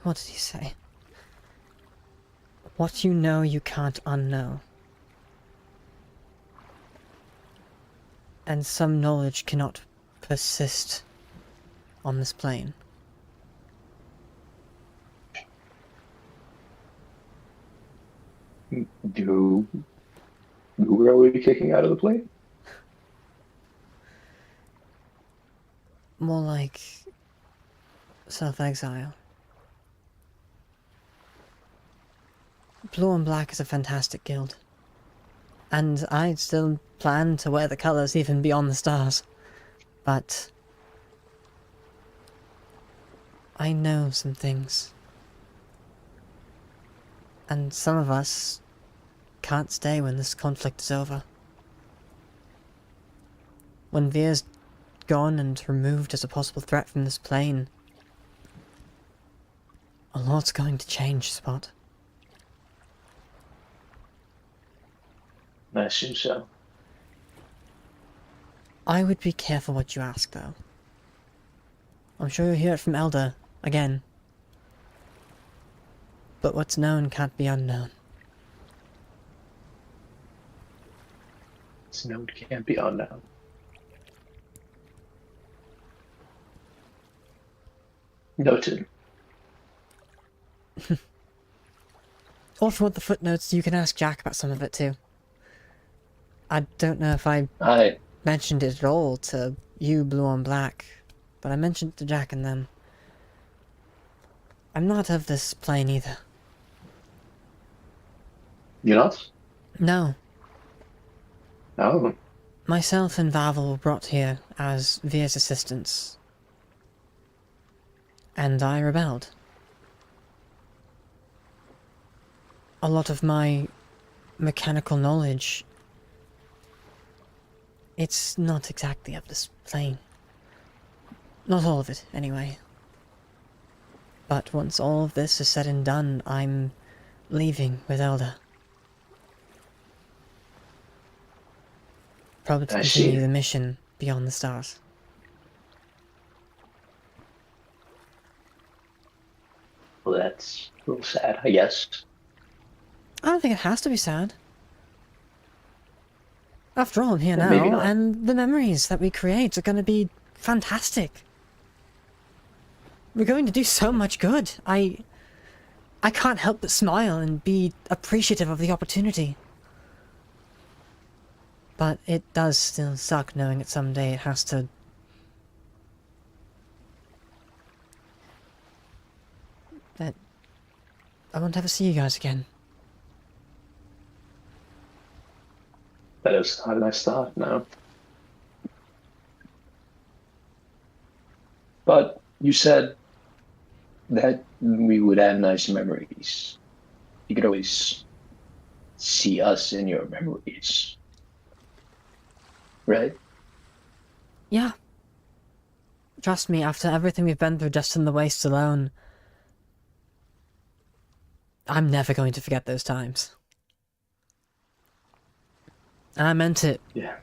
did he say? What you know you can't unknow. And some knowledge cannot persist on this plane. Who are we kicking out of the plane? More like self-exile. Blue and Black is a fantastic guild. And I still plan to wear the colours even beyond the stars. But I know some things. And some of us can't stay when this conflict is over. When Veer's gone and removed as a possible threat from this plane, a lot's going to change, Spot. I assume so. I would be careful what you ask, though. I'm sure you'll hear it from Elder again. But what's known can't be unknown. It's known can't be unknown. Noted. Or if you want the footnotes, you can ask Jack about some of it too. I don't know if I mentioned it at all to you, Blue on Black, but I mentioned it to Jack and them. I'm not of this plane either. You're not? No. Oh. Myself and Vavel were brought here as Veer's assistants. And I rebelled. A lot of my mechanical knowledge, it's not exactly of this plane. Not all of it, anyway. But once all of this is said and done, I'm leaving with Elder. Probably to I continue see. the mission beyond the stars. Well, that's a little sad, I guess. I don't think it has to be sad. After all, I'm here Well, maybe now, not. and the memories that we create are going to be fantastic. We're going to do so much good. I can't help but smile and be appreciative of the opportunity. But it does still suck knowing that someday it has to... that I won't ever see you guys again. That is not a nice thought, no. But you said that we would have nice memories. You could always see us in your memories. Right? Yeah. Trust me, after everything we've been through just in the Waste alone, I'm never going to forget those times. And I meant it Yeah.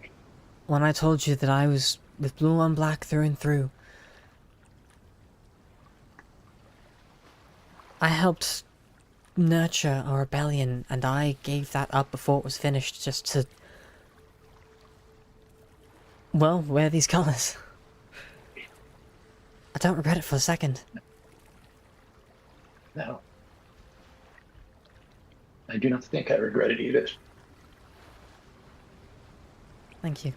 when I told you that I was with Blue on Black through and through. I helped nurture a rebellion, and I gave that up before it was finished just to... well, wear these colors. I don't regret it for a second. No. I do not think I regret it either. Thank you.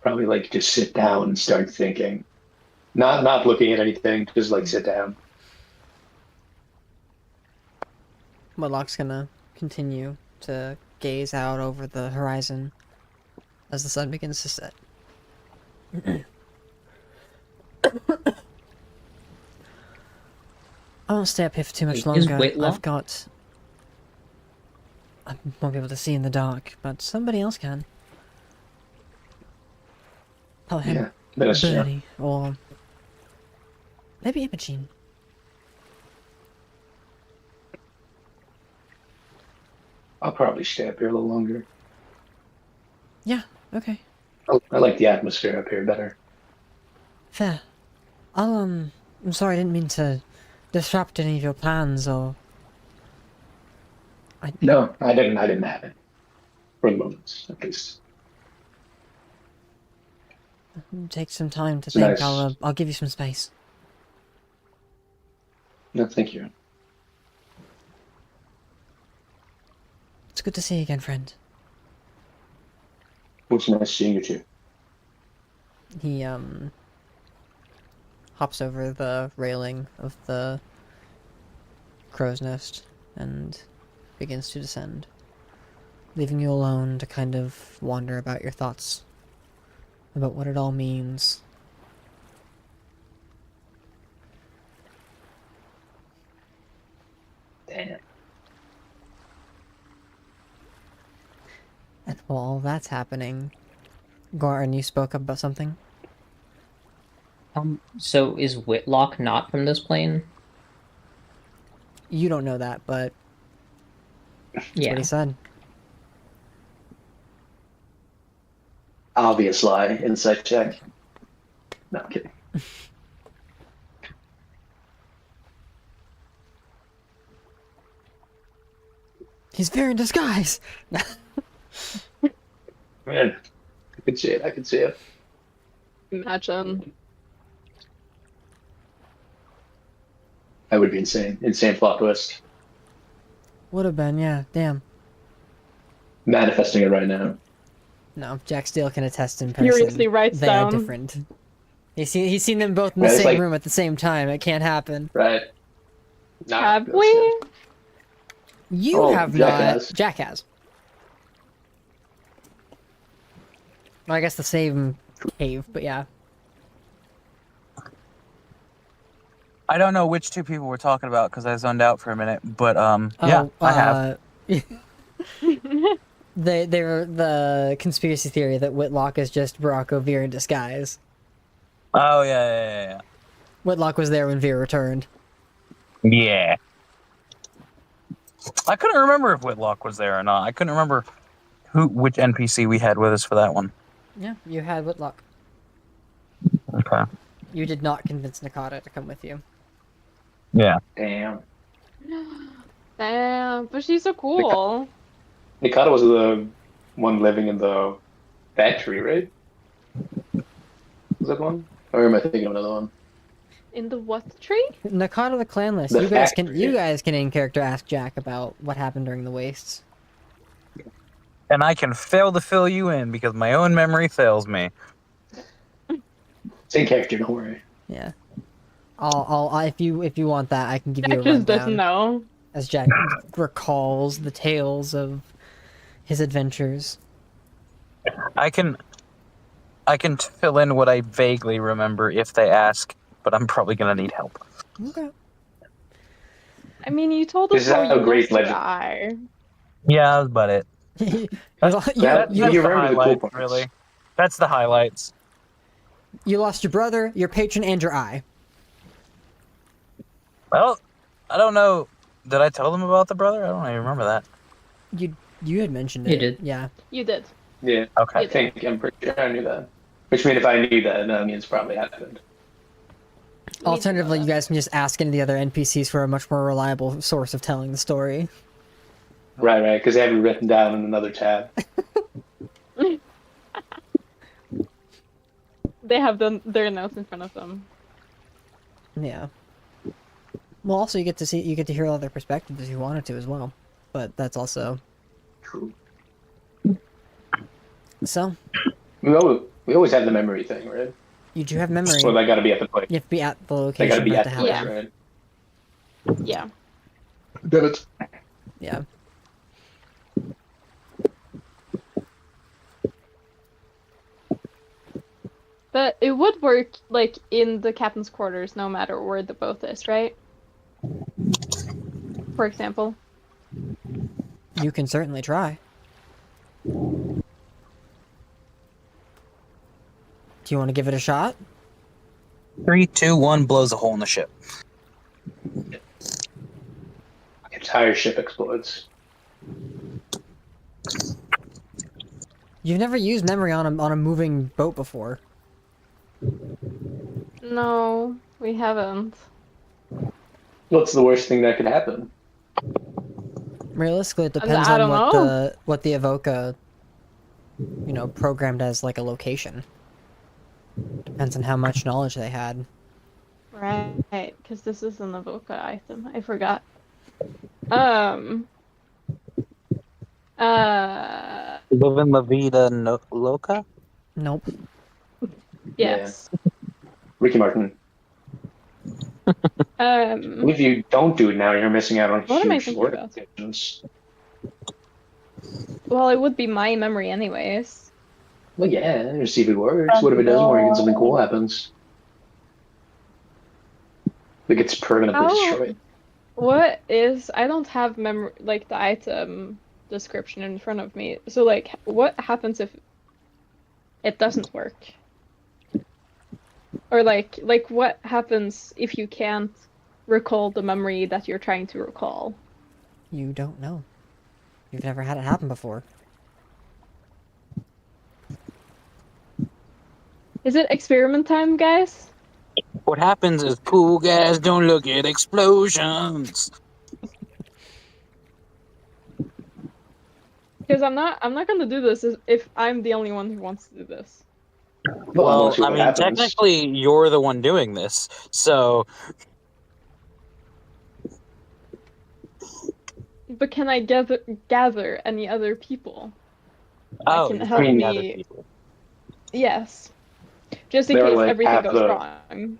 Probably like just sit down and start thinking. Not looking at anything, just like sit down. Mudlock's gonna continue to gaze out over the horizon as the sun begins to set. I won't stay up here for too much Is longer. Whitlock? I've got... I won't be able to see in the dark, but somebody else can. Oh, him. Yeah. That's true. Bernie, or... maybe Imogene. I'll probably stay up here a little longer. Yeah, okay. I like the atmosphere up here better. Fair. I'm sorry, I didn't mean to disrupt any of your plans, or... No, I didn't have it. For the moment, at least. Take some time to It's think. nice. I'll give you some space. No, thank you. It's good to see you again, friend. It's nice seeing you too. He, hops over the railing of the crow's nest and begins to descend, leaving you alone to kind of wander about your thoughts about what it all means. Damn. And while all that's happening, Goran, you spoke up about something? So is Whitlock not from this plane? You don't know that, but that's Yeah. what he said. Obvious lie. Insight check. No, I'm kidding. He's there in disguise. Man, I could see it. I could see it. Imagine. That would be insane. Insane plot twist. Would have been, yeah. Damn. Manifesting it right now. No, Jack Steele can attest in person. Furiously writes They are down. different. He's seen them both in the Yeah, it's same like- room at the same time. It can't happen. Right. Nah, Have that's we? it. You Oh, have Jack not. has. Jack has. Well, I guess the same cave, but yeah. I don't know which two people we're talking about because I zoned out for a minute, but Oh, I have. They're the conspiracy theory that Whitlock is just Barack O'Veer in disguise. Oh yeah. Whitlock was there when Veer returned. Yeah. I couldn't remember if Whitlock was there or not. I couldn't remember which NPC we had with us for that one. Yeah, you had Whitlock. Okay. You did not convince Nakata to come with you. Yeah. Damn. Damn, but she's so cool. Nikata was the one living in the factory, right? Was that the one? Or am I thinking of another one? In the what tree? Nakata the clanless. The You guys factory. can in character ask Jack about what happened during the wastes. And I can fail to fill you in because my own memory fails me. Same character, don't worry. Yeah. If you want that, I can give you Jack a just doesn't rundown know. as Jack recalls the tales of his adventures. I can fill in what I vaguely remember if they ask, but I'm probably gonna need help. Okay. I mean, you told us This is how how you great lost your legend- eye. Yeah, that's about it. you, That's You the remember the cool highlights, parts. really. That's the highlights. you lost your brother, your patron, and your eye. Well, I don't know. Did I tell them about the brother? I don't even remember that. You had mentioned it. You did. Yeah. You did. Yeah, Okay. I think I'm pretty sure I knew that. Which means if I knew that, that means it probably happened. Alternatively, you guys can just ask any of the other NPCs for a much more reliable source of telling the story. Right, because they have it written down in another tab. They have their notes in front of them. Yeah. Well, also you get to hear all their perspectives if you wanted to as well, but that's also True. so. We always have the memory thing, right? You do have memory. Well, they got to be at the place. You have to be at the They location got to be for it at to the happen. place, Yeah. right? Yeah. Damn it. Yeah. But it would work, like, in the captain's quarters no matter where the boat is, right? For example. You can certainly try. Do you want to give it a shot? 3, 2, 1 blows a hole in the ship. Entire ship explodes. You've never used memory on a moving boat before. No, we haven't. What's the worst thing that could happen? Realistically, it depends I on don't know. what the Evoca, programmed as like a location. Depends on how much knowledge they had. Right, because this is an Evoca item. I forgot. Living La Vida Loca? Nope. Yes. Ricky Martin. If you don't do it now, you're missing out on What am I huge thinking lore about? implications. Well, it would be my memory anyways. Well, yeah, just see if it works. What if it doesn't work and something cool happens? Like it's permanently How- destroyed. What is... I don't have memory, like, the item description in front of me. So, like, what happens if it doesn't work? Or like what happens if you can't recall the memory that you're trying to recall? You don't know. You've never had it happen before. Is it experiment time, guys? What happens is cool guys don't look at explosions. Because I'm not gonna do this if I'm the only one who wants to do this. Well, we'll see I what mean, happens. technically, you're the one doing this, so But can I gather any other people that can you help mean other me? people. Yes. Just in They're case like everything half goes the- wrong.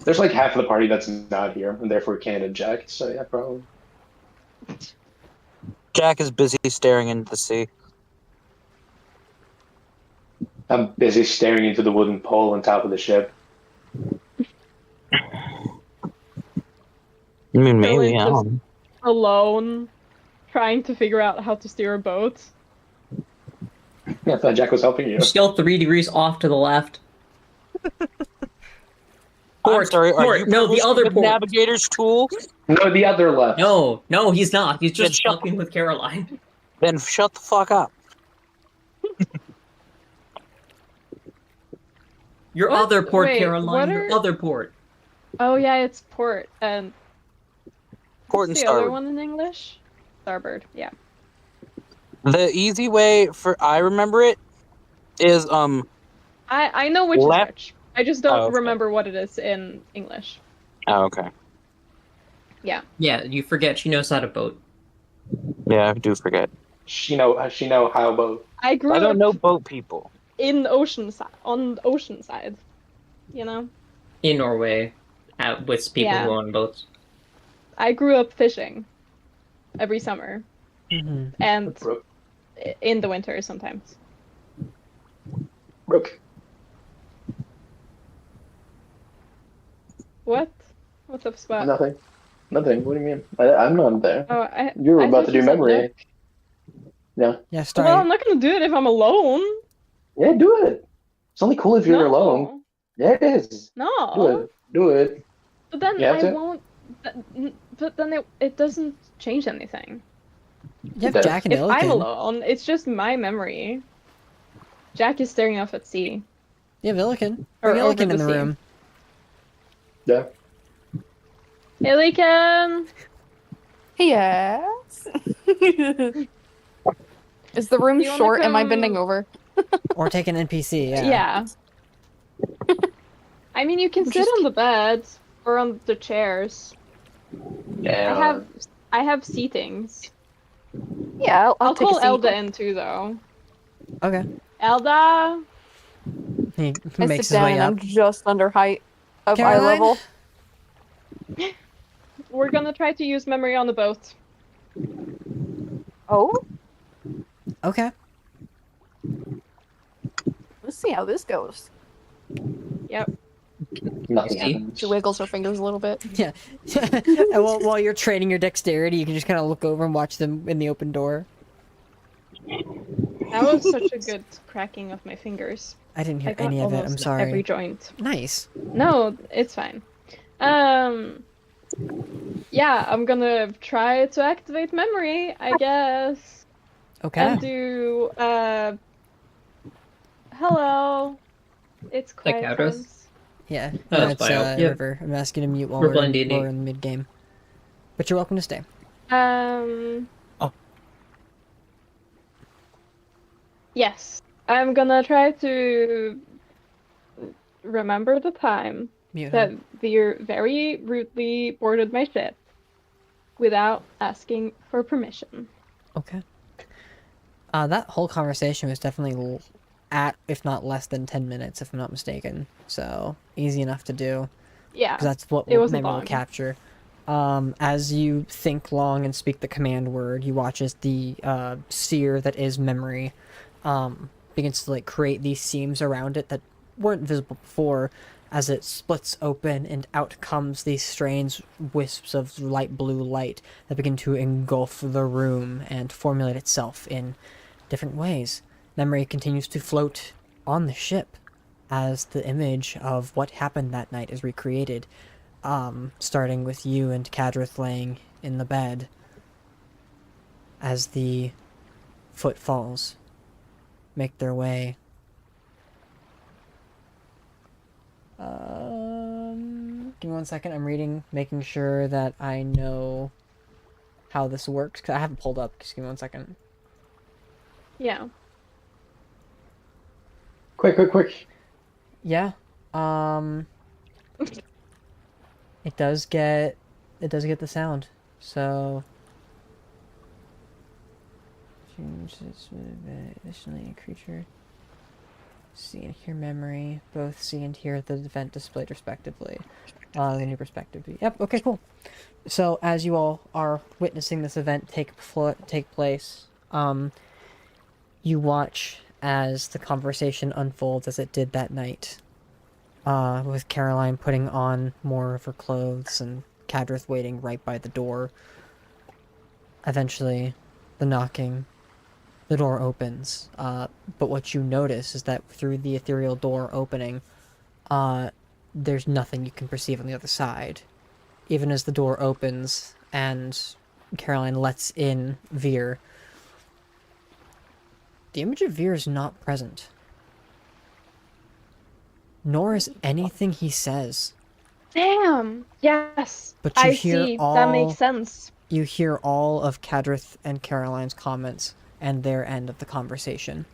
There's like half of the party that's not here, and therefore Ken and Jack. So yeah, probably. Jack is busy staring into the sea. I'm busy staring into the wooden pole on top of the ship. I mean, Really maybe. I just- don't know. Alone, trying to figure out how to steer a boat. Yeah, I thought Jack was helping you. You're still 3 degrees off to the left. I'm Port, sorry, are port, you no, the posting other the port. navigator's tool? No, the other left. No, he's not. He's just shut fucking with Caroline. Then shut the fuck up. Your What? other port, Wait, Caroline. what Your are- other port. Oh yeah, it's port and Port and what's the other starboard. one in English? Starboard. Yeah. The easy way for I remember it is I know which Left- is which. I just don't Oh, okay. remember what it is in English. Oh, okay. Yeah. Yeah, you forget she knows how to boat. Yeah, I do forget. She know how about. I grew I don't up know boat people. in Oceanside, on Oceanside. You know? In Norway, with people Yeah. who own boats. I grew up fishing every summer Mhm. and Brooke. in the winter sometimes. Brooke. What? What's up, Spot? Nothing. Nothing. What do you mean? I'm not there. Oh, You were I about thought to do you said memory. yeah. Yeah. Yeah, start. Well, I'm not gonna do it if I'm alone. Yeah, do it. It's only cool if you're No. alone. Yeah, it is. No. Do it. Do it. But then You have I to? won't. But then it doesn't change anything. You have Okay. Jack and If I'm Illiken. alone, it's just my memory. Jack is staring off at sea. You have Illiken. Or Bring over Illiken in the the sea. room. Yeah. Illiken! Yes. Is the room You wanna short? Am I come- bending over? Or take an NPC, yeah. Yeah. I mean, you can sit Just- on the bed or on the chairs. Yeah. I have seatings. Yeah, I'll take call a seat. Elda in too, though. Okay. Elda! He I makes sit his down way and up. I'm just under height of eye Caroline? level. We're gonna try to use memory on the boat. Oh, Okay. let's see how this goes. Yep. Nothing See? happens. She wiggles her fingers a little bit. Yeah. And while you're training your dexterity, you can just kind of look over and watch them in the open door. That was such a good cracking of my fingers. I didn't I hear got any of it. I'm almost sorry. every joint. Nice. No, it's fine. Yeah, I'm gonna try to activate memory, I guess. Okay. And do, hello. It's Like quiet address? times. Yeah. Oh, No, that's it's fine. Yeah. River. I'm asking to mute while We're we're playing D&D. in mid-game. But you're welcome to stay. Oh. Yes. I'm gonna try to remember the time Mute that him. Veer very rudely boarded my ship without asking for permission. Okay. That whole conversation was definitely at, if not less than 10 minutes, if I'm not mistaken. So, easy enough to do. Yeah. Because that's what It wasn't memory will long. capture. As you think long and speak the command word, you watch as the seer that is memory begins to like create these seams around it that weren't visible before, as it splits open and out comes these strange wisps of light blue light that begin to engulf the room and formulate itself in different ways. Memory continues to float on the ship, as the image of what happened that night is recreated, starting with you and Kadrith laying in the bed as the footfalls make their way. Give me 1 second. I'm making sure that I know how this works, because I have it pulled up. Just give me 1 second. Yeah. Quick. Yeah. It does get the sound. So additionally a creature see and hear memory, both see and hear the event displayed respectively. The new perspective. Yep, okay, cool. So as you all are witnessing this event take place, you watch as the conversation unfolds as it did that night. With Caroline putting on more of her clothes and Kadrith waiting right by the door. Eventually, the door opens. But what you notice is that through the ethereal door opening, there's nothing you can perceive on the other side. Even as the door opens and Caroline lets in Veer, the image of Veer is not present. Nor is anything he says. Damn. Yes. But you I hear see. all... That makes sense. You hear all of Kadrith and Caroline's comments and their end of the conversation.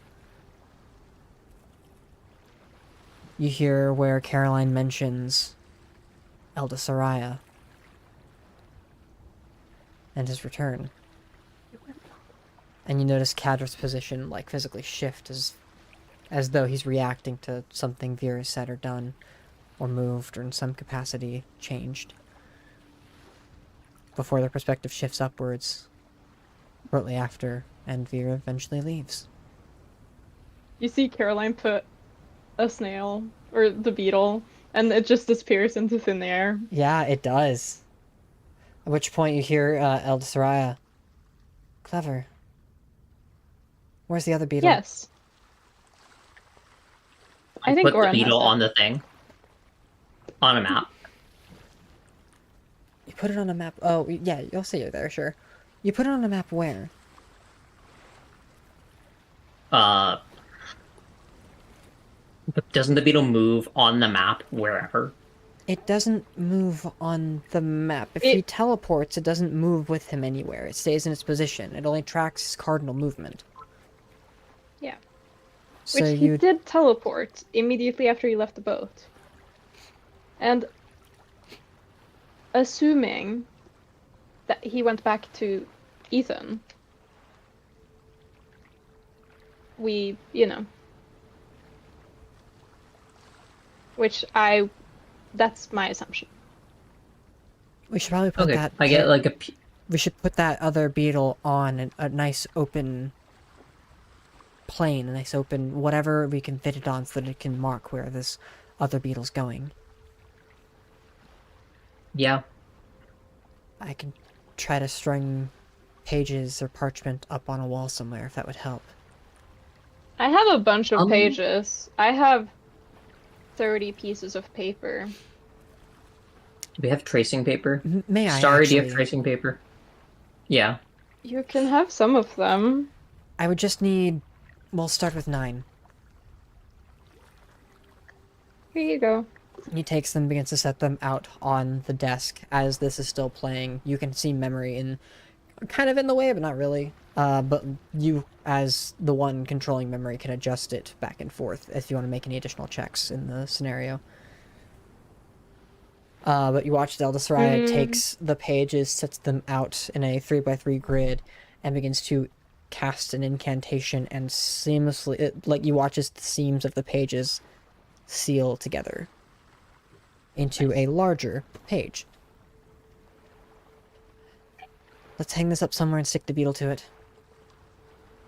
You hear where Caroline mentions Elda Soraya and his return. And you notice Kadrith's position like physically shift as though he's reacting to something Veer said or done, or moved, or in some capacity changed. Before their perspective shifts upwards, shortly after, and Veer eventually leaves. You see Caroline put a snail, or the beetle, and it just disappears into thin air. Yeah, it does. At which point you hear Elda Soraya. Clever. Where's the other beetle? Yes. I think put the Goran has beetle that. on the thing. On a map. You put it on a map. Oh, yeah, you'll see it there, sure. You put it on a map where? But doesn't the beetle move on the map wherever? It doesn't move on the map. If he teleports, it doesn't move with him anywhere. It stays in its position. It only tracks his cardinal movement. Yeah. So Which he did teleport immediately after he left the boat. And assuming that he went back to Ethan, we, that's my assumption. We should probably put Okay, that... I get like a... We should put that other beetle on a nice open plane, a nice open whatever we can fit it on so that it can mark where this other beetle's going. Yeah. I can try to string pages or parchment up on a wall somewhere if that would help. I have a bunch of pages. I have 30 pieces of paper. Do we have tracing paper? May I Starry, do you actually... have tracing paper? Yeah. You can have some of them. I would just need... We'll start with 9. Here you go. He takes them, begins to set them out on the desk. As this is still playing, you can see memory in... kind of in the way, but not really. But you, as the one controlling memory, can adjust it back and forth if you want to make any additional checks in the scenario. But you watch Elda Soraya takes the pages, sets them out in a 3x3 grid, and begins to cast an incantation and seamlessly... you watch as the seams of the pages seal together into a larger page. Let's hang this up somewhere and stick the beetle to it.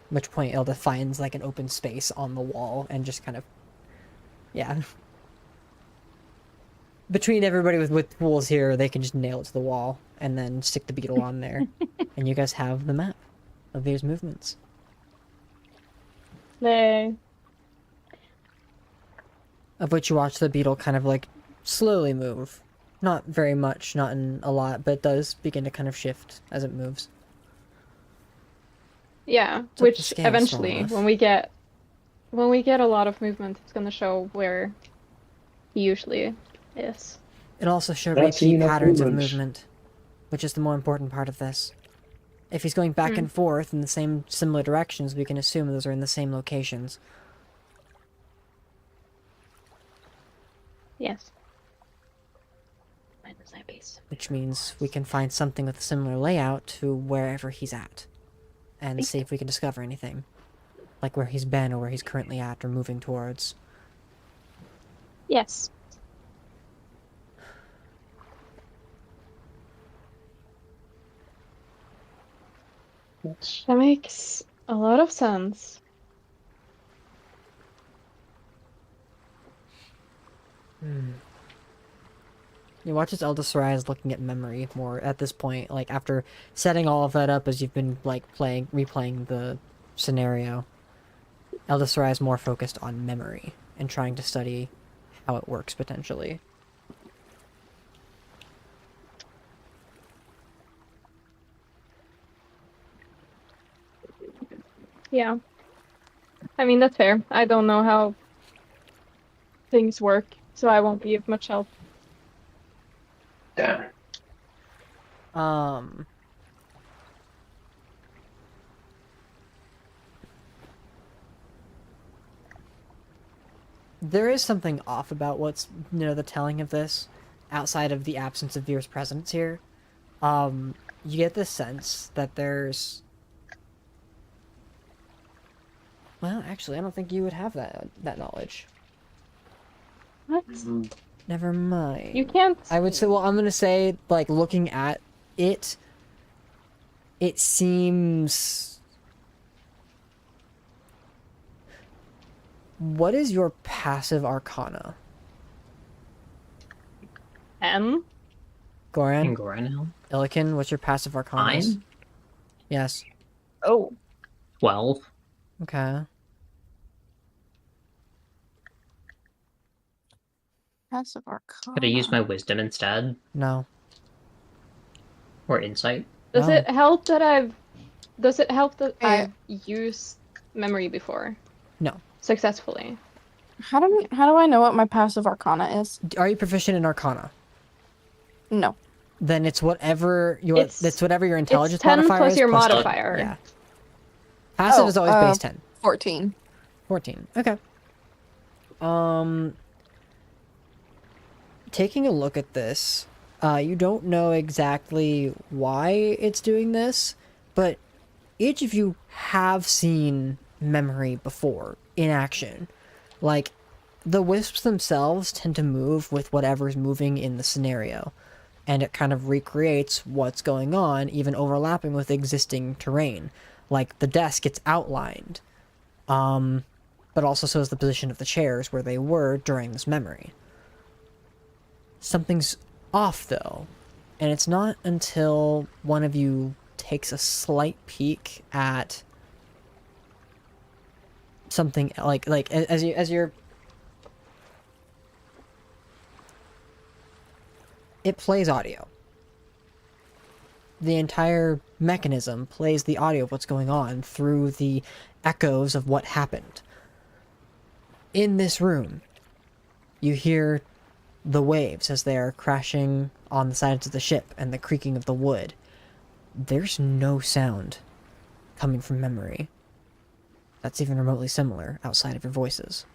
At which point Ilda finds like an open space on the wall and just kind of... Yeah. Between everybody with tools here, they can just nail it to the wall and then stick the beetle on there. And you guys have the map of these movements. Yay. of which you watch the beetle kind of like slowly move. Not very much, not in a lot, but it does begin to kind of shift as it moves. Yeah, It's up to which scale small eventually, enough. when we get a lot of movement, it's gonna show where he usually is. It'll also show Not seeing repeat enough patterns of movement. movement, which is the more important part of this. If he's going back Hmm. and forth in the same similar directions, we can assume those are in the same locations. Yes. Find the side base. Which means we can find something with a similar layout to wherever he's at. And see if we can discover anything. Like where he's been or where he's currently at or moving towards. Yes. That's That makes a lot of sense. You watch as Elder Sarai is looking at memory more at this point, like after setting all of that up as you've been like replaying the scenario. Elder Sarai is more focused on memory and trying to study how it works potentially. Yeah. I mean, that's fair. I don't know how things work, so I won't be of much help. damn. Um, there is something off about what's, the telling of this, outside of the absence of Veer's presence here. You get the sense that there's... Well, actually, I don't think you would have that knowledge. What? Never mind. You can't. I would say, well, I'm gonna say, like, looking at it, it seems... What is your passive arcana? M? Goran? And Goran, Illikin, what's your passive arcana? Mine? Yes. Oh. 12. Okay. Passive arcana. Could I use my wisdom instead? No. Or insight? Does No. it help that Yeah. I've used memory before? No. Successfully. How do I know what my passive arcana is? Are you proficient in arcana? No. Then it's whatever your It's your intelligence It's 10 modifier plus is your plus 10. modifier. Yeah. Passive Oh, is always base 10. 14. 14. Okay. Taking a look at this, you don't know exactly why it's doing this, but each of you have seen memory before in action. Like, the wisps themselves tend to move with whatever's moving in the scenario, and it kind of recreates what's going on, even overlapping with existing terrain. Like, the desk gets outlined, but also so is the position of the chairs where they were during this memory. Something's off, though, and it's not until one of you takes a slight peek at something like as you're it plays audio. The entire mechanism plays the audio of what's going on through the echoes of what happened. In this room, you hear the waves as they are crashing on the sides of the ship and the creaking of the wood. There's no sound coming from memory that's even remotely similar outside of your voices.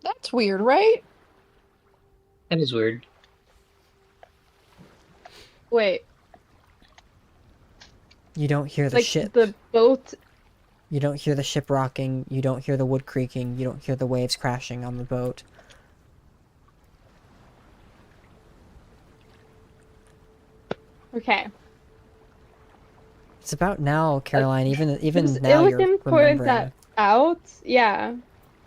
That's weird, right? That is weird. Wait, You don't hear the like ship. the boat. You don't hear the ship rocking. You don't hear the wood creaking. You don't hear the waves crashing on the boat. Okay. It's about now, Caroline. Even Does now, you're Illikin point remembering that out? Yeah.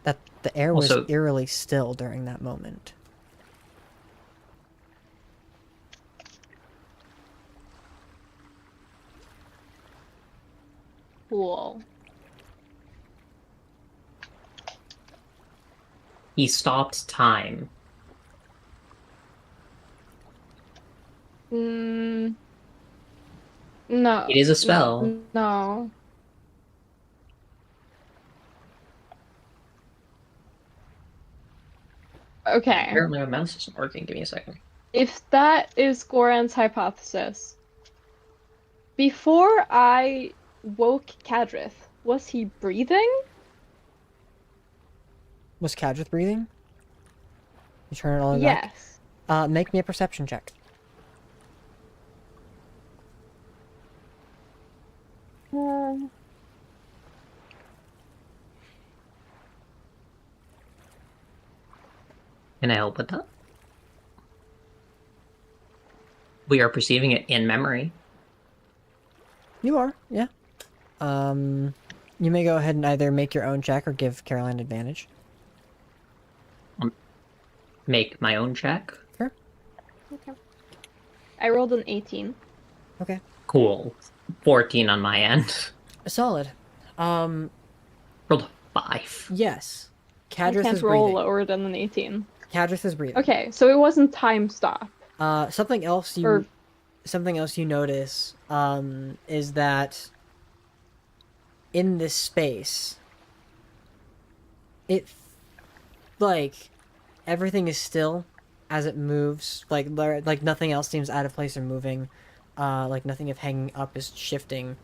that the air was Also- eerily still during that moment. Cool. He stopped time. Mm, no. It is a spell. No. Okay. Apparently my mouse isn't working. Give me a second. If that is Goran's hypothesis, before I woke Kadrith, was he breathing? Was Kadrith breathing? You turn it all the way back? Yes. Make me a perception check. Can I help with that? We are perceiving it in memory. You are, yeah. You may go ahead and either make your own check or give Caroline advantage. Make my own check. Sure. Okay. I rolled an 18. Okay. Cool. 14 on my end. Solid. Rolled a 5. Yes. I Kadrith can't is roll breathing. lower than an 18. Kadrith is breathing. Okay, so it wasn't time stop. Something else Or- you notice is that in this space, it like everything is still as it moves. Like nothing else seems out of place or moving. Like nothing of hanging up is shifting.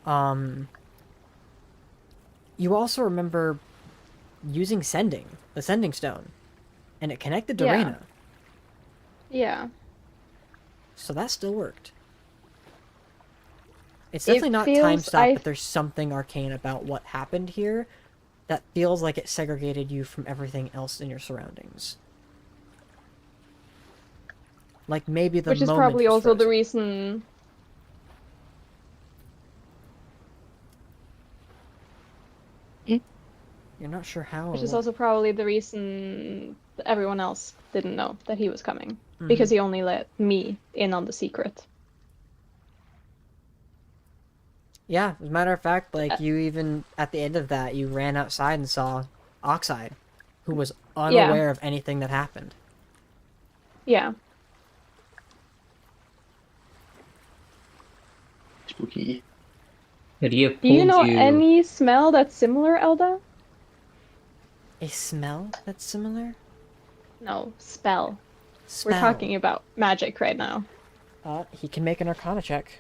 You also remember using the sending stone, and it connected to Yeah. Reyna. Yeah. So that still worked. It's It definitely not time feels- stop, but there's something arcane about what happened here that feels like it segregated you from everything else in your surroundings. Like maybe the Which is moment probably was also the frozen. reason. You're not sure how. Which or is what. also probably the reason that everyone else didn't know that he was coming. Mhm. Because he only let me in on the secret. Yeah, as a matter of fact, like you even at the end of that, you ran outside and saw Oxide, who was unaware of anything that happened. Yeah. Spooky. Could he have Do you pulled know you... any smell that's similar, Elda? A smell that's similar? No, spell. Spell. We're talking about magic right now. He can make an Arcana check.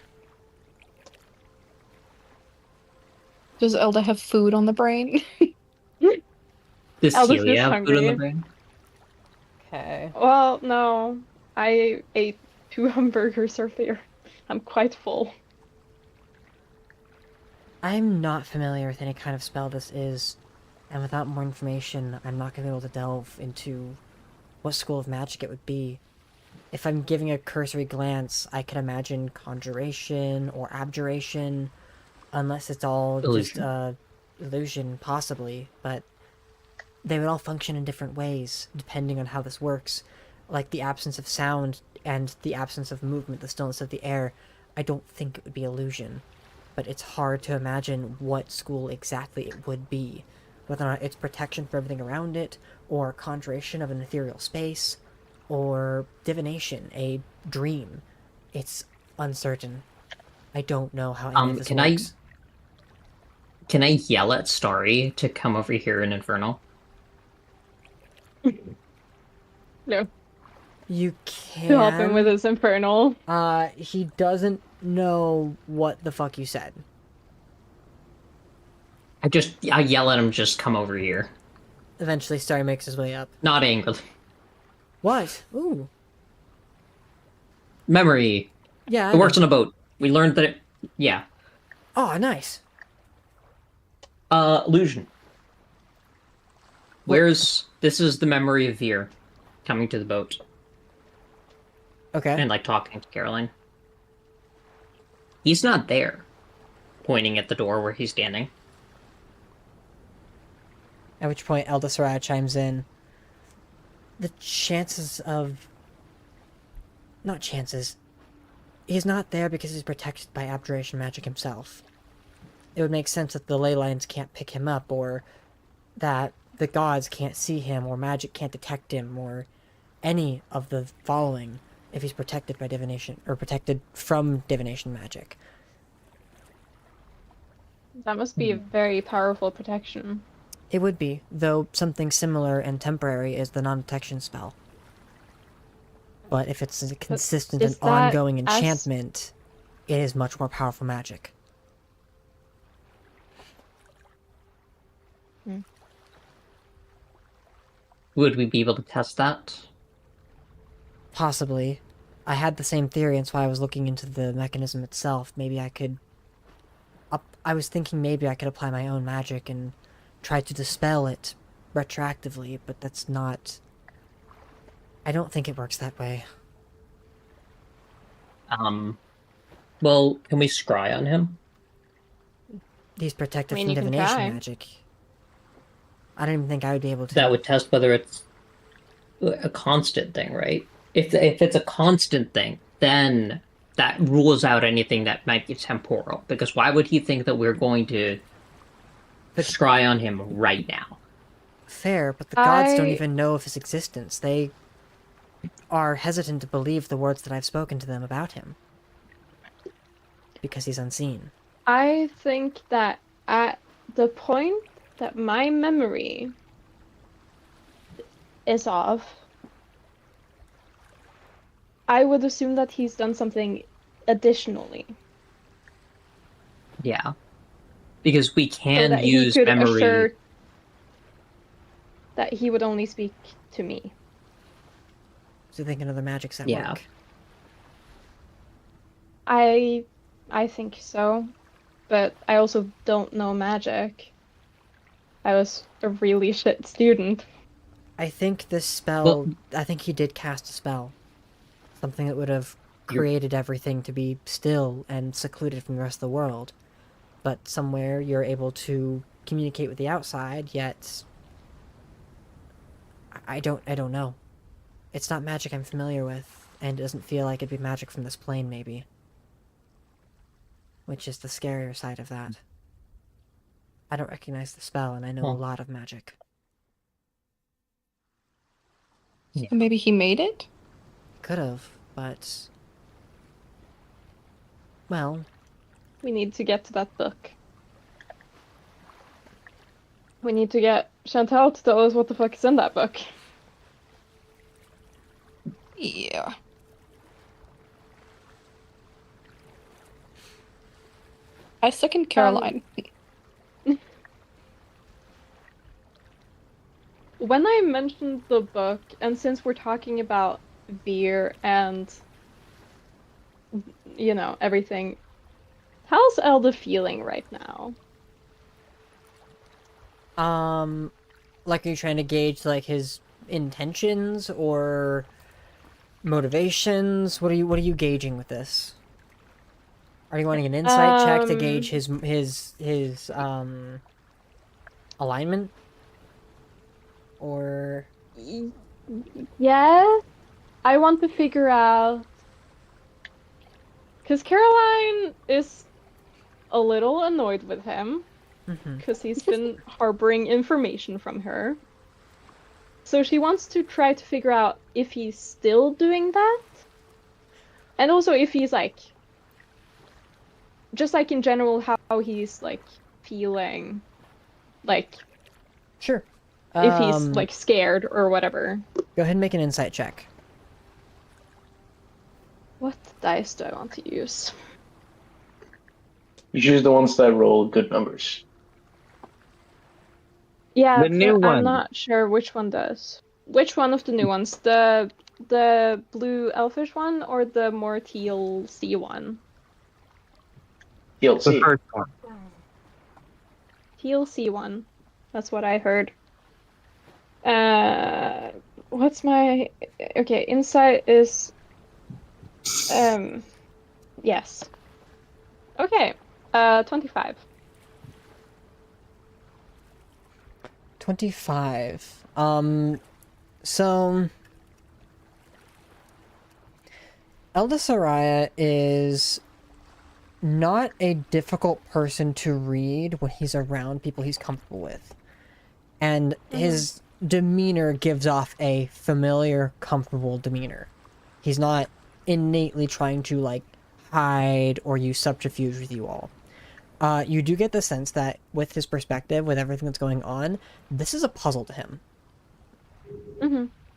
Does Elda have food on the brain? Does Elda's Celia just have food on the hungry. brain? Okay. Well, no. I ate 2 hamburgers earlier. I'm quite full. I'm not familiar with any kind of spell this is, and without more information, I'm not going to be able to delve into what school of magic it would be. If I'm giving a cursory glance, I can imagine conjuration or abjuration, unless it's all Illusion. just illusion, possibly, but they would all function in different ways, depending on how this works. Like the absence of sound and the absence of movement, the stillness of the air, I don't think it would be illusion. But it's hard to imagine what school exactly it would be. Whether or not it's protection for everything around it, or conjuration of an ethereal space, or divination, a dream. It's uncertain. I don't know how any of this can works. Can I yell at Starry to come over here in Infernal? No. You To help him with can. his infernal. He doesn't know what the fuck you said. I yell at him, just come over here. Eventually, Starry makes his way up. Not angrily. What? Ooh. Memory. Yeah. It works on a boat. We learned that it... Yeah. Oh, nice. Illusion. This is the memory of Veer coming to the boat Okay. and, like, talking to Caroline. He's not there. Pointing at the door where he's standing. At which point, Elda Soraya chimes in. The chances of... Not chances. He's not there because he's protected by abjuration magic himself. It would make sense that the ley lines can't pick him up, or that the gods can't see him, or magic can't detect him, or any of the following if he's protected by divination, or protected from divination magic. That must be a very powerful protection. It would be, though something similar and temporary is the non-detection spell. But if it's a consistent and is that ongoing as- enchantment, it is much more powerful magic. Would we be able to test that? Possibly. I had the same theory, and so I was looking into the mechanism itself. Maybe I could... I was thinking maybe I could apply my own magic and try to dispel it retroactively, but that's not... I don't think it works that way. Well, can we scry on him? He's protected I mean, from you can divination try. magic. I don't even think I would be able to. That would test whether it's a constant thing, right? If it's a constant thing, then that rules out anything that might be temporal. Because why would he think that we're going to scry on him right now? Fair, but the gods don't I- even know of his existence. They are hesitant to believe the words that I've spoken to them about him. Because he's unseen. I think that at the point that my memory is off, I would assume that he's done something additionally. Yeah. Because we So can that use he could memory. assure that he would only speak to me. So you think another magic's at Yeah. work? I think so, but I also don't know magic. I was a really shit student. I think this spell... Well- I think he did cast a spell. Something that would have You're- created everything to be still and secluded from the rest of the world. But somewhere you're able to communicate with the outside, yet... I don't know. It's not magic I'm familiar with, and it doesn't feel like it'd be magic from this plane, maybe. Which is the scarier side of that. I don't recognize the spell, and I know a Huh. lot of magic. Maybe he made it? Could have, but... Well, We need to get to that book. We need to get Chantal to tell us what the fuck is in that book. Yeah. I second Caroline. When I mentioned the book, and since we're talking about beer and, you know, everything, how's Elda feeling right now? like, are you trying to gauge, like, his intentions, or motivations? What are you gauging with this? Are you wanting an insight check to gauge his alignment? Or... Yeah, I want to figure out, because Caroline is a little annoyed with him Mhm. because he's been harboring information from her. So she wants to try to figure out if he's still doing that, and also if he's like, just like in general, how he's like feeling, like Sure. if he's like scared or whatever. Go ahead and make an insight check. What dice do I want to use? You choose the ones that roll good numbers. Yeah, The new I'm one. not sure which one does. Which one of the new ones? The blue elfish one or the more teal sea one? The DLC. first one. Teal sea one. That's what I heard. What's my... Okay, insight is... Yes. Okay, 25. 25. So... Elda Soraya is not a difficult person to read when he's around people he's comfortable with. and his demeanor gives off a familiar, comfortable demeanor. He's not innately trying to like hide or use subterfuge with you all. You do get the sense that with his perspective, with everything that's going on, this is a puzzle to him.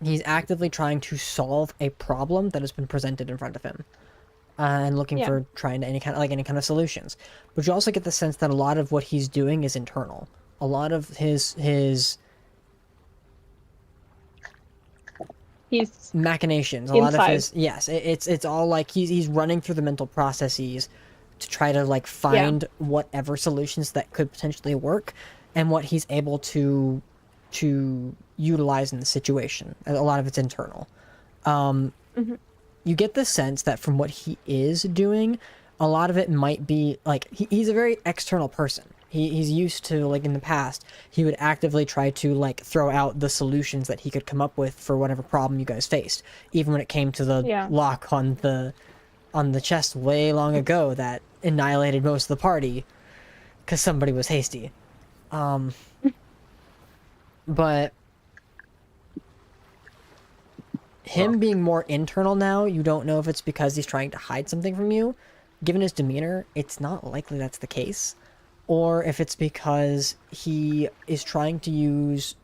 He's actively trying to solve a problem that has been presented in front of him, and looking for trying to any kind of solutions. But you also get the sense that a lot of what he's doing is internal. A lot of his machinations, a lot of his it's all like he's running through the mental processes to try to like find whatever solutions that could potentially work, and what he's able to utilize in the situation. A lot of it's internal. You get the sense that from what he is doing, a lot of it might be like he's a very external person. He's used to, like, in the past, he would actively try to like throw out the solutions that he could come up with for whatever problem you guys faced, even when it came to the lock on the chest way long ago that annihilated most of the party because somebody was hasty. But him being more internal now, you don't know if it's because he's trying to hide something from you. Given his demeanor, it's not likely that's the case. Or if it's because he is trying to use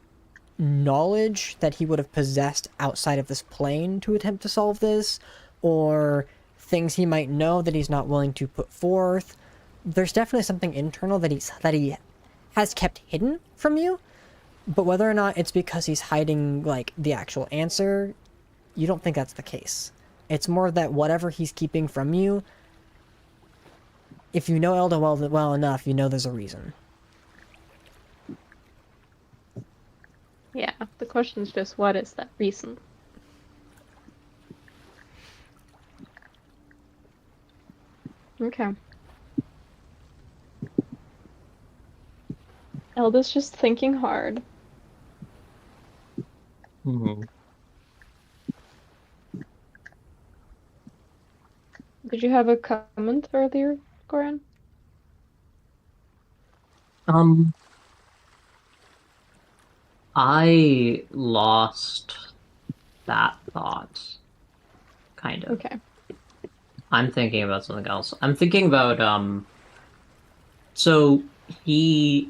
knowledge that he would have possessed outside of this plane to attempt to solve this, or things he might know that he's not willing to put forth. There's definitely something internal that he has kept hidden from you, but whether or not it's because he's hiding like the actual answer, you don't think that's the case. It's more that whatever he's keeping from you, if you know Elda well enough, you know there's a reason. Yeah, the question is just, what is that reason? Okay. Elda's just thinking hard. Did you have a comment earlier, Goran? I lost that thought, kind of. Okay. I'm thinking about something else. I'm thinking about, so he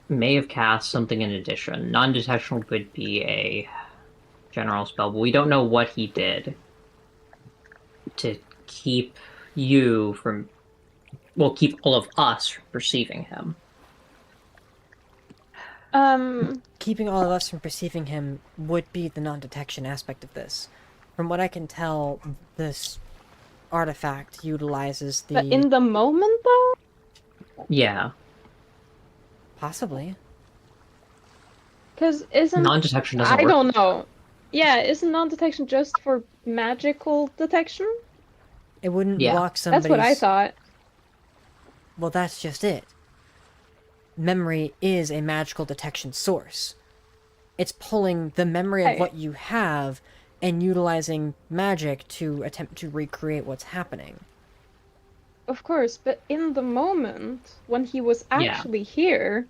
may have cast something in addition. Non-detection would be a general spell, but we don't know what he did to keep you from, well, keep all of us from perceiving him. Keeping all of us from perceiving him would be the non-detection aspect of this. From what I can tell, this artifact utilizes the... But in the moment, though? Yeah. Possibly. Because isn't... Non-detection doesn't work. I don't know. Yeah, isn't non-detection just for magical detection? It wouldn't block somebody's... That's what I thought. Well, that's just it. Memory is a magical detection source. It's pulling the memory of what you have and utilizing magic to attempt to recreate what's happening. Of course, but in the moment, when he was actually here,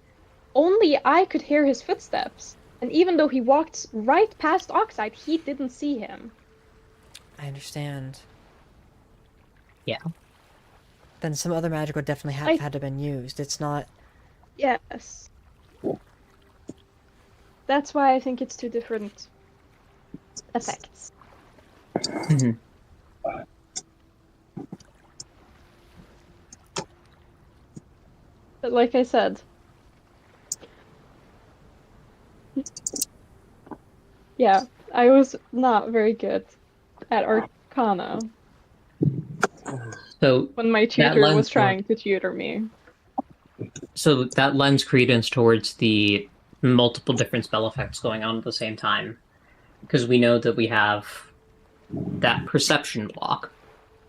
only I could hear his footsteps. And even though he walked right past Oxide, he didn't see him. I understand. Yeah. Then some other magic would definitely have had to been used. It's not... Yes. That's why I think it's two different effects. But like I said, yeah, I was not very good at Arcana. So when my tutor was trying to tutor me. So that lends credence towards the multiple different spell effects going on at the same time. Because we know that we have that perception block,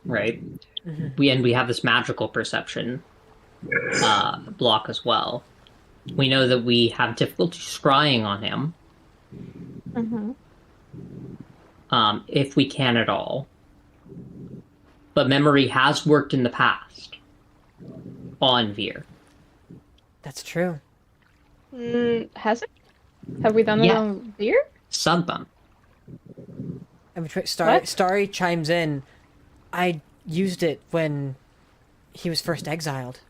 right? We have this magical perception block as well. We know that we have difficulty scrying on him. If we can at all. But memory has worked in the past on Veer. That's true. Has it? Have we done it Yeah. on beer? Sunbun. Starry chimes in. I used it when he was first exiled.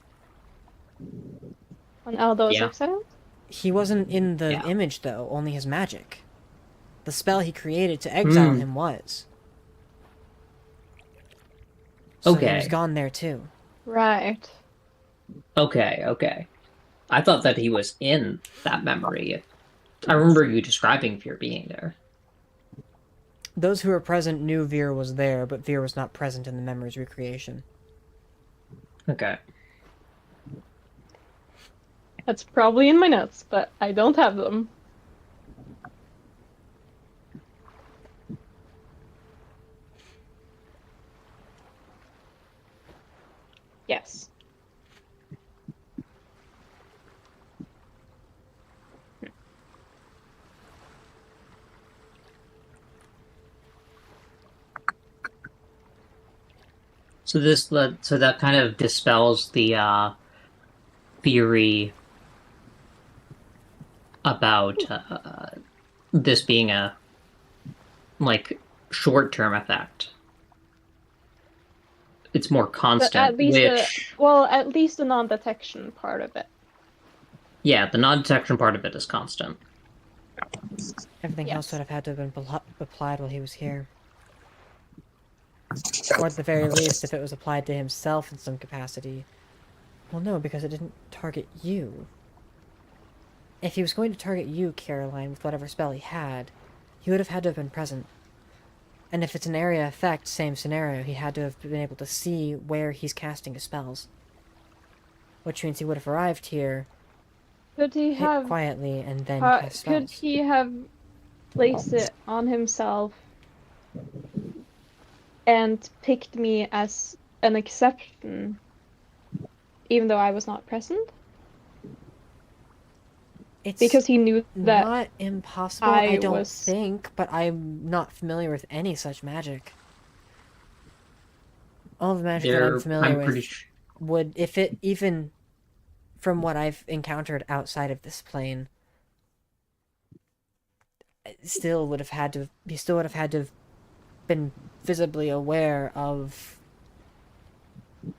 On Aldo's Yeah. exiled? He wasn't in the Yeah. image, though, only his magic. The spell he created to exile him was. So he was Okay. gone there, too. Right. Okay. I thought that he was in that memory. I remember you describing Fear being there. Those who were present knew Veer was there, but Veer was not present in the memory's recreation. Okay. That's probably in my notes, but I don't have them. Yes. So that kind of dispels the theory about this being a like short-term effect. It's more constant, But at least which at least the non-detection part of it. yeah, the non-detection part of it is constant. Everything else Yes. would have had to have been applied while he was here. Or at the very least, if it was applied to himself in some capacity. Well, no, because it didn't target you. If he was going to target you, Caroline, with whatever spell he had, he would have had to have been present. And if it's an area effect, same scenario, he had to have been able to see where he's casting his spells. Which means he would have arrived here, Could he hit have quietly, and then cast could spells. he have placed it on himself and picked me as an exception, even though I was not present? It's Because he knew that not impossible, I don't was- think, but I'm not familiar with any such magic. All the magic that I'm familiar with pretty sure. would, if it even from what I've encountered outside of this plane, it still would have had to. He still would have had to have been visibly aware of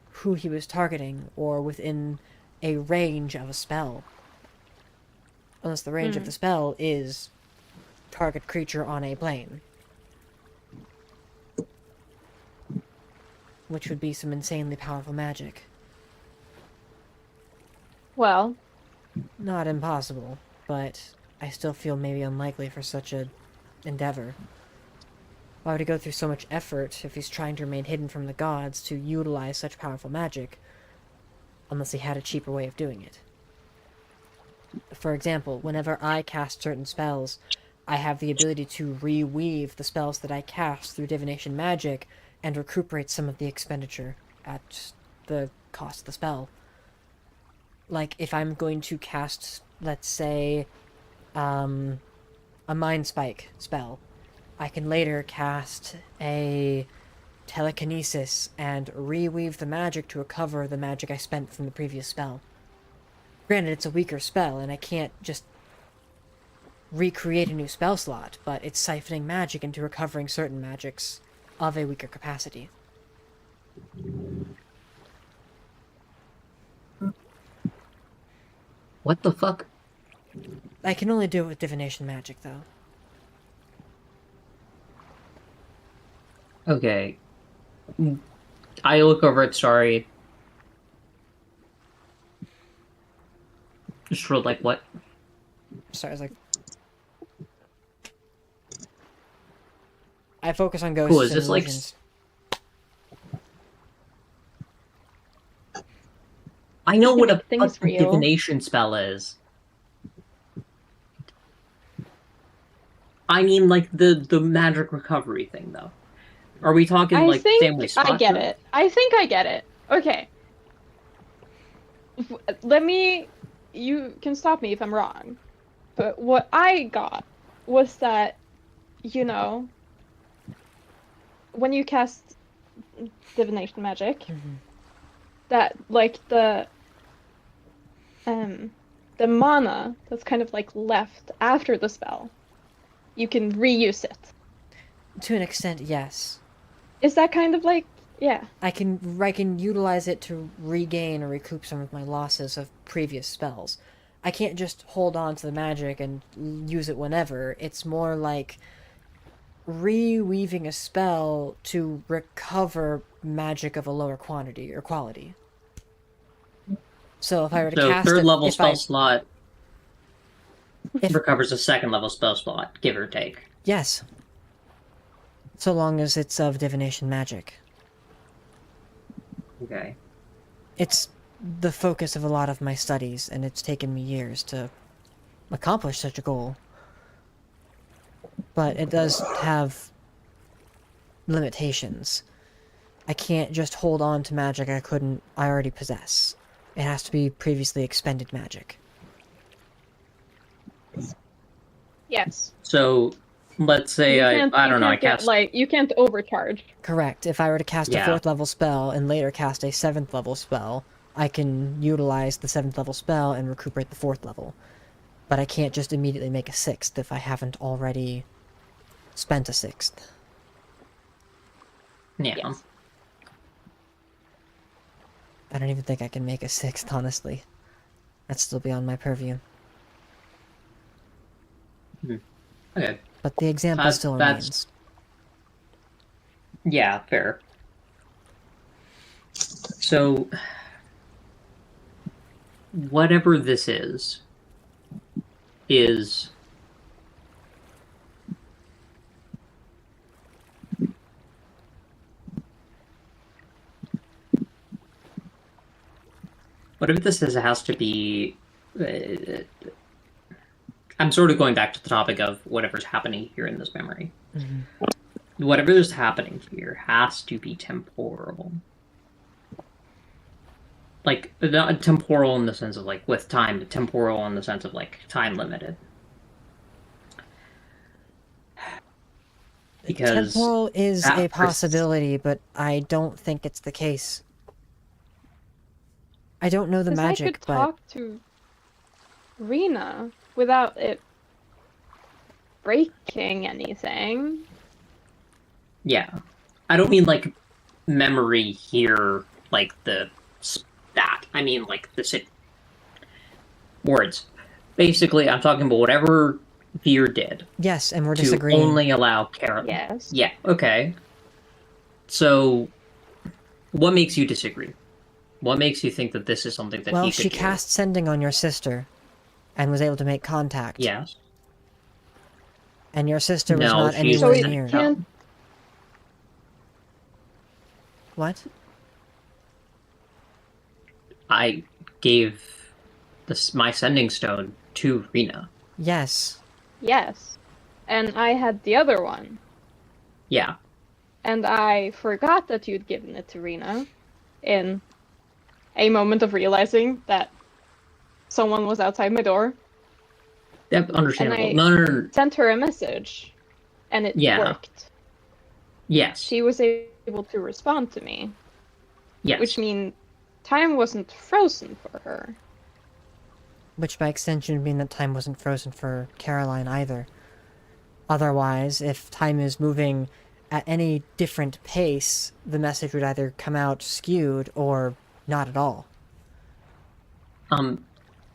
who he was targeting, or within a range of a spell. Unless the range of the spell is target creature on a plane. Which would be some insanely powerful magic. Well, Not impossible, but I still feel maybe unlikely for such a endeavor. Why would he go through so much effort if he's trying to remain hidden from the gods to utilize such powerful magic, unless he had a cheaper way of doing it? For example, whenever I cast certain spells, I have the ability to reweave the spells that I cast through divination magic and recuperate some of the expenditure at the cost of the spell. Like, if I'm going to cast, let's say, a Mind Spike spell, I can later cast a Telekinesis and reweave the magic to recover the magic I spent from the previous spell. Granted, it's a weaker spell, and I can't just recreate a new spell slot, but it's siphoning magic into recovering certain magics of a weaker capacity. What the fuck? I can only do it with divination magic, though. Okay. I look over at Starry. Just for like what? Sorry, I was like... I focus on ghosts Cool, is and this, like, illusions. I know what a Things fucking real. divination spell is. I mean, like, the magic recovery thing, though. Are we talking, I like, think family spot? I get it. I think I get it. Okay. You can stop me if I'm wrong. But what I got was that, you know, when you cast divination magic, Mhm. that, like, the the mana that's kind of like left after the spell, you can reuse it. To an extent, yes. Is that kind of like, yeah. I can utilize it to regain or recoup some of my losses of previous spells. I can't just hold on to the magic and use it whenever. It's more like reweaving a spell to recover magic of a lower quantity or quality. So if I were to So cast third level if spell I, slot if, recovers a second level spell slot, give or take. yes. So long as it's of divination magic. Okay. It's the focus of a lot of my studies, and it's taken me years to accomplish such a goal. But it does have limitations. I can't just hold on to magic I already possess. It has to be previously expended magic. Yes. So let's say I don't know, I cast you can't overcharge. Correct. If I were to cast a Yeah. 4th level spell and later cast a 7th level spell, I can utilize the 7th level spell and recuperate the 4th level. But I can't just immediately make a 6th if I haven't already spent a 6th. yeah. Yes. I don't even think I can make a 6th, honestly. That's still beyond my purview. Okay. But the example still that's- remains. Yeah, fair. So whatever this is whatever this is, it has to be. I'm sort of going back to the topic of whatever's happening here in this memory. Mm-hmm. Whatever is happening here has to be temporal. Like, not temporal in the sense of, like, with time, but temporal in the sense of, like, time limited. Because Temporal is that a possibility, but I don't think it's the case. I don't know the 'Cause magic, I could but talk to Rena without it breaking anything. Yeah. I don't mean, like, memory here, like, the stat. I mean, like, the words. Basically, I'm talking about whatever Veer did yes, and we're to disagreeing. only allow Carolyn. Yes. Yeah, okay. So, what makes you disagree? What makes you think that this is something that Well, he could she do? cast sending on your sister, and was able to make contact. Yes. And your sister was No, not she's- anywhere So it near. can't- What? I gave my sending stone to Rena. Yes. Yes. And I had the other one. Yeah. And I forgot that you'd given it to Rena in a moment of realizing that someone was outside my door. Yep, understandable. And I- No. Sent her a message, and it Yeah. worked. Yes. She was able to respond to me, Yes. which means time wasn't frozen for her. Which by extension would mean that time wasn't frozen for Caroline either. Otherwise, if time is moving at any different pace, the message would either come out skewed or not at all.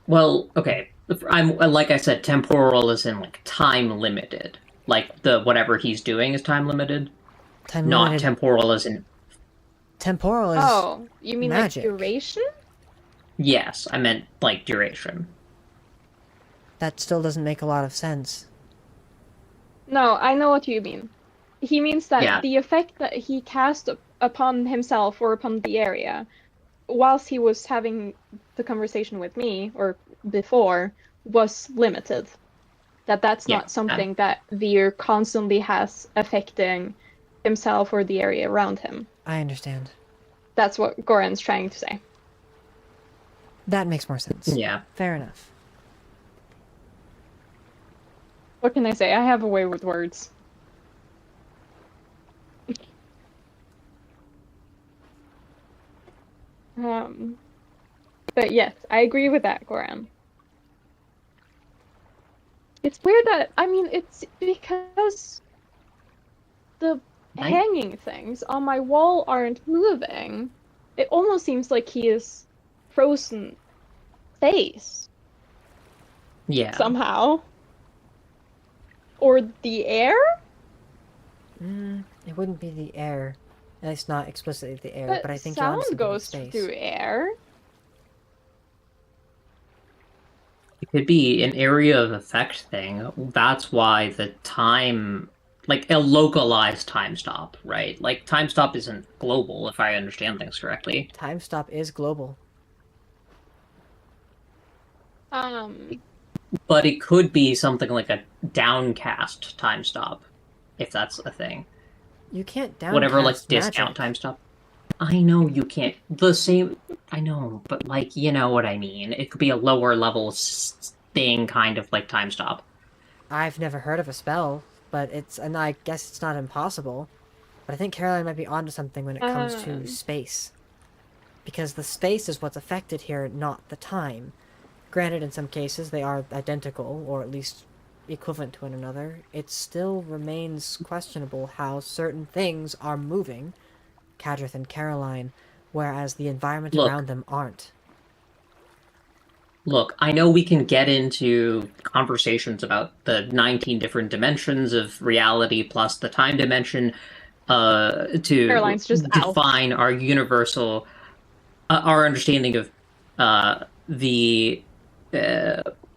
Well, okay. I'm like I said, temporal is in like time limited. Like the whatever he's doing is time limited. Time Not limited. temporal as in Temporal is Oh, you mean magic. like duration? yes, I meant like duration. that still doesn't make a lot of sense. No, I know what you mean. He means that Yeah. the effect that he cast upon himself or upon the area, whilst he was having the conversation with me, or before, was limited. That's Yeah, not something that Veer constantly has affecting himself or the area around him. I understand. That's what Goran's trying to say. That makes more sense. Yeah. Fair enough. What can I say? I have a way with words. But yes, I agree with that, Goran. It's weird that, I mean, it's because the hanging things on my wall aren't moving. It almost seems like he is frozen face Yeah. somehow. Or the air? It wouldn't be the air. At least not explicitly the air, but I think sound you're onto goes space. through air. It could be an area of effect thing. That's why the time, like a localized time stop, right? Like time stop isn't global, if I understand things correctly. Time stop is global. But it could be something like a downcast time stop, if that's a thing. You can't downcast Whatever, like, magic. discount time stop. I know you can't. The same. I know, but, like, you know what I mean. It could be a lower level thing, kind of like time stop. I've never heard of a spell, but and I guess it's not impossible. But I think Caroline might be onto something when it comes to space. Because the space is what's affected here, not the time. Granted, in some cases they are identical, or at least equivalent to one another. It still remains questionable how certain things are moving, Kadrith and Caroline, whereas the environment around them aren't. Look, I know we can get into conversations about the 19 different dimensions of reality plus the time dimension to Caroline's just define our universal, our understanding of the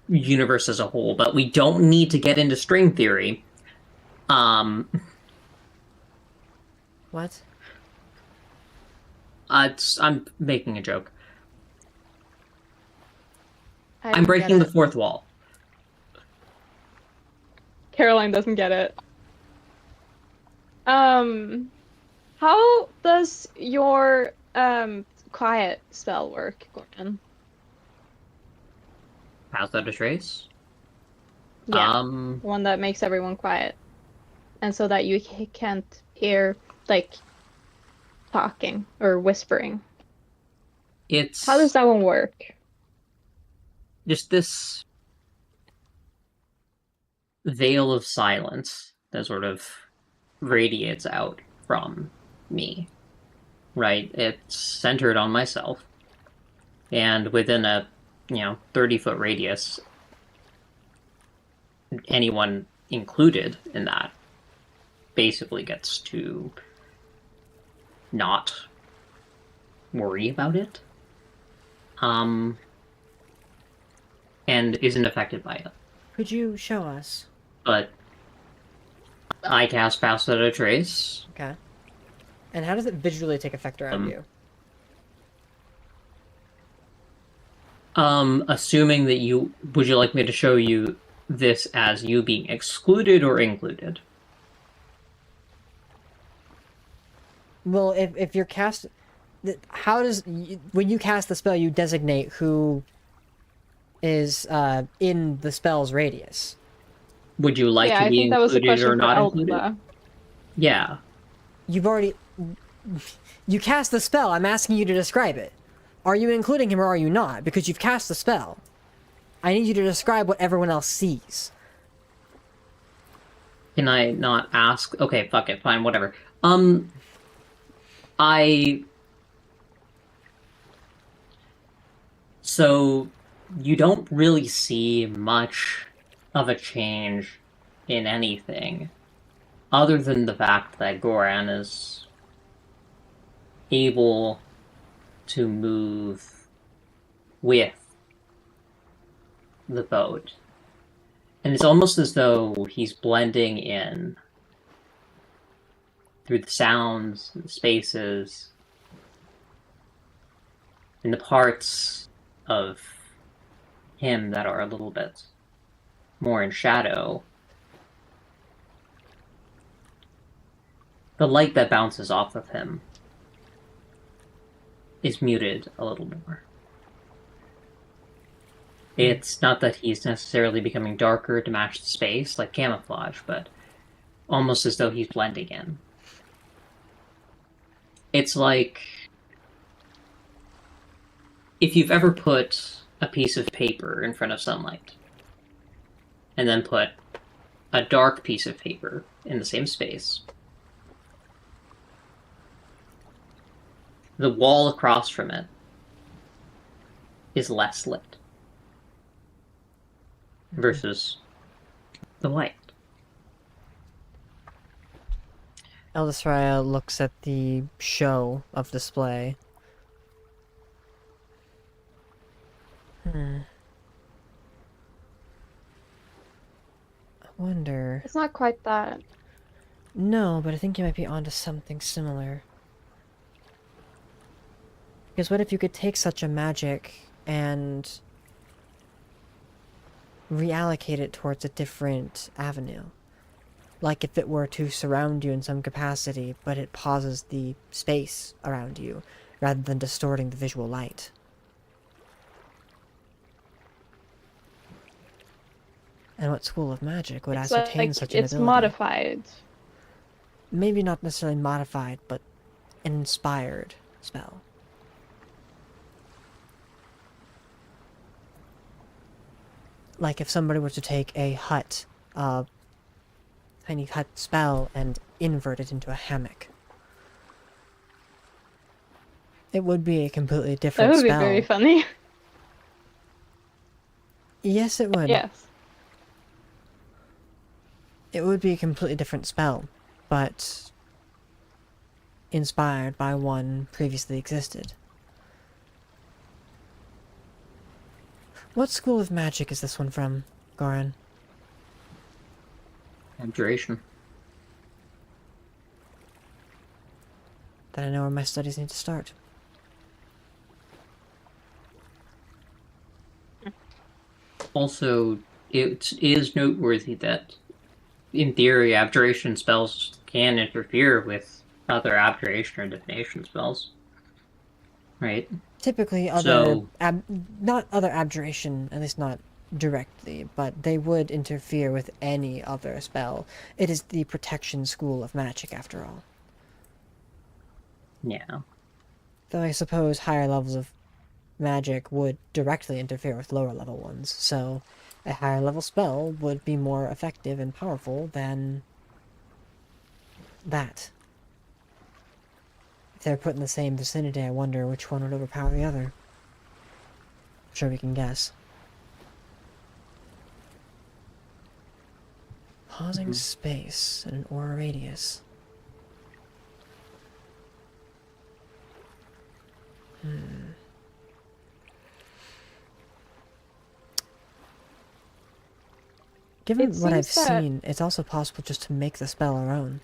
universe as a whole, but we don't need to get into string theory. What? I'm making a joke. I'm don't breaking get the fourth wall. Caroline doesn't get it. How does your quiet spell work, Gordon? Pass that a trace? Yeah, one that makes everyone quiet. And so that you can't hear, like, talking or whispering. How does that one work? Just this veil of silence that sort of radiates out from me, right? It's centered on myself, and within a 30-foot radius, anyone included in that basically gets to not worry about it, and isn't affected by it. Could you show us? But I cast Pass Without a Trace. Okay. And how does it visually take effect around you? Assuming that would you like me to show you this as you being excluded or included? Well, if you're cast, how does when you cast the spell, you designate who is in the spell's radius? Would you like to be included or not included? Yeah. You've already you cast the spell. I'm asking you to describe it. Are you including him or are you not? Because you've cast the spell. I need you to describe what everyone else sees. Can I not ask? Okay, fuck it, fine, whatever. So, you don't really see much of a change in anything, other than the fact that Goran is able to move with the boat. And it's almost as though he's blending in through the sounds, the spaces, and the parts of him that are a little bit more in shadow. The light that bounces off of him is muted a little more. It's not that he's necessarily becoming darker to match the space, like camouflage, but almost as though he's blending in. It's like if you've ever put a piece of paper in front of sunlight, and then put a dark piece of paper in the same space, the wall across from it is less lit versus the light. Eldest Raya looks at the show of display. I wonder... It's not quite that. No, but I think you might be onto something similar. Because what if you could take such a magic and reallocate it towards a different avenue? Like if it were to surround you in some capacity, but it pauses the space around you, rather than distorting the visual light. And what school of magic would It's ascertain like such an it's ability? modified. Maybe not necessarily modified, but an inspired spell. Like if somebody were to take a tiny hut spell and invert it into a hammock. It would be a completely That different would be spell. very funny. Yes, it would. Yes. It would be a completely different spell, but inspired by one previously existed. What school of magic is this one from, Goran? Abjuration. Then I know where my studies need to start. Also, it is noteworthy that, in theory, abjuration spells can interfere with other abjuration or divination spells. Right? Typically, not other abjuration, at least not directly, but they would interfere with any other spell. It is the protection school of magic, after all. Yeah. Though I suppose higher levels of magic would directly interfere with lower level ones, so a higher level spell would be more effective and powerful than that. If they're put in the same vicinity, I wonder which one would overpower the other. I'm sure we can guess. Pausing space and an aura radius. Given It what I've seems that- seen, it's also possible just to make the spell our own.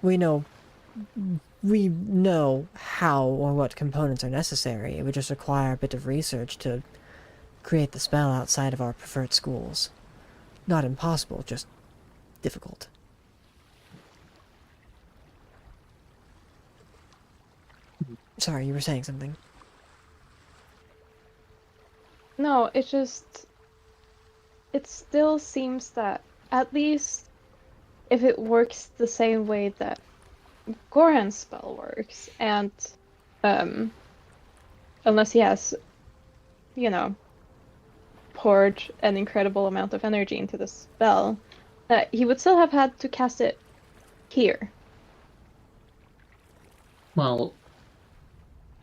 We know how or what components are necessary. It would just require a bit of research to create the spell outside of our preferred schools. Not impossible, just difficult. Sorry, you were saying something. No, it still seems that, at least if it works the same way that Goran's spell works, and unless he has, poured an incredible amount of energy into the spell, he would still have had to cast it here. Well,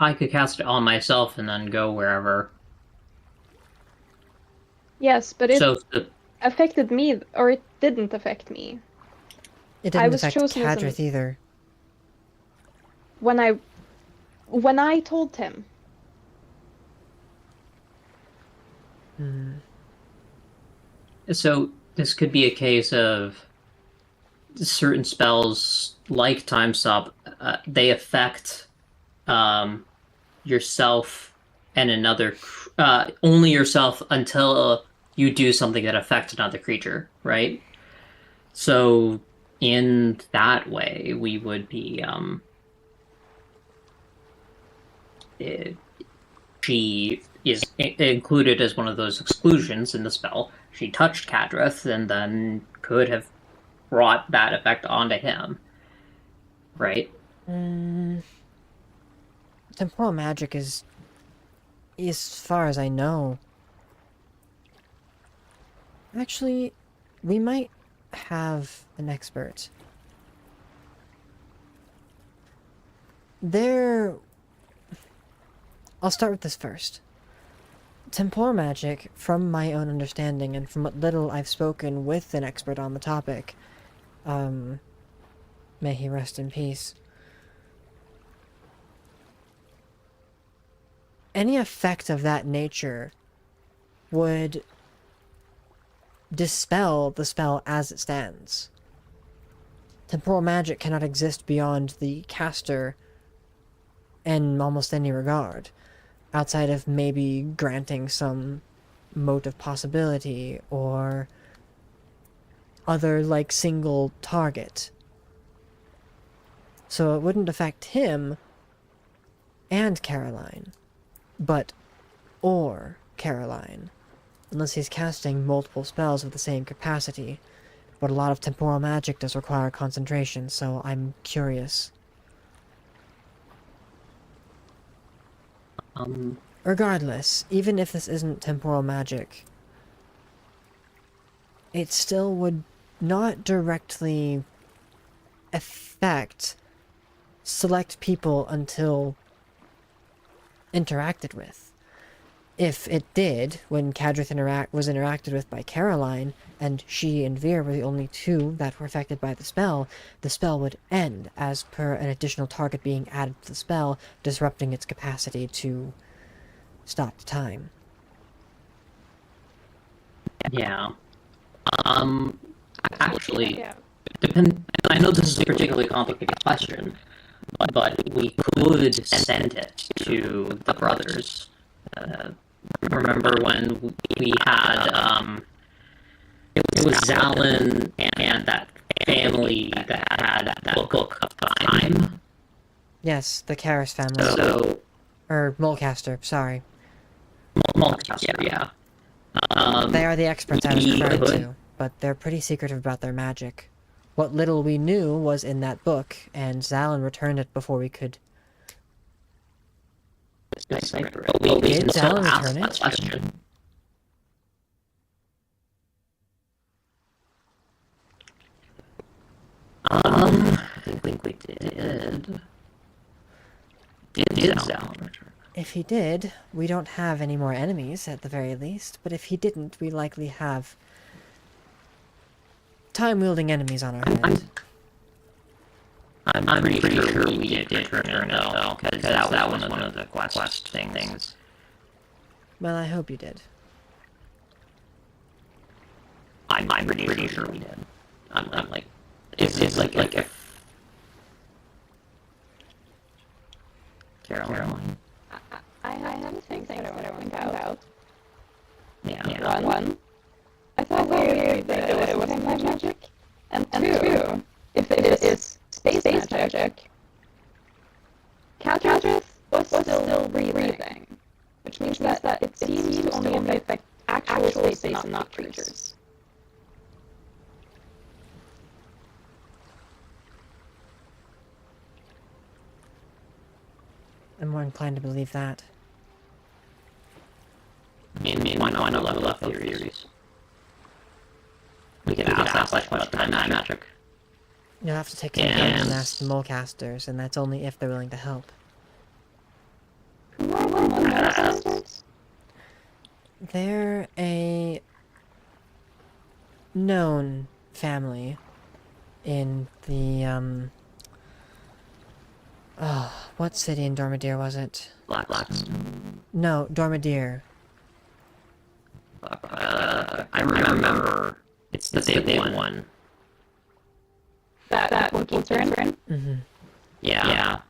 I could cast it on myself and then go wherever. Yes, but it So the affected me, or it didn't affect me. It I didn't was affect chosen as an- Kadrith either. When I told him, So this could be a case of certain spells, like Time Stop, they affect yourself and another, only yourself until you do something that affects another creature, right? So in that way, we would be, she is included as one of those exclusions in the spell. She touched Kadrith and then could have brought that effect onto him, right? Temporal magic is, as far as I know, Actually, we might have an expert. I'll start with this first. Temporal magic, from my own understanding and from what little I've spoken with an expert on the topic, may he rest in peace. Any effect of that nature would dispel the spell as it stands. Temporal magic cannot exist beyond the caster in almost any regard, outside of maybe granting some mote of possibility or other, like, single target. So it wouldn't affect him and Caroline, or Caroline, unless he's casting multiple spells with the same capacity. But a lot of temporal magic does require concentration, so I'm curious. Regardless, even if this isn't temporal magic, it still would not directly affect select people until interacted with. If it did, when Kadrith was interacted with by Caroline, and she and Veer were the only two that were affected by the spell would end, as per an additional target being added to the spell, disrupting its capacity to stop the time. Yeah. Actually, I know this is a particularly complicated question, but we could send it to the brothers. Remember when we had, it was Zalin and that family that had that book of time? Yes, the Karis family. So, or Mulcaster, sorry. Mulcaster, yeah. They are the experts I was referring to, but they're pretty secretive about their magic. What little we knew was in that book, and Zalin returned it before we could... Did Zalin return it? Question. I think we did. Did Zalin return? If he did, we don't have any more enemies, at the very least, but if he didn't, we likely have time-wielding enemies on our head. I'm pretty sure we did return it, though, because that was one of the quest things. Well, I hope you did. I'm pretty sure we did. I'm like... It's like if... Caroline. I have things that I want to point out. Yeah. One, I thought weird that it wasn't magic. And two, if it is space magic, Kadrith was still breathing, which means that it seems to only affect actual space and not creatures. I'm more inclined to believe that. I mean, why not level up those theories? We can ask that question about time magic. You'll have to take some time and ask the Mulcasters, and that's only if they're willing to help. Who are the Mulcasters? They're a known family in the, oh, what city in Dormidir was it? Blackstone. No, Dormidir. I remember. It's the big one. That Wookiees are in? Mm-hmm. Yeah.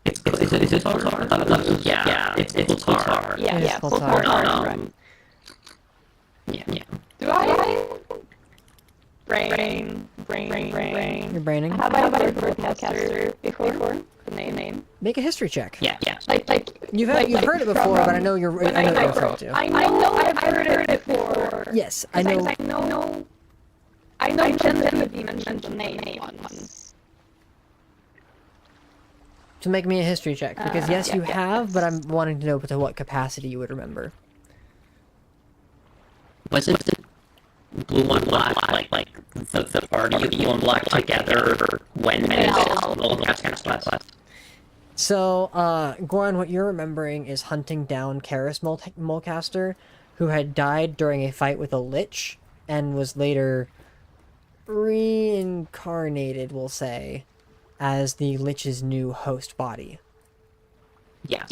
Is it Voltar? Yeah, it's Voltar. Yeah, Voltar. Yeah. Do I... Brain. You're braining? Have I ever heard Mulcaster before? The name? Make a history check. Yeah. Like You've heard it before, but I know you're what you're referring to. I know I've heard it before. Yes, I know. I know Jen mentioned the name once. So make me a history check, because yes, you have, but I'm wanting to know to what capacity you would remember. Was it Blue and Black, like the party of Blue and Black together when Wyld Cast. So, Goran, what you're remembering is hunting down Karis Mulcaster, who had died during a fight with a lich, and was later reincarnated, we'll say, as the lich's new host body. Yes.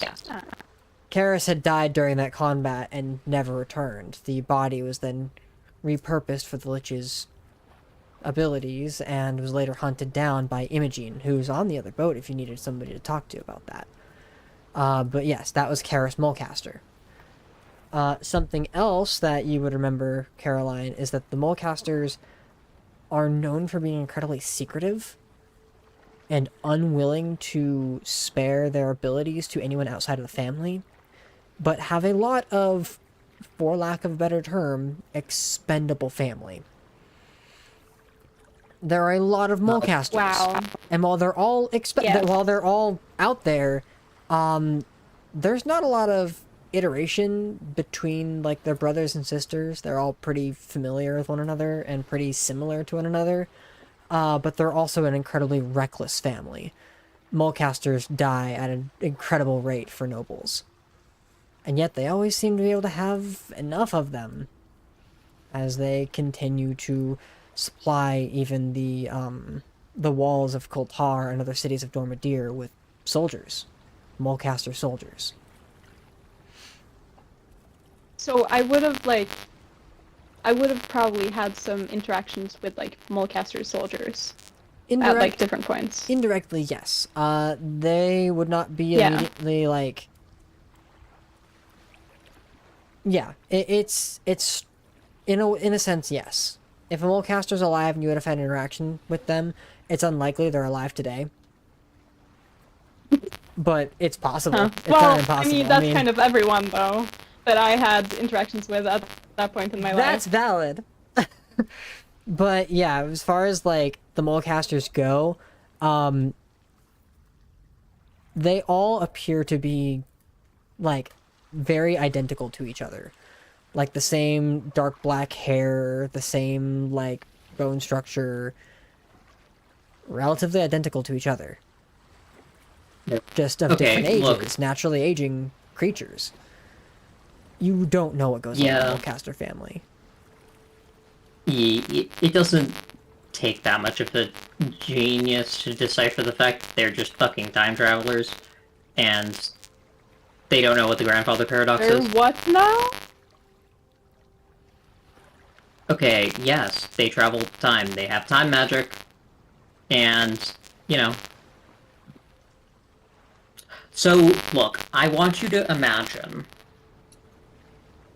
Karis had died during that combat and never returned. The body was then repurposed for the lich's abilities and was later hunted down by Imogen, who's on the other boat if you needed somebody to talk to about that. But yes, that was Karis Mulcaster. Something else that you would remember, Caroline, is that the Mulcasters are known for being incredibly secretive and unwilling to spare their abilities to anyone outside of the family, but have a lot of, for lack of a better term, expendable family. There are a lot of Mulcasters. Wow. And while they're all while they're all out there, there's not a lot of iteration between like their brothers and sisters. They're all pretty familiar with one another and pretty similar to one another. But they're also an incredibly reckless family. Mulcasters die at an incredible rate for nobles. And yet they always seem to be able to have enough of them as they continue to supply even the walls of Koltar and other cities of Dormadir with soldiers. Mulcaster soldiers. So I would have probably had some interactions with like Mulcaster soldiers at like different points. Indirectly, yes. They would not be immediately like. Yeah, it's in a sense, yes. If a Mulcaster's alive and you would have had interaction with them, it's unlikely they're alive today. But it's possible. Huh. It's Well, not impossible. I mean, that's kind of everyone, though, that I had interactions with at that point in my life. That's valid. But yeah, as far as like the Mulcasters go, they all appear to be like very identical to each other. Like the same dark black hair, the same like bone structure, relatively identical to each other. Just of different ages, naturally aging creatures. You don't know what goes on in the Mulcaster family. It doesn't take that much of a genius to decipher the fact that they're just fucking time travelers, and they don't know what the grandfather paradox is. What now? Okay, yes, they travel time. They have time magic, and, you know. So, look, I want you to imagine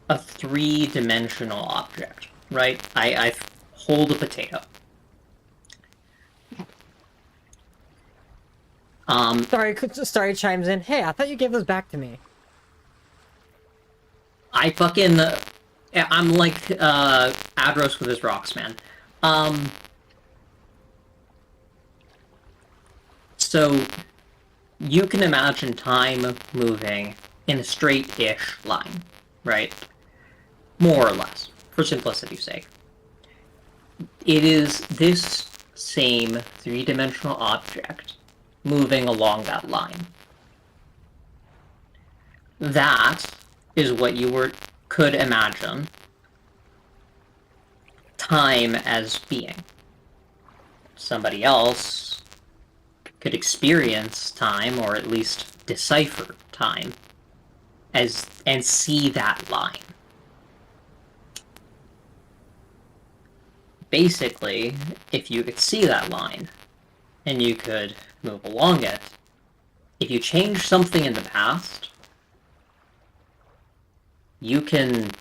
a three-dimensional object, right? I hold a potato. Sorry, chimes in. Hey, I thought you gave those back to me. I fucking... I'm like, Adros with his rocks, man. So, you can imagine time moving in a straight-ish line, right? More or less, for simplicity's sake. It is this same three-dimensional object moving along that line. That is what you could imagine time as being. Somebody else could experience time, or at least decipher time, and see that line. Basically, if you could see that line, and you could move along it, if you change something in the past, you can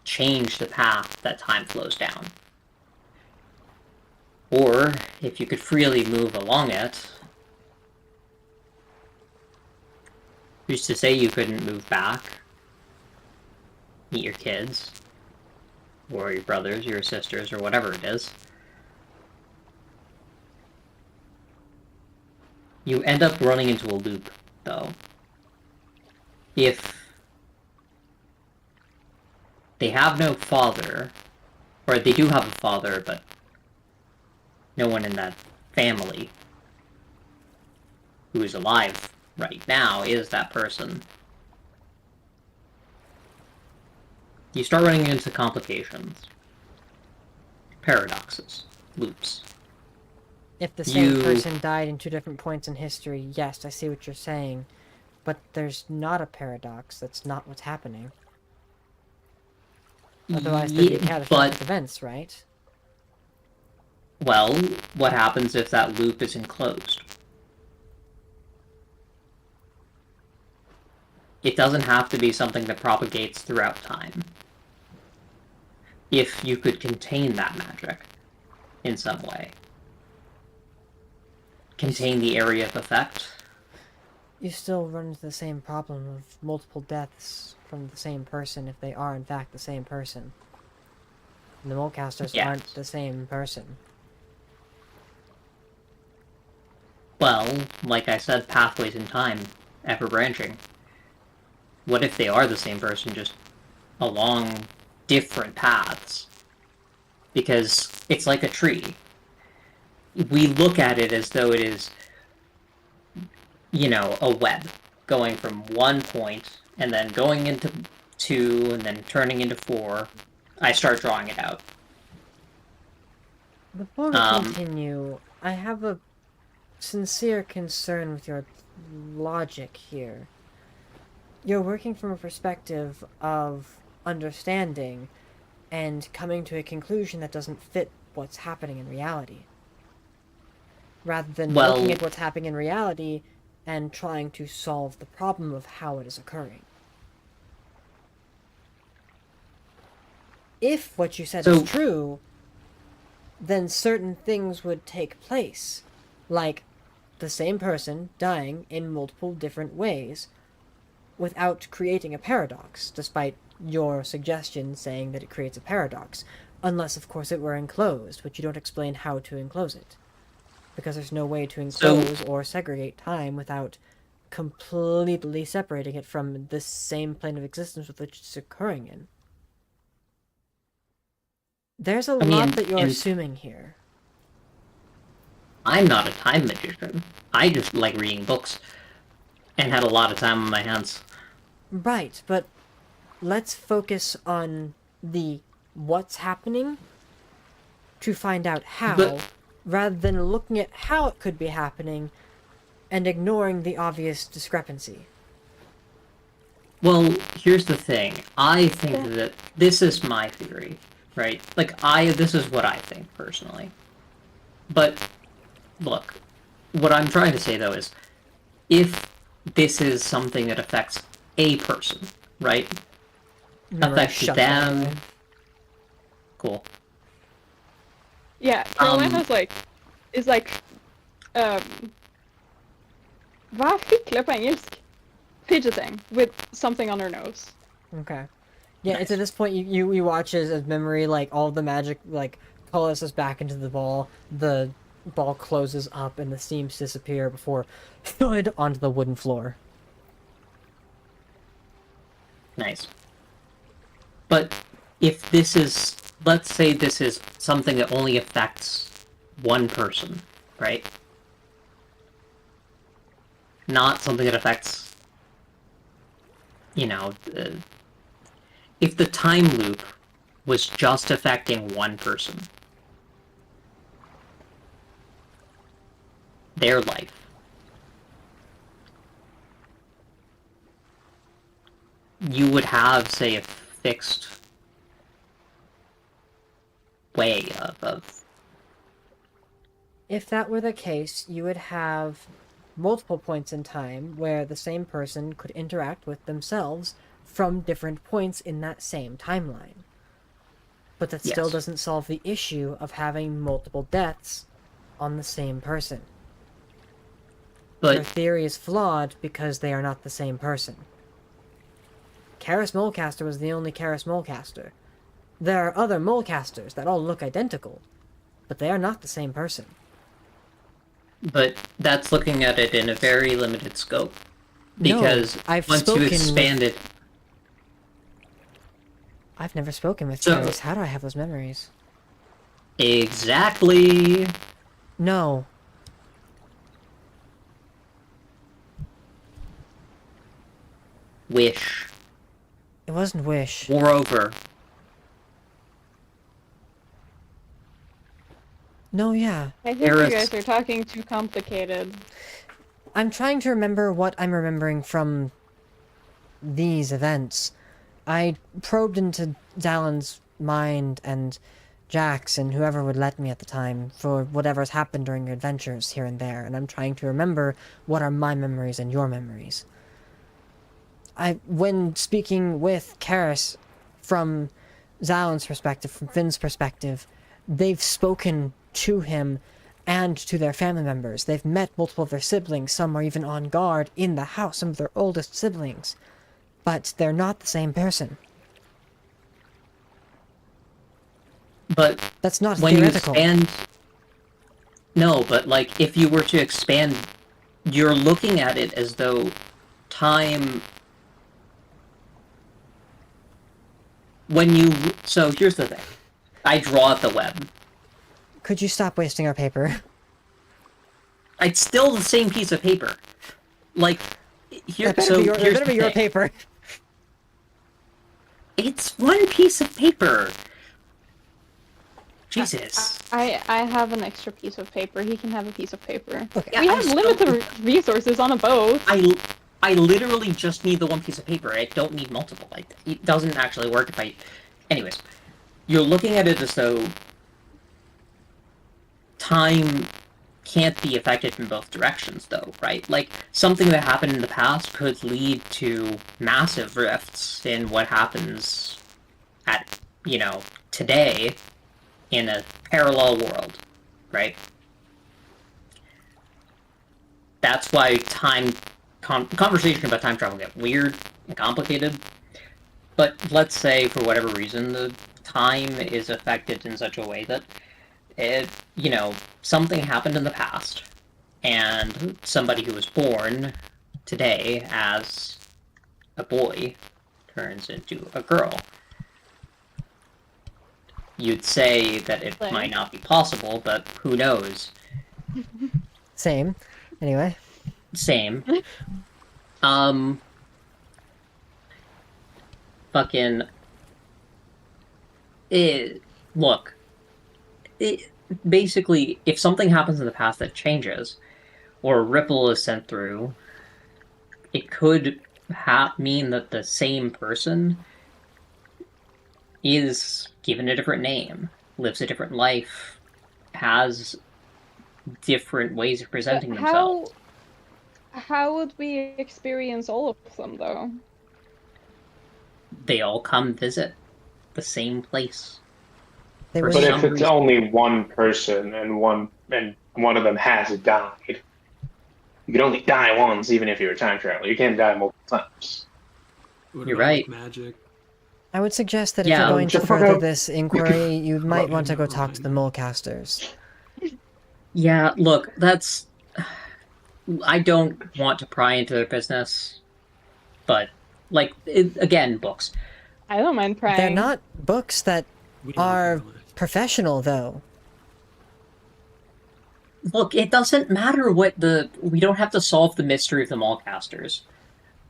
change the path that time flows down. Or, if you could freely move along it, who's to say you couldn't move back, meet your kids, or your brothers, your sisters, or whatever it is. You end up running into a loop, though. If they have no father, Or they do have a father, but no one in that family who is alive right now is that person. You start running into complications, paradoxes, loops. If the same person died in 2 different points in history, yes, I see what you're saying. But there's not a paradox. That's not what's happening. Otherwise, there'd be catastrophic events, right? Well, what happens if that loop is enclosed? It doesn't have to be something that propagates throughout time. If you could contain that magic in some way. Contain the area of effect. You still run into the same problem of multiple deaths from the same person if they are in fact the same person. And the molecasters aren't the same person. Well, like I said, pathways in time, ever branching. What if they are the same person, just along different paths? Because it's like a tree. We look at it as though it is, you know, a web, going from 1 point, and then going into 2, and then turning into 4. I start drawing it out. Before we continue, I have a sincere concern with your logic here. You're working from a perspective of understanding and coming to a conclusion that doesn't fit what's happening in reality. Rather than looking at what's happening in reality and trying to solve the problem of how it is occurring. If what you said is true, then certain things would take place, like the same person dying in multiple different ways, without creating a paradox, despite your suggestion saying that it creates a paradox. Unless, of course, it were enclosed, but you don't explain how to enclose it. Because there's no way to enclose or segregate time without completely separating it from the same plane of existence with which it's occurring in. There's a lot that you're assuming here. I'm not a time magician. I just like reading books and had a lot of time on my hands. Right, but let's focus on the what's happening to find out how, rather than looking at how it could be happening and ignoring the obvious discrepancy. Well, here's the thing. I think that this is my theory, right? Like, this is what I think, personally. But, look, what I'm trying to say, though, is if this is something that affects a person, right? Affects them. Cool. Yeah, Carolina's is like, vad ficklar på engelsk? Fidgeting with something on her nose. Okay. Yeah, it's at this point you watch as memory, like, all the magic, like, coalesces back into the ball, the ball closes up and the seams disappear before thud onto the wooden floor. Nice. But if this is, let's say this is something that only affects one person, right? Not something that affects, you know, if the time loop was just affecting one person, their life, you would have, say, a fixed way of... If that were the case, you would have multiple points in time where the same person could interact with themselves from different points in that same timeline. But that still doesn't solve the issue of having multiple deaths on the same person. But your theory is flawed because they are not the same person. Karis Molecaster was the only Karis Molecaster. There are other Molecasters that all look identical, but they are not the same person. But that's looking at it in a very limited scope. Because once you expand it... I've never spoken with Karis. How do I have those memories? Exactly. No. Wish. It wasn't Wish. Moreover, No, yeah. I think Eris. you guys are talking too complicated. I'm trying to remember what I'm remembering from these events. I probed into Dallin's mind and Jack's and whoever would let me at the time for whatever's happened during your adventures here and there, and I'm trying to remember what are my memories and your memories. When speaking with Karis from Zalin's perspective, from Finn's perspective, they've spoken to him and to their family members. They've met multiple of their siblings. Some are even on guard in the house, some of their oldest siblings. But they're not the same person. but That's not when you theoretical. expand... No, but, like, if you were to expand, you're looking at it as though time... When you... So, here's the thing. I draw at the web. Could you stop wasting our paper? It's still the same piece of paper. Like, here, That better so be your, that here's better the be your thing. paper. It's one piece of paper. Jesus. I have an extra piece of paper. He can have a piece of paper. Okay, Yeah, We I have still- limited resources on a boat. I literally just need the one piece of paper. I don't need multiple. It doesn't actually work if I... Anyways, you're looking at it as though time can't be affected in both directions, though, right? Like, something that happened in the past could lead to massive rifts in what happens at, today in a parallel world, right? That's why conversation about time travel get weird and complicated. But let's say, for whatever reason, the time is affected in such a way that something happened in the past, and somebody who was born today as a boy turns into a girl. You'd say that it Right. might not be possible, but who knows? Same. Anyway. Same. Fucking... Look. Basically, if something happens in the past that changes, or a ripple is sent through, it could mean that the same person is given a different name, lives a different life, has different ways of presenting themselves. How would we experience all of them, though? They all come visit the same place. They For were But some if it's reason. only one person and one of them has died, you can only die once, even if you're a time traveler. You can't die multiple times. What You're about, right. like, magic? I would suggest that if Yeah, you're going to just fuck further out. this inquiry, you might Right, want to go right. talk to the Molecasters. Yeah, look, that's... I don't want to pry into their business, but, again, books. I don't mind prying. They're not books that We don't are know. professional, though. Look, it doesn't matter we don't have to solve the mystery of the Mallcasters.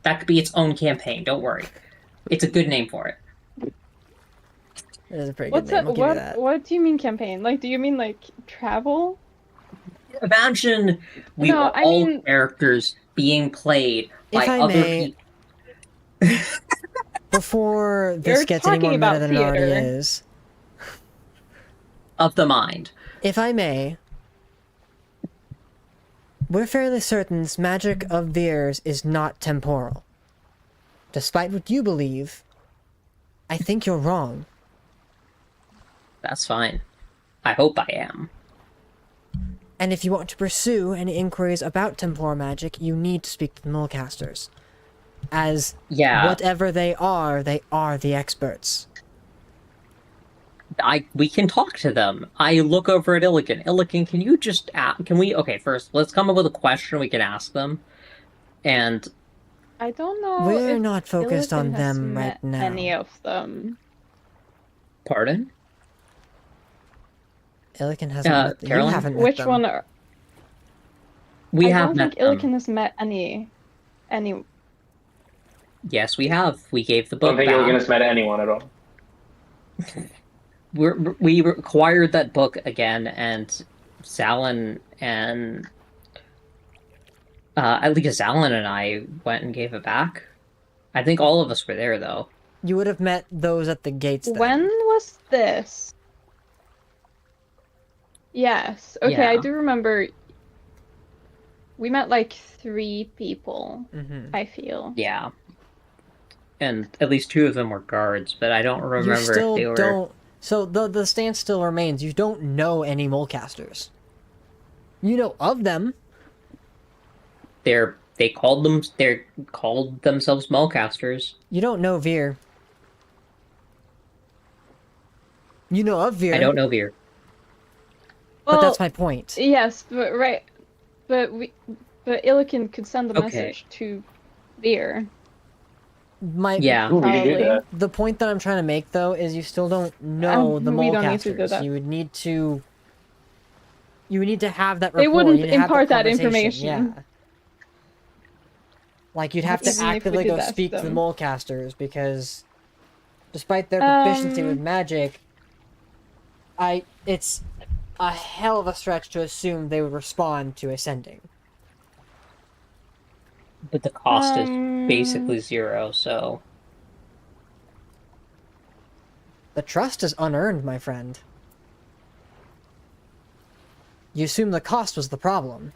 That could be its own campaign, don't worry. It's a good name for it. It is a pretty What's good name, that? I'll give you that. What do you mean campaign? Like, do you mean like travel? Imagine we No, were I all mean- characters being played by If I other may- people. Before this You're gets any more talking meta about than it already theater. is, Of the mind. if I may, we're fairly certain this magic of Veers is not temporal. Despite what you believe, I think you're wrong. That's fine. I hope I am. And if you want to pursue any inquiries about temporal magic, you need to speak to the Molecasters. As Yeah, whatever they are the experts. we can talk to them. I look over at Illigan. Illigan, can you just okay, first, let's come up with a question we can ask them. And I don't know. We're if not focused on Illidan has them met right now. Any of them? pardon? Illiken hasn't met them. You Caroline? haven't met Which them. one? I have don't met think them. Illiken has met any. Yes, we have. We gave the I don't book think back. Illiken has met anyone at all. We acquired that book again, and Zalin and at least Zalin and I went and gave it back. I think all of us were there though. You would have met those at the gates then. When was this? Yes. Okay, I Yeah. do remember. We met like 3 people. Mm-hmm. I feel. Yeah. And at least 2 of them were guards, but I don't You remember still if they were. don't. So the stance still remains. You don't know any molecasters. You know of them. They called themselves Mulcasters. You don't know Veer. You know of Veer. I don't know Veer. But that's Well, my point. yes, but but Illiken could send a Okay. message to Veer. Yeah. Ooh, we should do Probably. that. The point that I'm trying to make, though, is you still don't know the we don't need to do molecasters. that. You would need to. You would need to have that. They rapport. wouldn't You need to have impart that conversation. information. Yeah. Like you'd have to Even if we actively did go ask speak to the them. molecasters because, despite their proficiency with magic, it's a hell of a stretch to assume they would respond to a sending. But the cost is Um, basically 0, so The trust is unearned, my friend. You assume the cost was the problem.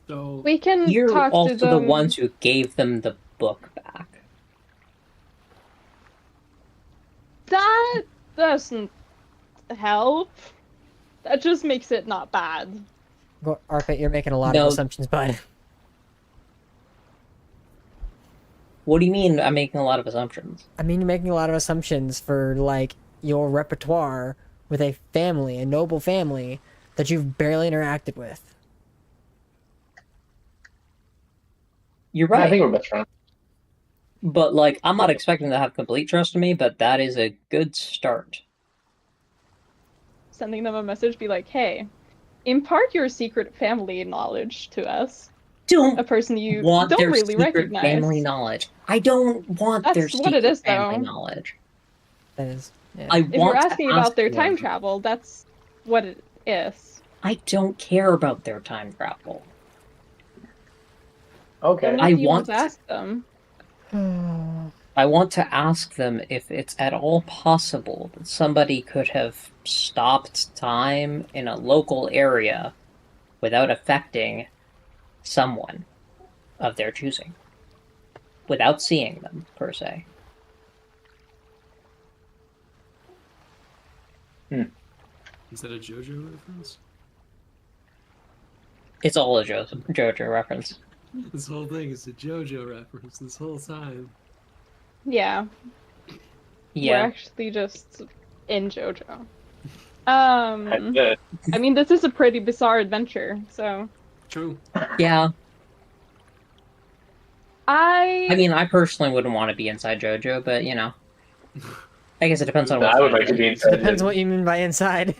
So We can you're talk also to them. the ones who gave them the book back. That doesn't help. That just makes it not bad. Arpit, you're making a lot No. of assumptions, bud. What do you mean I'm making a lot of assumptions? I mean, you're making a lot of assumptions for, like, your repertoire with a family, a noble family, that you've barely interacted with. You're I right. think we're best friends. But, like, I'm not expecting to have complete trust in me, but that is a good start. Sending them a message, be like, "Hey, impart your secret family knowledge to us." A Don't person you want don't their really secret recognize. family knowledge. I don't want their That's what it secret is, family though. knowledge. That is... Yeah. I If want you're to asking ask about their them. time travel, that's what it is. I don't care about their time travel. Okay. Then what I do you want want- to ask them? I want to ask them if it's at all possible that somebody could have stopped time in a local area without affecting someone of their choosing. Without seeing them, per se. is that a JoJo reference? It's all a JoJo reference. This whole thing is a JoJo reference this whole time. Yeah, we're Yeah. actually just in JoJo. That's it. I mean, this is a pretty bizarre adventure, so True. Yeah. I mean, I personally wouldn't want to be inside JoJo, but, you know. I guess it depends on what I would side like to you're be in. inside. Depends what you mean by inside.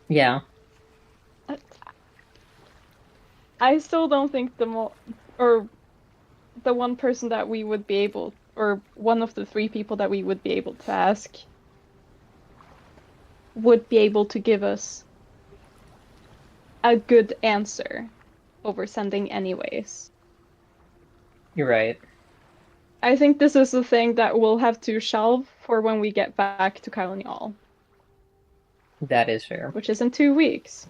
Yeah. I still don't think or the one person that we would be able, or one of the 3 people that we would be able to ask, would be able to give us a good answer over sending anyways. You're right. I think this is the thing that we'll have to shelve for when we get back to Kylen-Jaal, That is fair. which is in 2 weeks.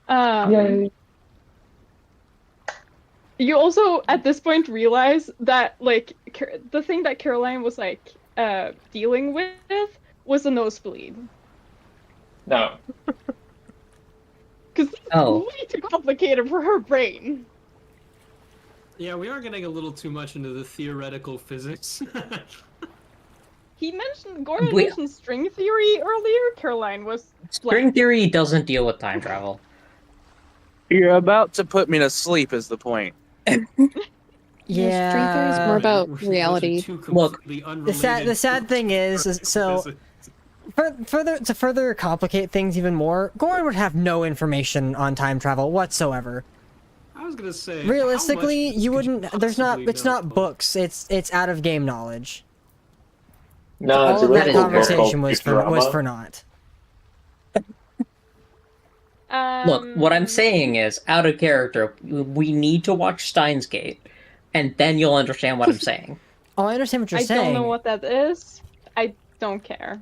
Yay. You also, at this point, realize that, like, the thing that Caroline was, like, dealing with was a nosebleed. No. Because it's Oh. way too complicated for her brain. Yeah, we are getting a little too much into the theoretical physics. Gordon Wait. mentioned string theory earlier. Caroline was String theory doesn't deal with time travel. You're about to put me to sleep is the point. Yeah, string theory is more about Those are reality. two Look, completely The sad unrelated thing is so physics. further complicate things even more, Goran would have no information on time travel whatsoever. I was gonna say, Realistically, how much you could wouldn't. There's not. possibly It's know? not books. It's out of game knowledge. No, it's All a of really that cool book conversation called was for Futurama. naught. Look, what I'm saying is, out of character, we need to watch Steins Gate, and then you'll understand what I'm saying. Oh, I understand what you're I saying. don't know what that is. I don't care.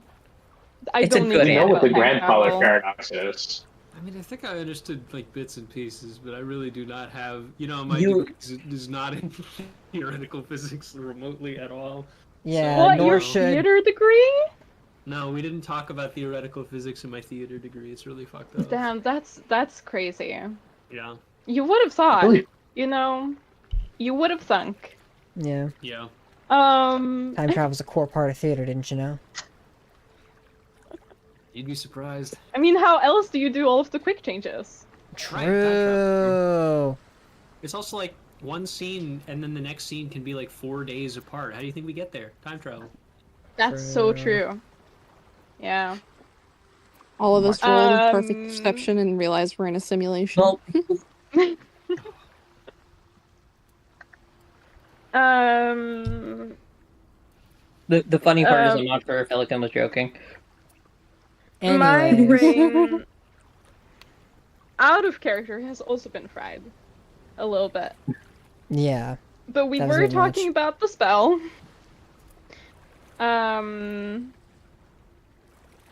I It's a don't need good to You know know what the about time grandfather travel. paradox is. I mean, I think I understood like bits and pieces, but I really do not have. My You- degree is not in theoretical physics remotely at all. Yeah, What, nor your should. theater degree? No, we didn't talk about theoretical physics in my theater degree. It's really fucked up. Damn, that's crazy. Yeah, You would have thought, Really? you would have thunk. Yeah, yeah. time travel's a core part of theater, didn't you know? You'd be surprised. I mean, how else do you do all of the quick changes? Right, time travel. True. It's also like one scene and then the next scene can be like 4 days apart. How do you think we get there? Time travel. That's so True. true. Yeah. All of us roll with perfect Um, perception and realize we're in a simulation. Well, Um. the funny part is I'm not sure if Pelican was joking. My Anyways. brain, out of character, has also been fried a little bit. Yeah. But we That was were a bit much. talking about the spell. I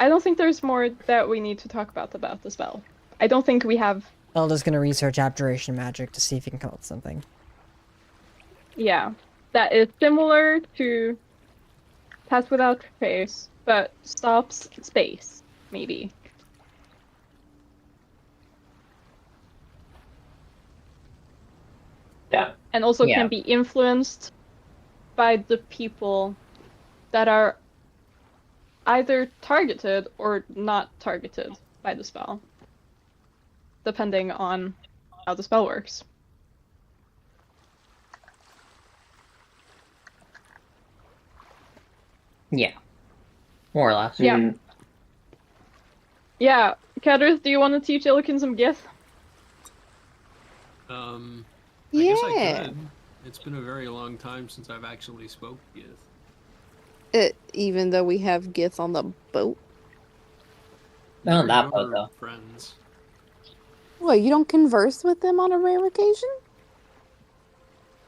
don't think there's more that we need to talk about the spell. I don't think we have. Elda's gonna research abjuration magic to see if he can come up with something. Yeah, that is similar to Pass Without Trace, but stops space, maybe. Yeah. And also Yeah. can be influenced by the people that are either targeted or not targeted by the spell, depending on how the spell works. Yeah. More or less. Yeah. Mm, Yeah, Kadrith, do you want to teach Illikin some Gith? I guess I Yeah. could. It's been a very long time since I've actually spoke Gith. Even though we have Gith on the boat. Not on They're that boat, your though. friends. What, you don't converse with them on a rare occasion?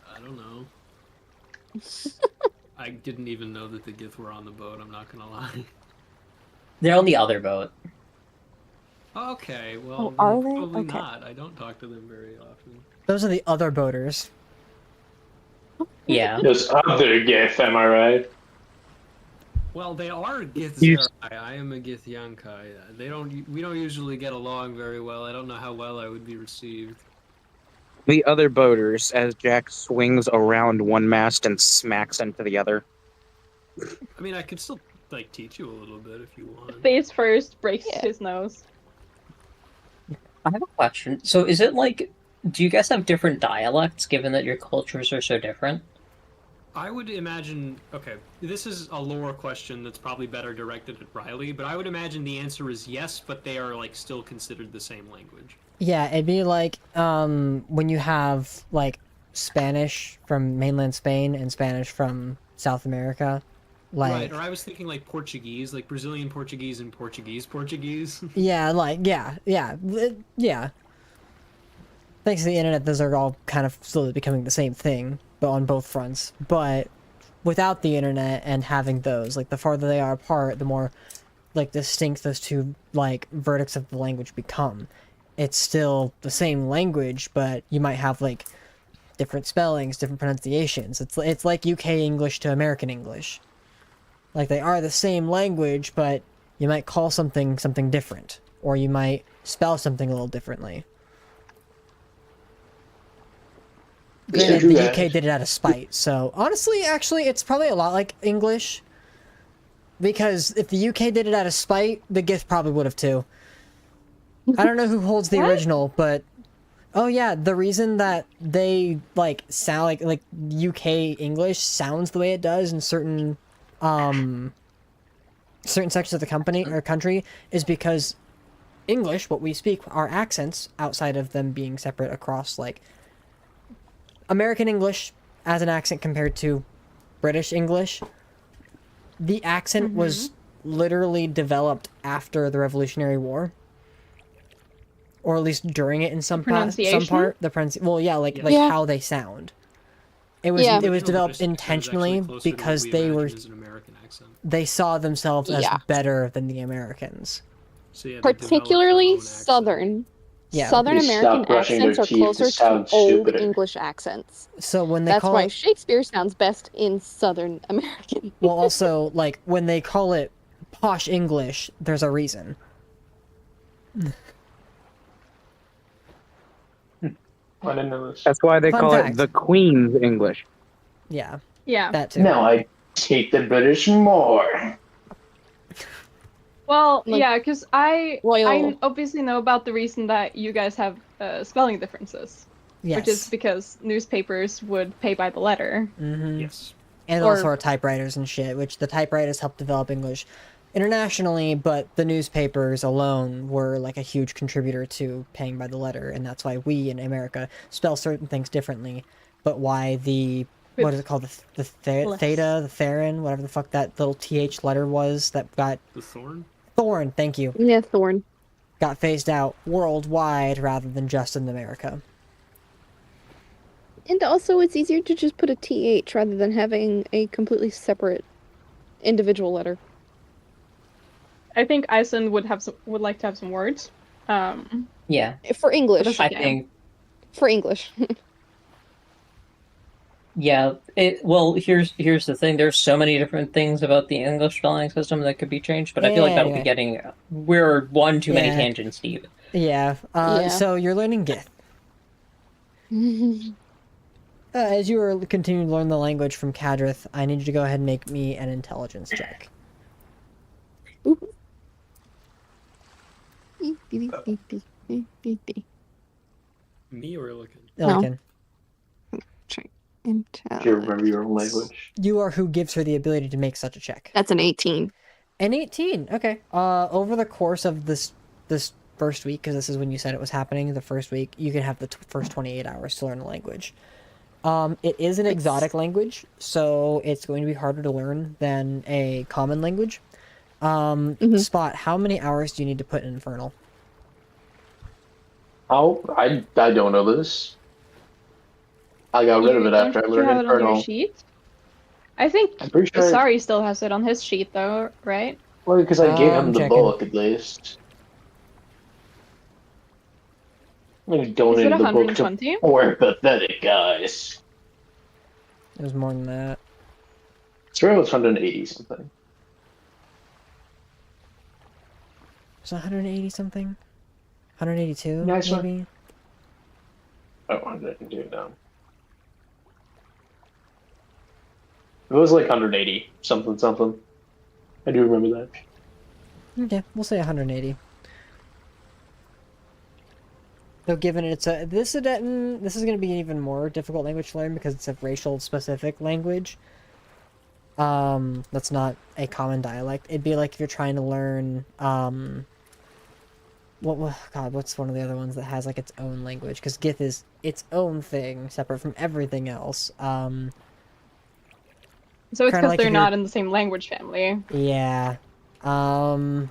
I don't know. I didn't even know that the Gith were on the boat, I'm not gonna lie. They're on the other boat. Okay, well, Oh, then are they? probably Okay. not. I don't talk to them very often. Those are the other boaters. Yeah. There's other GIF, am I right? Well, they are Gith You- Zerai. I am a Gith Yankai. We don't usually get along very well. I don't know how well I would be received. The other boaters, as Jack swings around one mast and smacks into the other. I mean, I could still like teach you a little bit if you want. Face first, breaks Yeah. his nose. I have a question. So is it like, do you guys have different dialects given that your cultures are so different? I would imagine. Okay, this is a lore question that's probably better directed at Riley, but I would imagine the answer is yes, but they are like still considered the same language. Yeah, it'd be like when you have like Spanish from mainland Spain and Spanish from South America. Like Right, or I was thinking like Portuguese, like Brazilian Portuguese and Portuguese. yeah, yeah. Thanks to the internet, those are all kind of slowly becoming the same thing, but on both fronts. But without the internet and having those, like the farther they are apart, the more like distinct those two like verdicts of the language become. It's still the same language, but you might have like different spellings, different pronunciations. It's like UK English to American English. Like they are the same language, but you might call something different, or you might spell something a little differently. Granted, true, the yeah. UK did it out of spite, so honestly, actually, it's probably a lot like English. Because if the UK did it out of spite, the Gith probably would have too. I don't know who holds the What? original, but Oh yeah, the reason that they like sound like UK English sounds the way it does in certain sections of the company or country is because English, what we speak, our accents outside of them being separate across like American English as an accent compared to British English, the accent was literally developed after the Revolutionary War. Or at least during it in some part. Well, yeah, like Yeah. how they sound. It was Yeah. it was Original developed British accent is actually intentionally closer to what because we they imagine as an American accent. they saw themselves as Yeah. better than the Americans. So yeah, they developed their Particularly own accent. Southern. Yeah. Southern They American stop brushing their accents are teeth to closer to sound Old stupider. English accents. So when they That's call why it, Shakespeare sounds best in Southern American. well, also like when they call it posh English, there's a reason. I didn't know this. That's why they Fun call fact. it the Queen's English. Yeah, Yeah. that too. Now I hate the British more. Well, Like, yeah, because I royal. obviously know about the reason that you guys have spelling differences, Yes. which is because newspapers would pay by the letter. Mm-hmm. Yes. And or- also our typewriters and shit, which the typewriters helped develop English internationally, but the newspapers alone were like a huge contributor to paying by the letter, and that's why we in America spell certain things differently, but why the what is it called, the Less. theta, the theron, whatever the fuck that little th letter was that got The thorn. thorn, thank you, Yeah, Thorn. got phased out worldwide rather than just in America. And also, it's easier to just put a TH rather than having a completely separate individual letter. I think Iceland would like to have some words. Yeah, For English. I Yeah. think. For English. Yeah, well, here's the thing. There's so many different things about the English spelling system that could be changed, but I feel like that would be Anyway. getting we're one too many Yeah. tangents deep. Yeah, Yeah. so you're learning Gith. As you are continuing to learn the language from Kadrith, I need you to go ahead and make me an intelligence check. Me or looking? Illiken. Do you remember your own language? You are who gives her the ability to make such a check. That's an 18. An 18. Okay. Over the course of this first week, because this is when you said it was happening, the first week, you can have the first 28 hours to learn a language. It is an exotic language, so it's going to be harder to learn than a common language. Spot, how many hours do you need to put in Infernal? Oh, I don't know this. I got rid of it after I Don't you learned have it on your Infernal. sheet? I think I'm pretty sure. Sari still has it on his sheet, though, right? Well, because I gave him the checking. book at least. I Is it donated the book to 120? poor pathetic guys. It was more than that. Sure, it was 180 something. Was it 180 something? 182, Nice one. maybe? Oh, 102 now. It was like 180 something something. I do remember that. Okay, we'll say 180. Though given it's a this is going to be an even more difficult language to learn because it's a racial specific language. That's not a common dialect. It'd be like if you're trying to learn what's one of the other ones that has like its own language? Because Gith is its own thing, separate from everything else. So it's Kinda because like they're if not you're- in the same language family. Yeah. We'll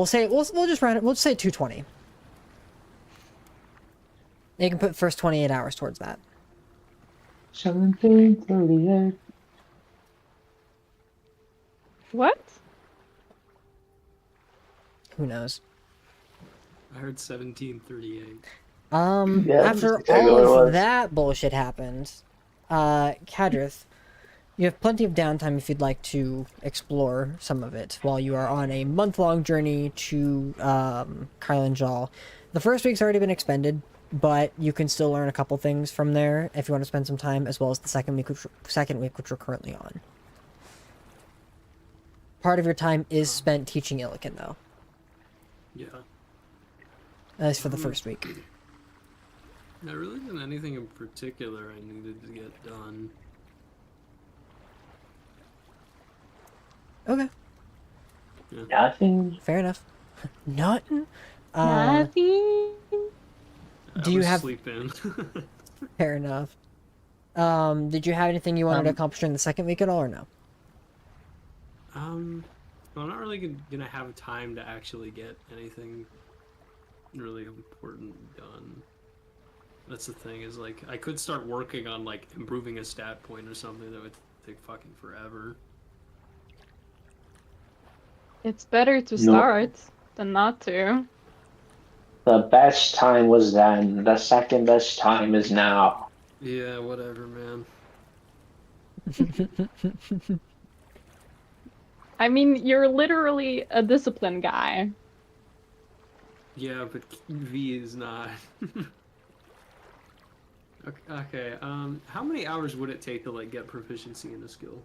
say we'll just round it. We'll just say 220. You can put first 28 hours towards that. 1738. What? Who knows? I heard 1738. Yeah, After that's exactly what it all of was. that bullshit happened, Kadrith, you have plenty of downtime if you'd like to explore some of it while you are on a month-long journey to Kylen-Jaal. The first week's already been expended, but you can still learn a couple things from there if you want to spend some time, as well as the second week, which we're currently on. Part of your time is spent teaching Illiken, though. Yeah. At least for the first week. There really isn't anything in particular I needed to get done. Okay, Nothing. fair enough. Nothing. Nothing. I Do you was have- sleeping. Fair enough. Did you have anything you wanted to accomplish during the second week at all, or no? I'm not really gonna have time to actually get anything really important done. That's the thing, is like I could start working on like improving a stat point or something that would take fucking forever. It's better to No. start than not to. The best time was then. The second best time is now. Yeah, whatever, man. I mean, you're literally a discipline guy. Yeah, but V is not. Okay, how many hours would it take to like get proficiency in a skill?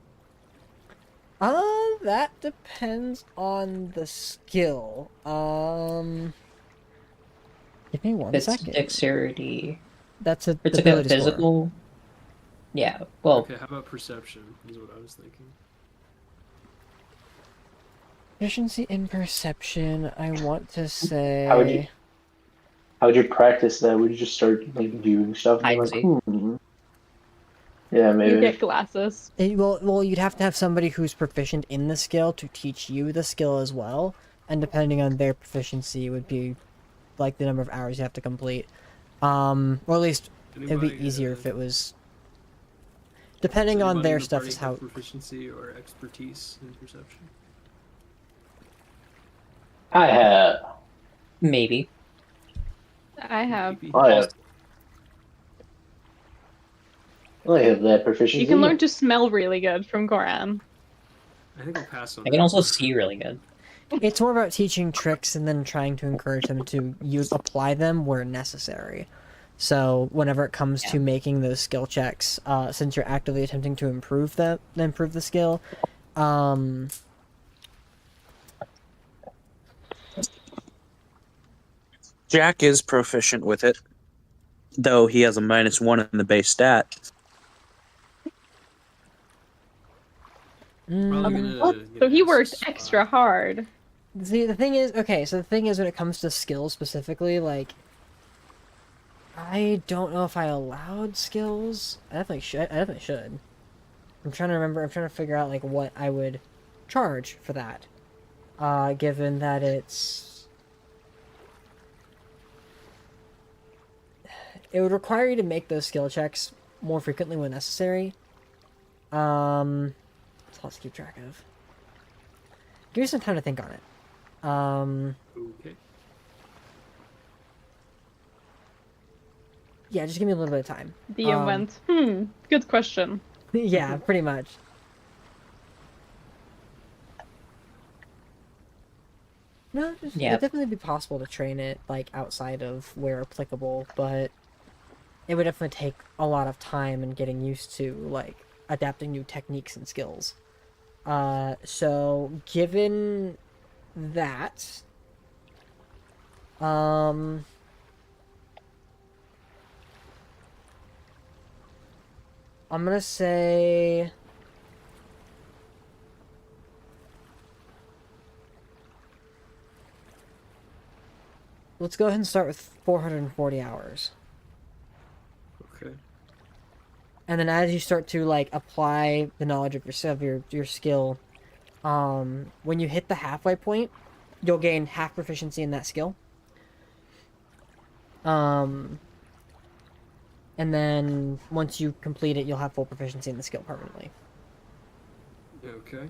That depends on the skill. Give me one It's second. dexterity. That's a It's like a ability score. physical. Yeah. Well, Okay, how about perception? Is what I was thinking. Proficiency in perception, I want to say... How would you practice that? Would you just start like viewing stuff and be like, Hide-and-seek. Yeah, You maybe. get glasses. Well, you'd have to have somebody who's proficient in the skill to teach you the skill as well, and depending on their proficiency would be like the number of hours you have to complete. Or at least it'd be easier if it was... Depending on their stuff is how... Proficiency or expertise in perception. I have. maybe. I have. Maybe. I have. I have that proficiency. You can learn to smell really good from Goran. I think I'll pass on. I can that also one. see really good. It's more about teaching tricks and then trying to encourage them to apply them where necessary. So whenever it comes to making those skill checks, since you're actively attempting to improve the skill, Jack is proficient with it, though he has a -1 in the base stat. Probably gonna get So he an worked spot. extra hard. See, the thing is, when it comes to skills specifically, like, I don't know if I allowed skills. I definitely should. I'm trying to remember. I'm trying to figure out like what I would charge for that. Given that it would require you to make those skill checks more frequently when necessary. It's a lot to keep track of. Give me some time to think on it. Okay. Yeah, just give me a little bit of time. DM went, good question. Yeah, pretty much. No, it'd definitely be possible to train it, like, outside of where applicable, but it would definitely take a lot of time and getting used to, like, adapting new techniques and skills. So, given that, I'm gonna say... Let's go ahead and start with 440 hours. Okay. And then as you start to, like, apply the knowledge of your skill, when you hit the halfway point, you'll gain half proficiency in that skill. And then once you complete it, you'll have full proficiency in the skill permanently. Okay.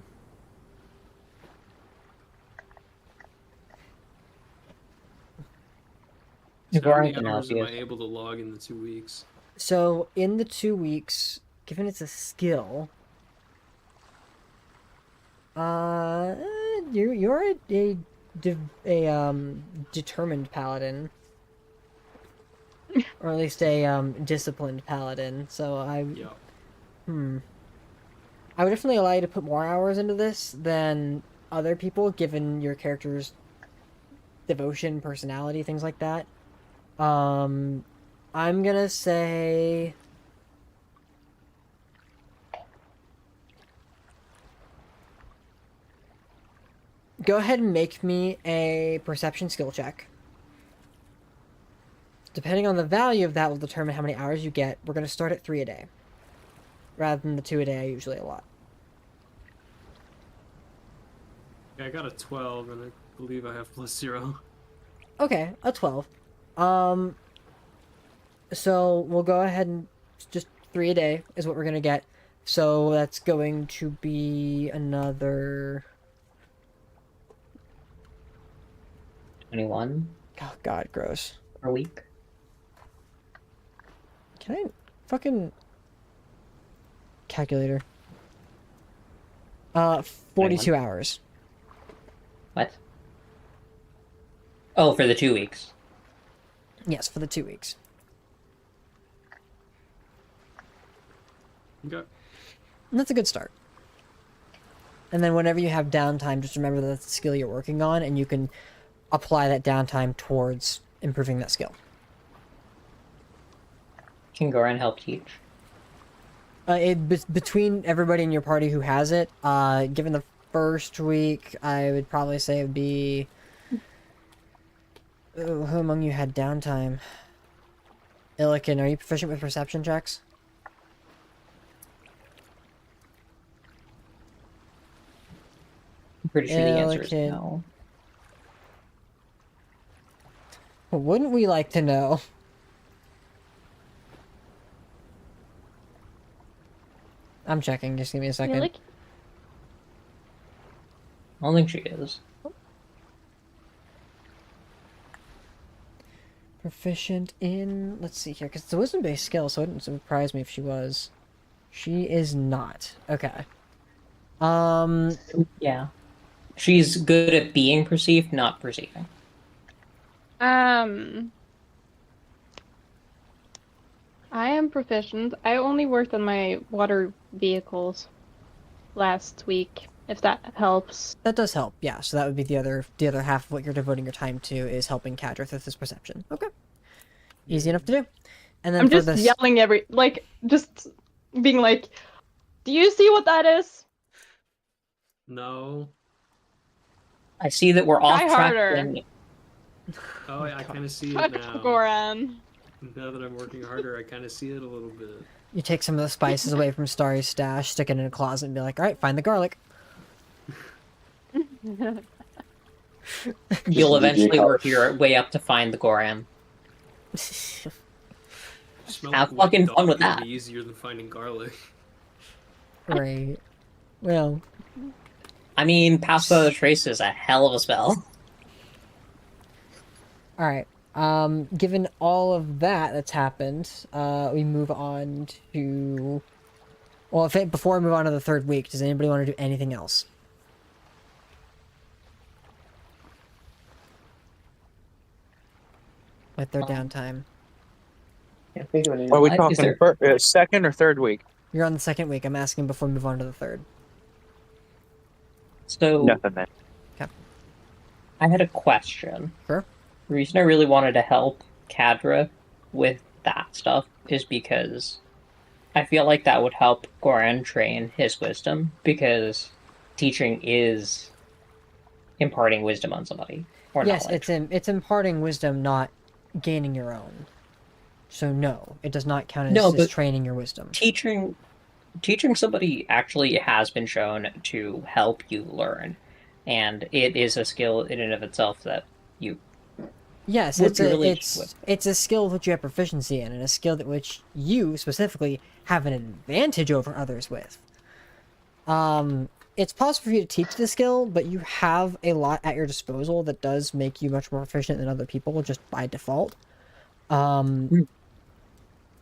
So how many hours am I able to log in the 2 weeks? So in the 2 weeks, given it's a skill, you're a determined paladin, or at least a disciplined paladin. So I Yeah. I would definitely allow you to put more hours into this than other people, given your character's devotion, personality, things like that. I'm gonna say... Go ahead and make me a perception skill check. Depending on the value of that will determine how many hours you get. We're going to start at 3 a day. Rather than the 2 a day I usually allot. Yeah, I got a 12, and I believe I have +0. Okay, a 12. So we'll go ahead and just 3 a day is what we're going to get. So that's going to be another... 21 Oh, God, gross. per week. Can I fucking... Calculator. 42 hours. What? Oh, for the 2 weeks. Yes, for the 2 weeks. Okay. And that's a good start. And then whenever you have downtime, just remember that that's the skill you're working on, and you can apply that downtime towards improving that skill. Can Goran help teach? Between everybody in your party who has it, given the first week, I would probably say it would be... Who among you had downtime? Illiken, are you proficient with perception checks? I'm pretty sure the answer is Illiken. no. Wouldn't we like to know? I'm checking, just give me a second. Really? I don't think she is. Proficient in... Let's see here, because it's a wisdom-based skill, so it wouldn't surprise me if she was. She is not. Okay. Yeah. She's good at being perceived, not perceiving. I am proficient. I only worked on my water vehicles last week, if that helps. That does help, yeah. So that would be the other half of what you're devoting your time to is helping Kadrith with his perception. Okay. Easy enough to do. And then I'm for just this... yelling just being like, do you see what that is? No. I see that we're off Try track. harder. and- Oh, I kind of see it Fuck now. Goran. Now that I'm working harder, I kind of see it a little bit. You take some of the spices away from Starry's stash, stick it in a closet, and be like, alright, find the garlic. You'll Just eventually dig work your way up to find the Goran. Smell Have like fucking dog fun with would that. be easier than finding garlic. Right. Well, I mean, Pass Without a Trace is a hell of a spell. alright. Given all of that's happened, we move on to... Well, before we move on to the third week, does anybody want to do anything else? With their downtime. Can't think of any. Are we Is talking there- second or third week? You're on the second week. I'm asking before we move on to the third. So, Nothing then. I had a question. Sure. The reason I really wanted to help Kadra with that stuff is because I feel like that would help Goran train his wisdom, because teaching is imparting wisdom on somebody. Or Yes, knowledge. it's imparting wisdom, not gaining your own. So no, it does not count as, No, as but- training your wisdom. Teaching somebody actually has been shown to help you learn, and it is a skill in and of itself that you Yes, would it's be a really it's with. it's a skill that you have proficiency in, and a skill that which you specifically have an advantage over others with. It's possible for you to teach the skill, but you have a lot at your disposal that does make you much more proficient than other people just by default.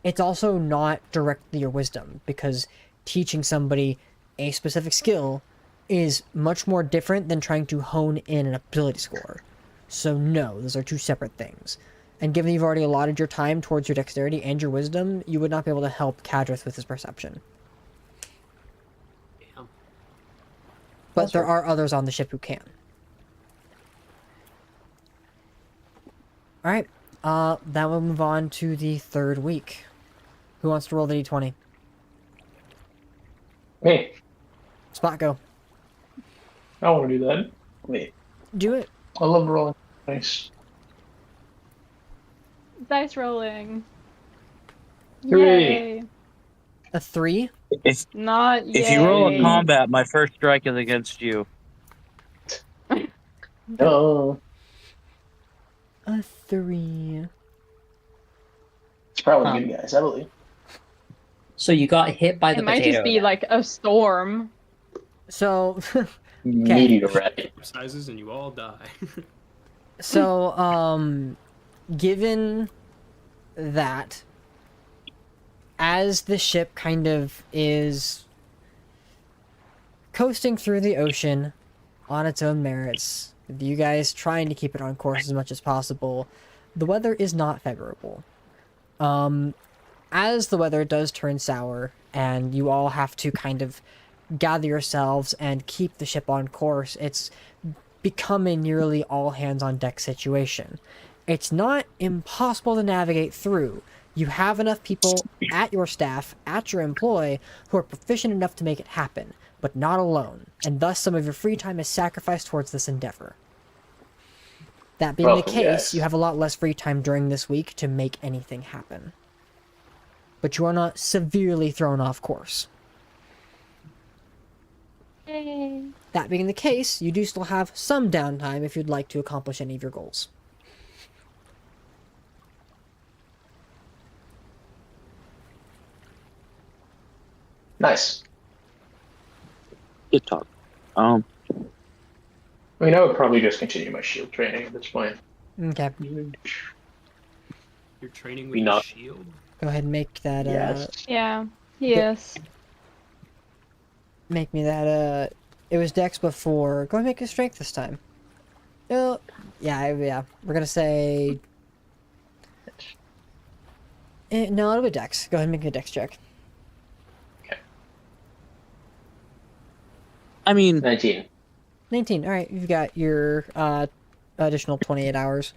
It's also not directly your wisdom, because teaching somebody a specific skill is much more different than trying to hone in an ability score. So no, those are two separate things. And given you've already allotted your time towards your dexterity and your wisdom, you would not be able to help Kadrith with his perception. Damn. But there are others on the ship who can. Alright. That will move on to the third week. Who wants to roll the d20? Me. Spot, go. I want to do that. Me. Do it. I love rolling. Nice. Dice rolling. 3. Yay. A 3. If Not yay. if you roll a combat, my first strike is against you. Oh. A 3. It's probably good guys, I believe. So you got hit by the It might potato. just be like a storm. So, Meteor red. Sizes and you all die. so, given that, as the ship kind of is coasting through the ocean on its own merits, with you guys trying to keep it on course as much as possible, the weather is not favorable. As the weather does turn sour, and you all have to kind of gather yourselves and keep the ship on course, it's become a nearly all hands on deck situation. It's not impossible to navigate through. You have enough people at your staff, at your employ, who are proficient enough to make it happen, but not alone, and thus some of your free time is sacrificed towards this endeavor. That being the Welcome, case, guys. you have a lot less free time during this week to make anything happen. But you are not severely thrown off course. Yay. That being the case, you do still have some downtime if you'd like to accomplish any of your goals. Nice. Good talk. I mean, I would probably just continue my shield training at this point. Okay, You're training We with not- a shield? go ahead and make that, Yes. Yeah. Yes. make me that, it was Dex before. Go ahead and make a strength this time. Yeah, we're gonna say... no, it'll be Dex. Go ahead and make a Dex check. I mean, 19. 19, alright, you've got your, additional 28 hours.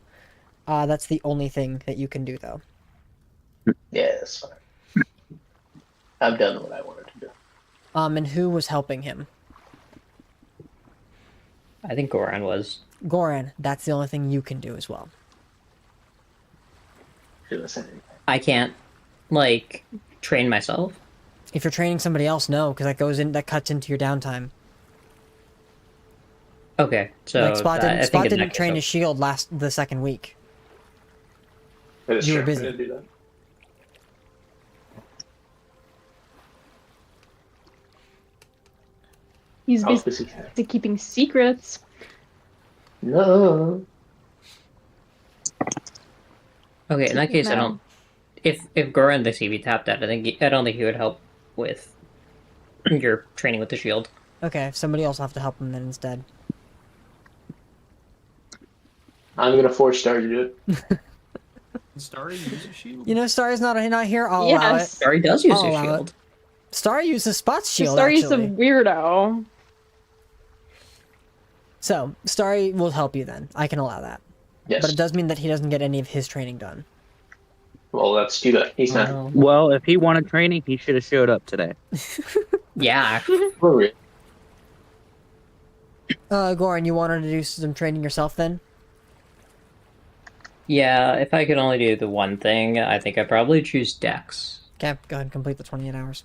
That's the only thing that you can do, though. Yeah, that's fine. I've done what I wanted to do. And who was helping him? I think Goran was. Goran, that's the only thing you can do as well. Do this anything. I can't, like, train myself. If you're training somebody else, no, because that cuts into your downtime. Okay, so Like Spot I didn't, think Spot in didn't that train case, his shield the second week. That is You were true. busy. I did do that. He's I was busy busy. keeping secrets. No. Okay, in that case, I No. don't. If Goran thinks he'd be tapped out, I don't think he would help with your training with the shield. Okay, somebody else will have to help him then instead. I'm gonna force Star to do it. Starry use a shield? You know, Starry's not here, I'll allow it. Yes. Sorry, does use I'll his allow it. shield. Starry uses Spot's shield, Starry's a actually. weirdo. So, Starry will help you then. I can allow that. Yes. But it does mean that he doesn't get any of his training done. Well, let's do that. He's not. Um, well, if he wanted training, he should have showed up today. Yeah, For real. Goran, you wanted to do some training yourself then? yeah. If I could only do the one thing, I think I'd probably choose Dex. Okay, go ahead and complete the 28 hours.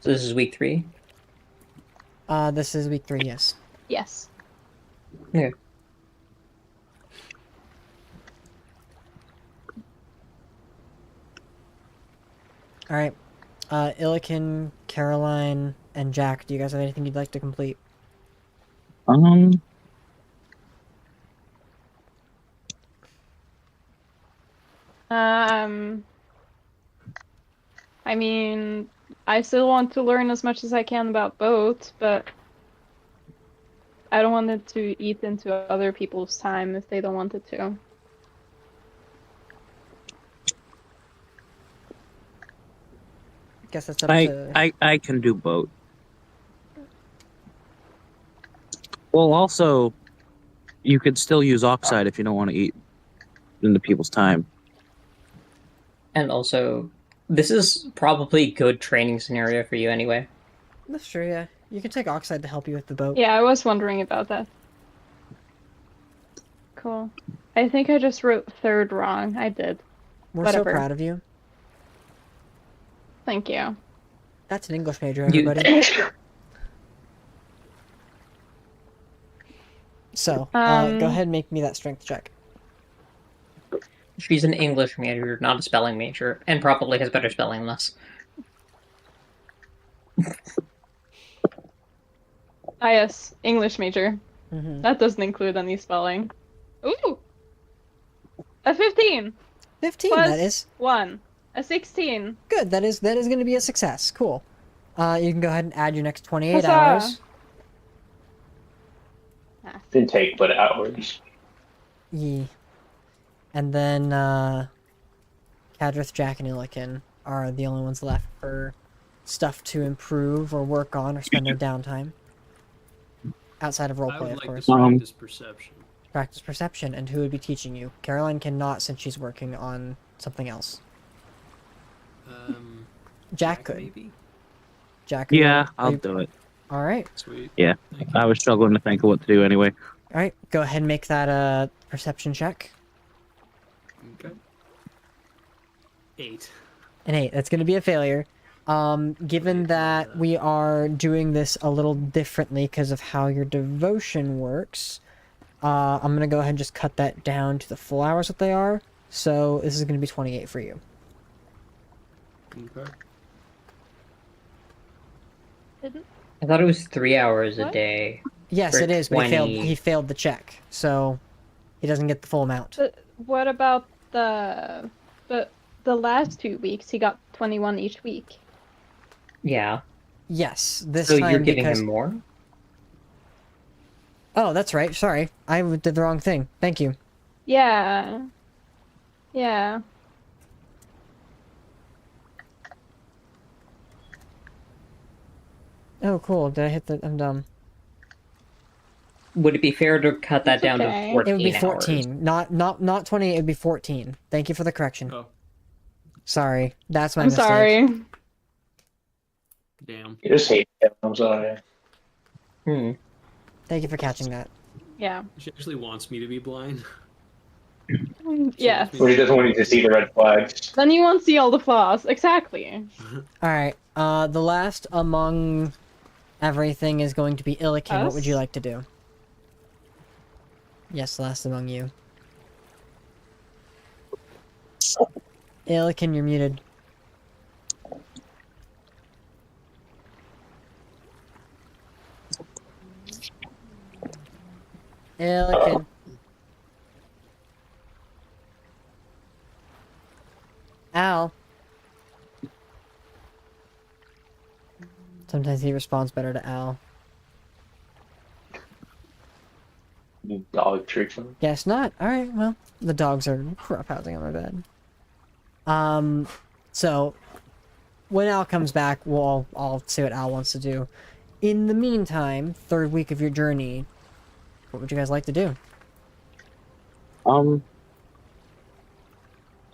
So this is week 3. This is week 3, yes. Yes. Okay. Alright. Illikin, Caroline, and Jack, do you guys have anything you'd like to complete? I mean, I still want to learn as much as I can about boats, but I don't want it to eat into other people's time if they don't want it to. Guess that's up to... I can do both. Well, also, you could still use oxide if you don't want to eat into people's time. And also, this is probably a good training scenario for you anyway. That's true, yeah. You can take oxide to help you with the boat. Yeah, I was wondering about that. Cool. I think I just wrote third wrong. I did. We're Whatever. so proud of you. Thank you. That's an English major, You- everybody. So, go ahead and make me that strength check. She's an English major, not a spelling major, and probably has better spelling than us. Ah, yes. English major. Mm-hmm. That doesn't include any spelling. Ooh! A 15! 15, Plus that is. 1. A 16. Good, that is going to be a success. Cool. You can go ahead and add your next 28 Huzzah! hours. Didn't take but hours. Yeah. And then, Kadrith, Jack, and Illiken are the only ones left for stuff to improve or work on or spend their downtime. Outside of I roleplay, would of like course. to practice perception. Practice perception, and who would be teaching you? Caroline cannot since she's working on something else. Jack could. Maybe? Jack. Yeah, I'll do it. All right. Sweet. Yeah. Thank you. I was struggling to think of what to do anyway. All right. Go ahead and make that perception check. Okay. 8. An 8. That's going to be a failure. Given that we are doing this a little differently because of how your devotion works, I'm going to go ahead and just cut that down to the full hours that they are. So this is going to be 28 for you. Okay. I thought it was 3 hours a What? day. Yes, For it is, but 20. he failed the check, so he doesn't get the full amount. But what about the last 2 weeks? He got 21 each week. Yeah. Yes, this So time you're giving because... him more? Oh, that's right. Sorry. I did the wrong thing. Thank you. Yeah. Yeah. Oh, cool. Did I hit the... I'm dumb. Would it be fair to cut that That's down okay. to 14 It would be hours? 14. Not 20, it would be 14. Thank you for the correction. Oh, Sorry. That's my I'm mistake. sorry. damn. You just hate him, I'm sorry. Hmm. Thank you for catching that. Yeah. She actually wants me to be blind. Yeah. Or he doesn't want you to see the red flags. Then you won't see all the flaws. Exactly. Alright. The last among everything is going to be Illiken. What would you Us? like to do? Yes, last among you. Illiken, you're muted. Illiken. Al. Sometimes he responds better to Al. Dog tricks him. Guess not. Alright, well, the dogs are roughhousing on my bed. So, when Al comes back, I'll see what Al wants to do. In the meantime, third week of your journey, what would you guys like to do?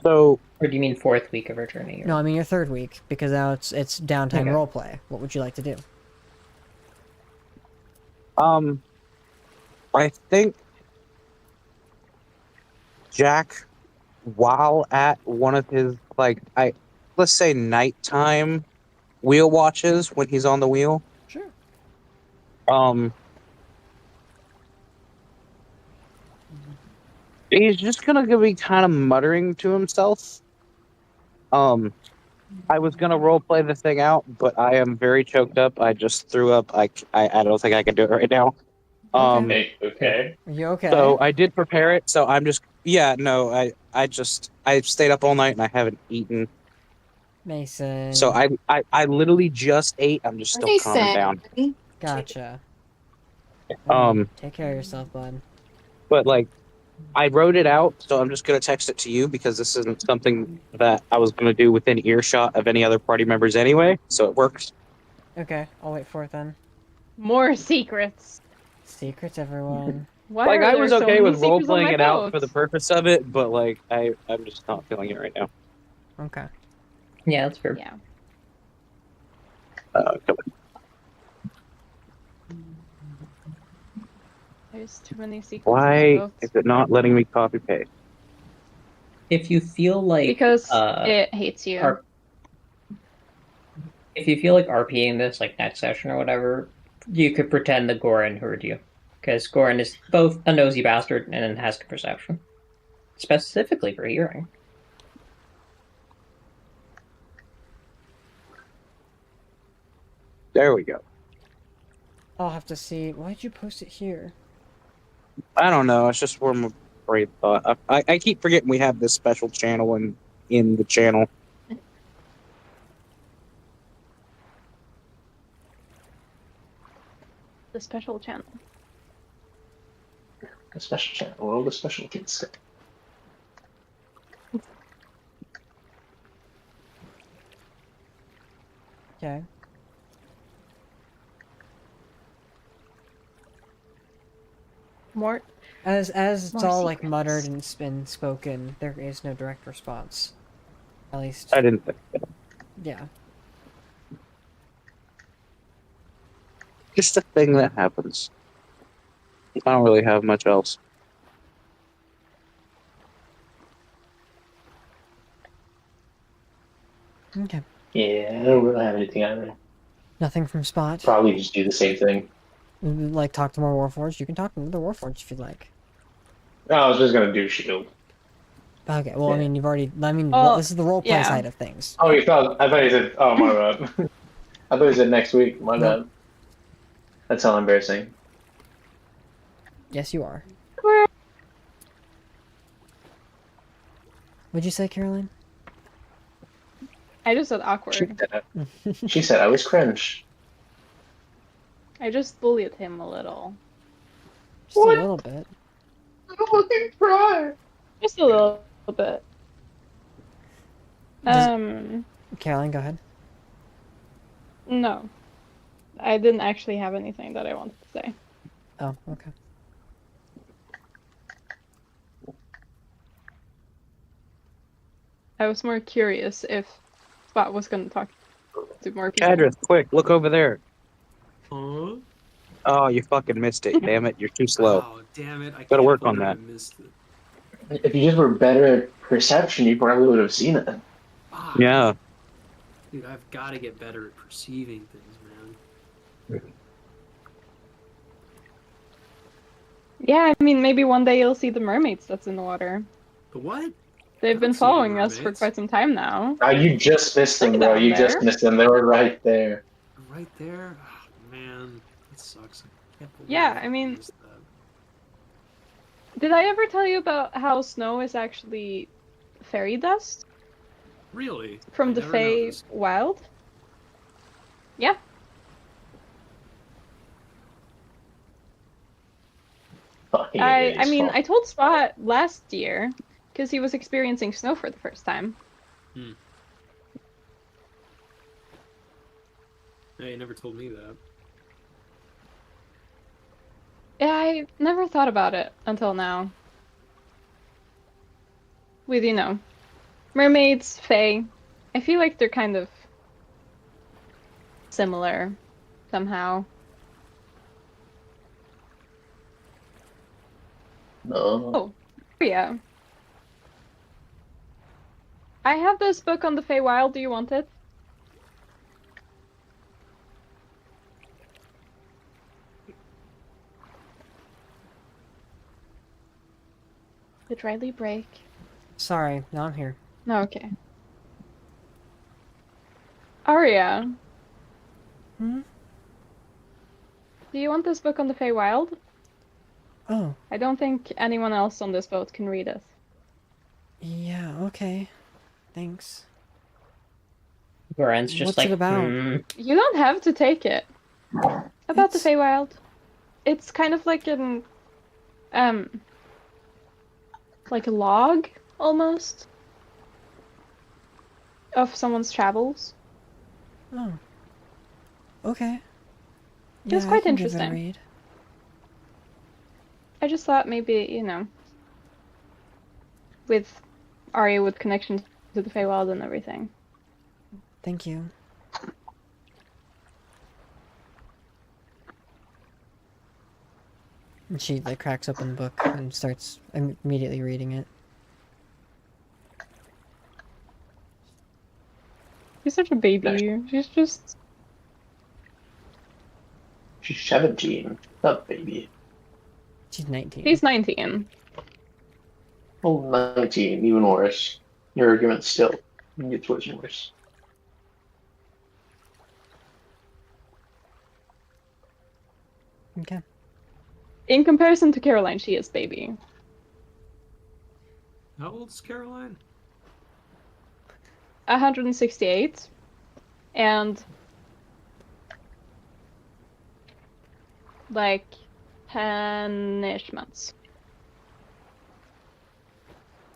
So Or do you mean 4th week of our journey? Or... No, I mean your third week, because now it's downtime Okay. roleplay. What would you like to do? I think Jack, while at one of his let's say nighttime wheel watches when he's on the wheel, Sure. he's just gonna be kind of muttering to himself. I was gonna roleplay the thing out, but I am very choked up. I just threw up. I don't think I can do it right now. Okay. Are you okay? So I did prepare it. So I'm just I stayed up all night and I haven't eaten. Mason. So I literally just ate. I'm just still calming down. Gotcha. Take care of yourself, bud. But I wrote it out, so I'm just gonna text it to you because this isn't something that I was gonna do within earshot of any other party members anyway. So it works. Okay, I'll wait for it then. More secrets. Secrets, everyone. Why Like are I there was so okay many with role secrets on playing my it out for the boat? purpose of it, but like I'm just not feeling it right now. Okay. Yeah, that's fair. Yeah. Come on. There's too many secrets on Why the boat. is it not letting me copy paste? If you feel like Because it hates you. if you feel like RPing this like next session or whatever, you could pretend that Goran heard you, because Goran is both a nosy bastard and has good perception, specifically for hearing. There we go. I'll have to see. Why'd you post it here? I don't know. It's just where my brain thought. I keep forgetting we have this special channel in the channel. The special channel. A special channel. All the special kids. Okay. More. As it's More all like secrets. muttered and been spoken, there is no direct response. At least, I didn't think that. yeah. Just a thing that happens. I don't really have much else. Okay. Yeah, I don't really have anything either. Nothing from Spot. Probably just do the same thing. Like talk to more Warforged. You can talk to another Warforged if you'd like. No, I was just gonna do shield. Okay. Well, I Yeah. mean, you've already. I mean, Oh, this is the roleplay yeah. side of things. Oh, you thought? I thought you said. Oh, my bad. I thought you said next week. My Nope. bad. That's how embarrassing. Yes, you are. What'd you say, Caroline? I just said awkward. She said I was cringe. I just bullied him a little. Just a little bit. I don't fucking cry. Just a little bit. Does- Caroline, go ahead. No. I didn't actually have anything that I wanted to say. Oh, okay. I was more curious if Spot was going to talk to more people. Cadrith, quick, look over there. Huh? Oh, you fucking missed it. Damn it, you're too slow. Oh, damn it. I Gotta can't work on believe that. I missed it. If you just were better at perception, you probably would have seen it. Fuck. Yeah. Dude, I've got to get better at perceiving things, man. Yeah, I mean, maybe one day you'll see the mermaids that's in the water. The what? They've been I've seen following us for mermaids. quite some time now. Ah, you just missed them, Look bro. down You there. just missed them. They were right there. Right there? Oh, man, that sucks. I can't believe Yeah, I mean- missed that. Did I ever tell you about how snow is actually fairy dust Really? from I the never Fey noticed. Wyld? Yeah. Fucking I idiots. mean, I told Spot last year because he was experiencing snow for the first time. Hey, you never told me that. Yeah, I never thought about it until now. With, mermaids, fae. I feel like they're kind of similar somehow. No. Oh, yeah. I have this book on the Feywild. Do you want it? Did Riley break? Sorry, now I'm here. No, okay. Aria, Hmm? do you want this book on the Feywild? Oh, I don't think anyone else on this boat can read it. yeah, okay. Thanks. Goran's just What's like, it about? You don't have to take it. About the It's- Feywild. It's kind of like like a log, almost, of someone's travels. Oh. Okay. It was Yeah, I quite can give it a interesting. read. I just thought maybe, you know, with Arya with connection to the Feywild and everything. Thank you. And she like cracks open the book and starts immediately reading it. She's such a baby. She's just... She's 17. Not a baby. She's 19. He's 19. Well, 19, even worse. Your argument still gets worse and worse. Okay. In comparison to Caroline, she is baby. How old is Caroline? 168. And... like... 10-ish months.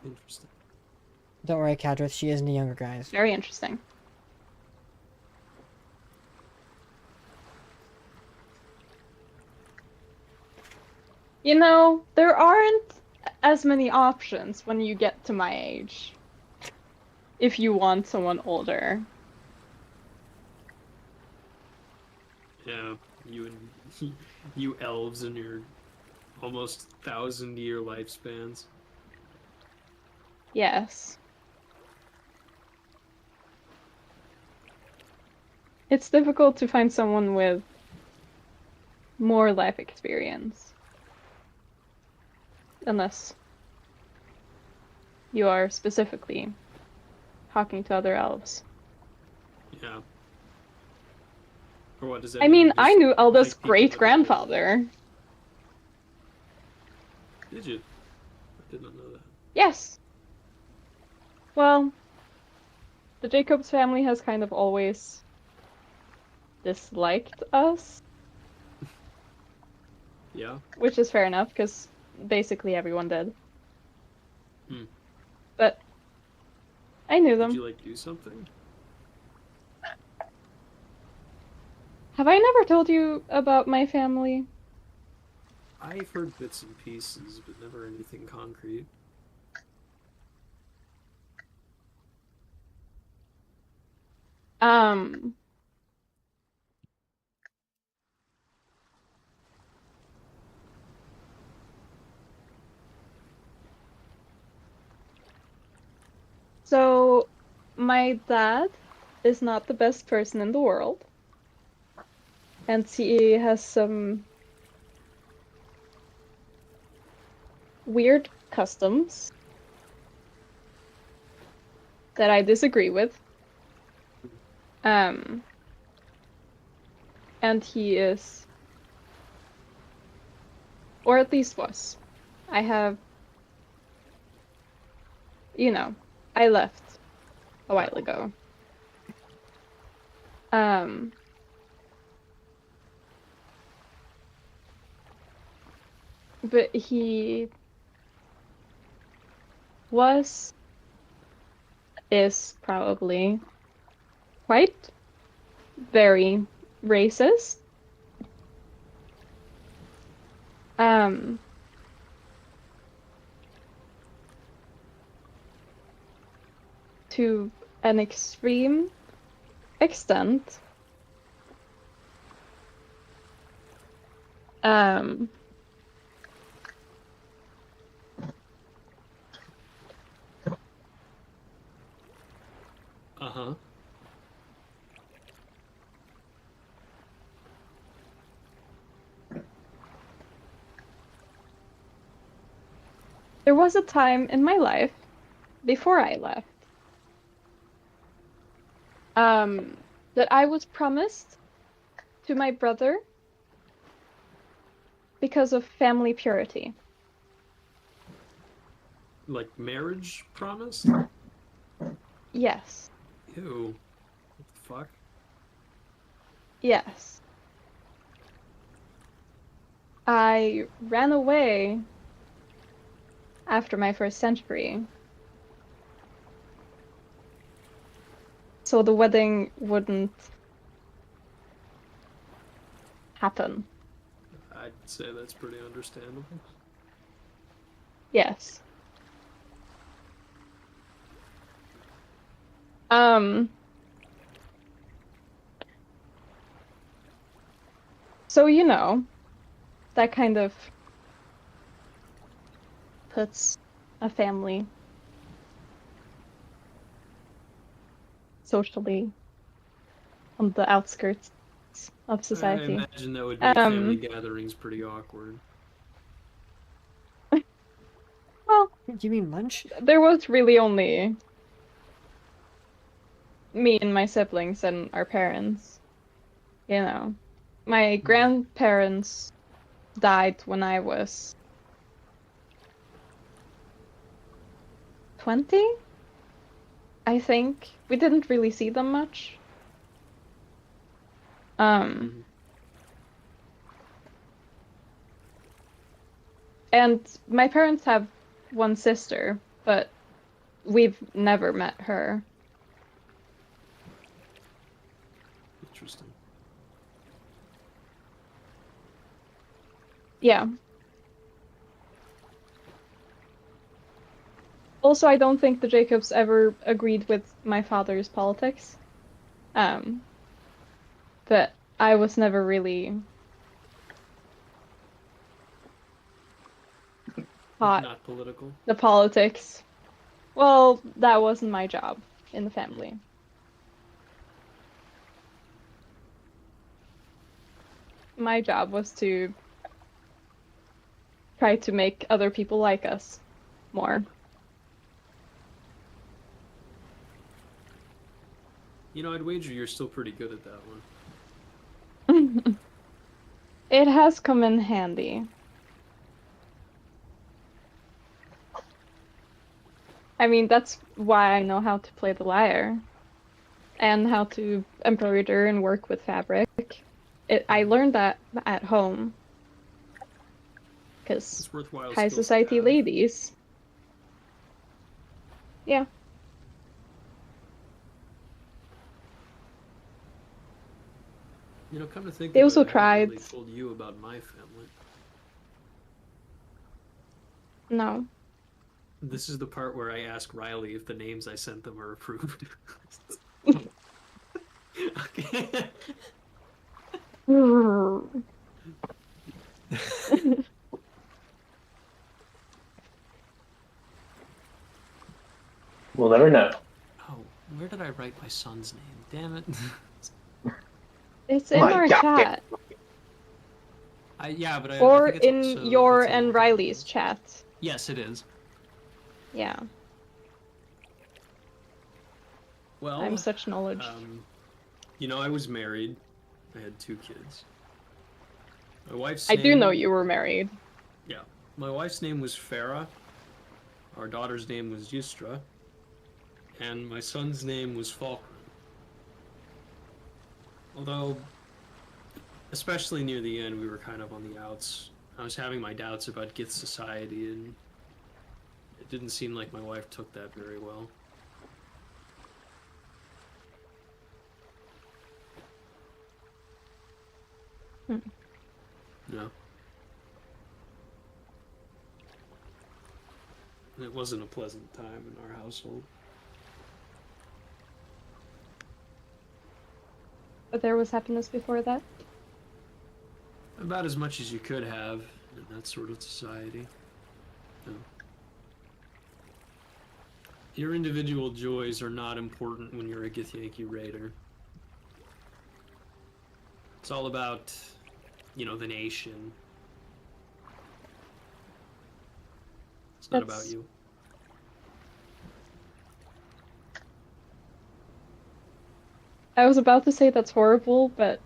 Interesting. Don't worry, Kadrith, she isn't a younger guys. Very interesting. You know, there aren't as many options when you get to my age. If you want someone older. Yeah, you and you elves and your almost 1,000-year lifespans. Yes. It's difficult to find someone with more life experience. Unless you are specifically talking to other elves. Yeah. Or what does that I mean, Just I knew Elda's like people with great-grandfather. Did you? I did not know that. Yes. Well, the Jacobs family has kind of always disliked us, Yeah. which is fair enough, because basically everyone did. Hmm. But I knew Did them. you like do something? Have I never told you about my family? I've heard bits and pieces, but never anything concrete. Um, so my dad is not the best person in the world. And he has some weird customs that I disagree with. And he is, or at least was. I have, you know, I left a while ago. But he is probably quite very racist. To an extreme extent. Uh-huh. There was a time in my life, before I left, that I was promised to my brother because of family purity. Like marriage promise? Yes. Ew. What the fuck? Yes. I ran away after my first century, so the wedding wouldn't happen. I'd say that's pretty understandable. Yes. Um. So, you know, that kind of puts a family socially on the outskirts of I society. imagine that would make family Um, gatherings pretty awkward. well, You mean lunch? there was really only me and my siblings and our parents. You know, my grandparents died when I was 20, I think. We didn't really see them much. Mhm. And my parents have one sister, but we've never met her. Interesting. Yeah. Also, I don't think the Jacobs ever agreed with my father's politics. But I was never really taught Not political. the politics. Well, that wasn't my job in the family. My job was to try to make other people like us more. You know, I'd wager you're still pretty good at that one. It has come in handy. I mean, that's why I know how to play the lyre and how to embroider and work with fabric. I learned that at home because It's worthwhile high skills to society have. ladies. Yeah. You know, come to think They of also it, I haven't really tried. told you about my family. No. This is the part where I ask Riley if the names I sent them are approved. Okay. We'll never know. Oh, where did I write my son's name? Damn it. It's Oh in my our God. chat. Yeah, but I Or think it's in also, your it's a and multiple. Riley's chat. Yes, it is. Yeah. Well, I'm such knowledge. you know, I was married. I had 2 kids. My wife's I do know name- you were married. Yeah. My wife's name was Farah. Our daughter's name was Yustra. And my son's name was Falkland. Although, especially near the end, we were kind of on the outs. I was having my doubts about Gith society, and it didn't seem like my wife took that very well. Yeah. It wasn't a pleasant time in our household. But there was happiness before that. About as much as you could have in that sort of society. Yeah. Your individual joys are not important when you're a Githyanki raider. It's all about, you know, the nation. It's not about That's- you. I was about to say that's horrible, but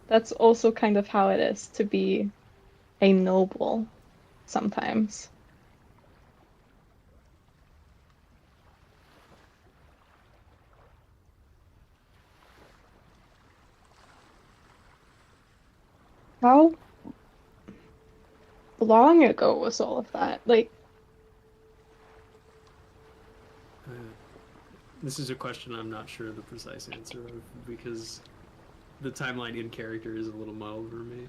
that's also kind of how it is to be a noble sometimes. How long ago was all of that? Like, This is a question I'm not sure the precise answer of, because the timeline in character is a little muddled for me.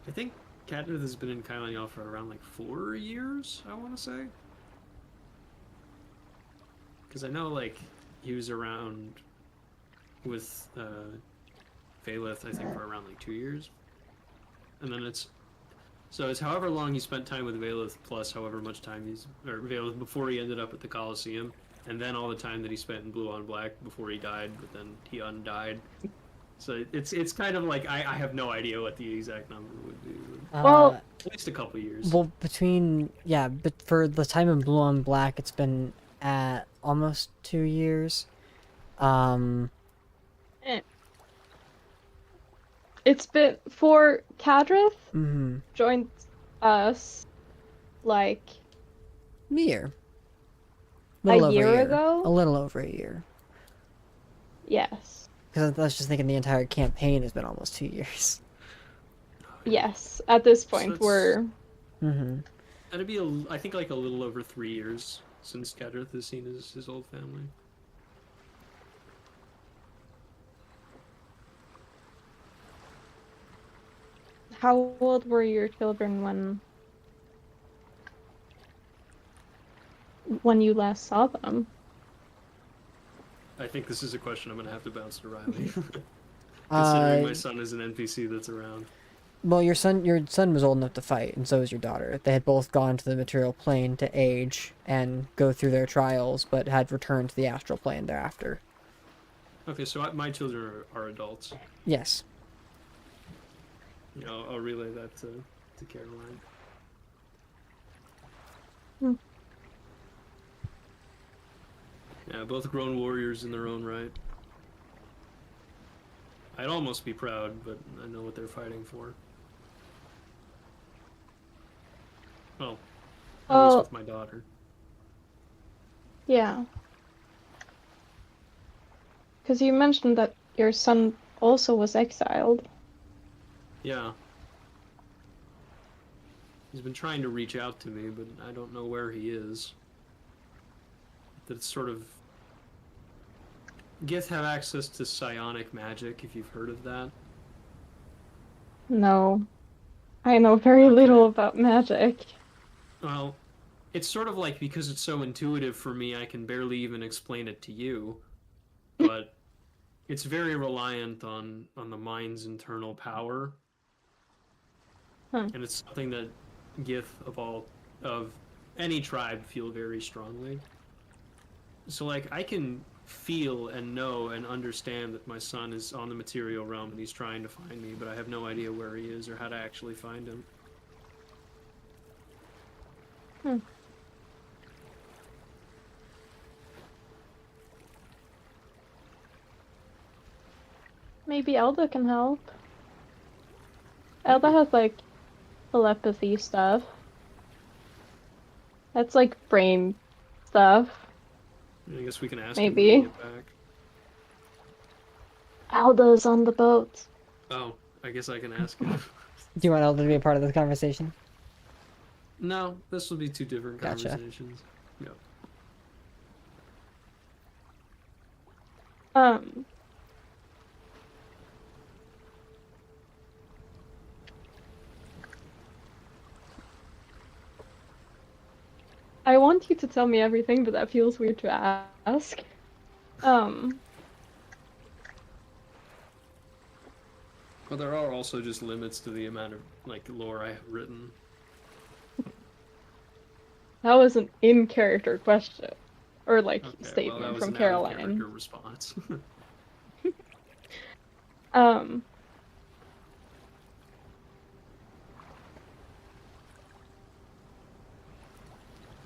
I think Cadmith has been in Kylen-Jaal for around like 4 years, I want to say. Because I know like he was around with Valeth, I think, for around like 2 years. And then it's however long he spent time with Valeth plus however much time Valeth before he ended up at the Colosseum, and then all the time that he spent in Blue on Black before he died, but then he undied. So it's kind of like I have no idea what the exact number would be. Well, At least a couple years. Well, but for the time in Blue on Black, it's been at almost 2 years. It's been for Cadrith Mm-hmm. joined us like A year. A Little over year ago? A little over a year. yes. Because I was just thinking the entire campaign has been almost 2 years. Yes. At this point it's- we're Mm-hmm. That'd be I think like a little over 3 years since Cadrith has seen his old family. how old were your children when you last saw them? I think this is a question I'm gonna have to bounce to Riley. Considering my son is an NPC that's around. Well, your son was old enough to fight, and so was your daughter. They had both gone to the material plane to age and go through their trials, but had returned to the astral plane thereafter. Okay, so my children are adults. Yes. You know, I'll relay that to Caroline. Hmm. Yeah, both grown warriors in their own right. I'd almost be proud, but I know what they're fighting for. Well, at least with my daughter. Yeah. Because you mentioned that your son also was exiled. Yeah. He's been trying to reach out to me, but I don't know where he is. That's sort of... Gith have access to psionic magic, if you've heard of that. No. I know very little about magic. Well, it's sort of like, because it's so intuitive for me, I can barely even explain it to you. But it's very reliant on the mind's internal power. Huh. And it's something that Gith of any tribe feel very strongly. So like I can feel and know and understand that my son is on the material realm and he's trying to find me, but I have no idea where he is or how to actually find him. Hmm. Maybe Elda can help. Elda has like telepathy stuff. That's like brain stuff. I guess we can ask Maybe. him when we get back. Elda's on the boat. Oh, I guess I can ask him. Do you want Elder to be a part of this conversation? No, this will be two different Gotcha. conversations. Yep. I want you to tell me everything, but that feels weird to ask. Well, there are also just limits to the amount of like lore I have written. That was an in-character question. Or like Okay, statement well, that was from an Caroline. out-of-character response.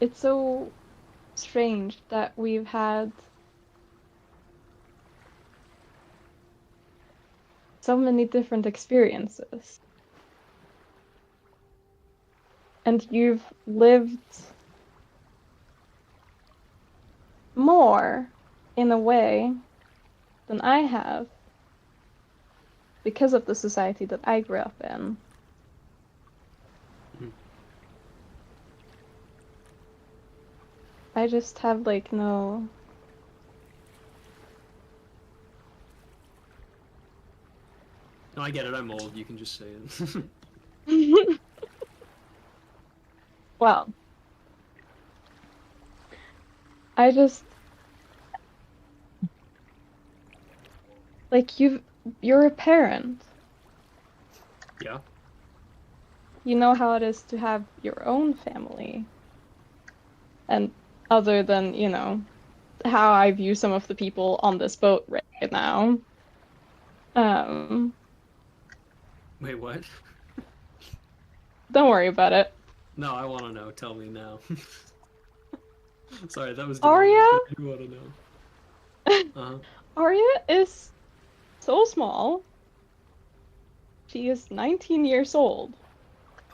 It's so strange that we've had so many different experiences. And you've lived more in a way than I have because of the society that I grew up in. I just have like no... No, I get it. I'm old. You can just say it. Well, I just like you're a parent. Yeah. You know how it is to have your own family. And other than, how I view some of the people on this boat right now. Um, Wait, what? don't worry about it. No, I want to know. Tell me now. Sorry, that was Arya? demanding, but you want to know. Uh-huh. Arya is so small. She is 19 years old.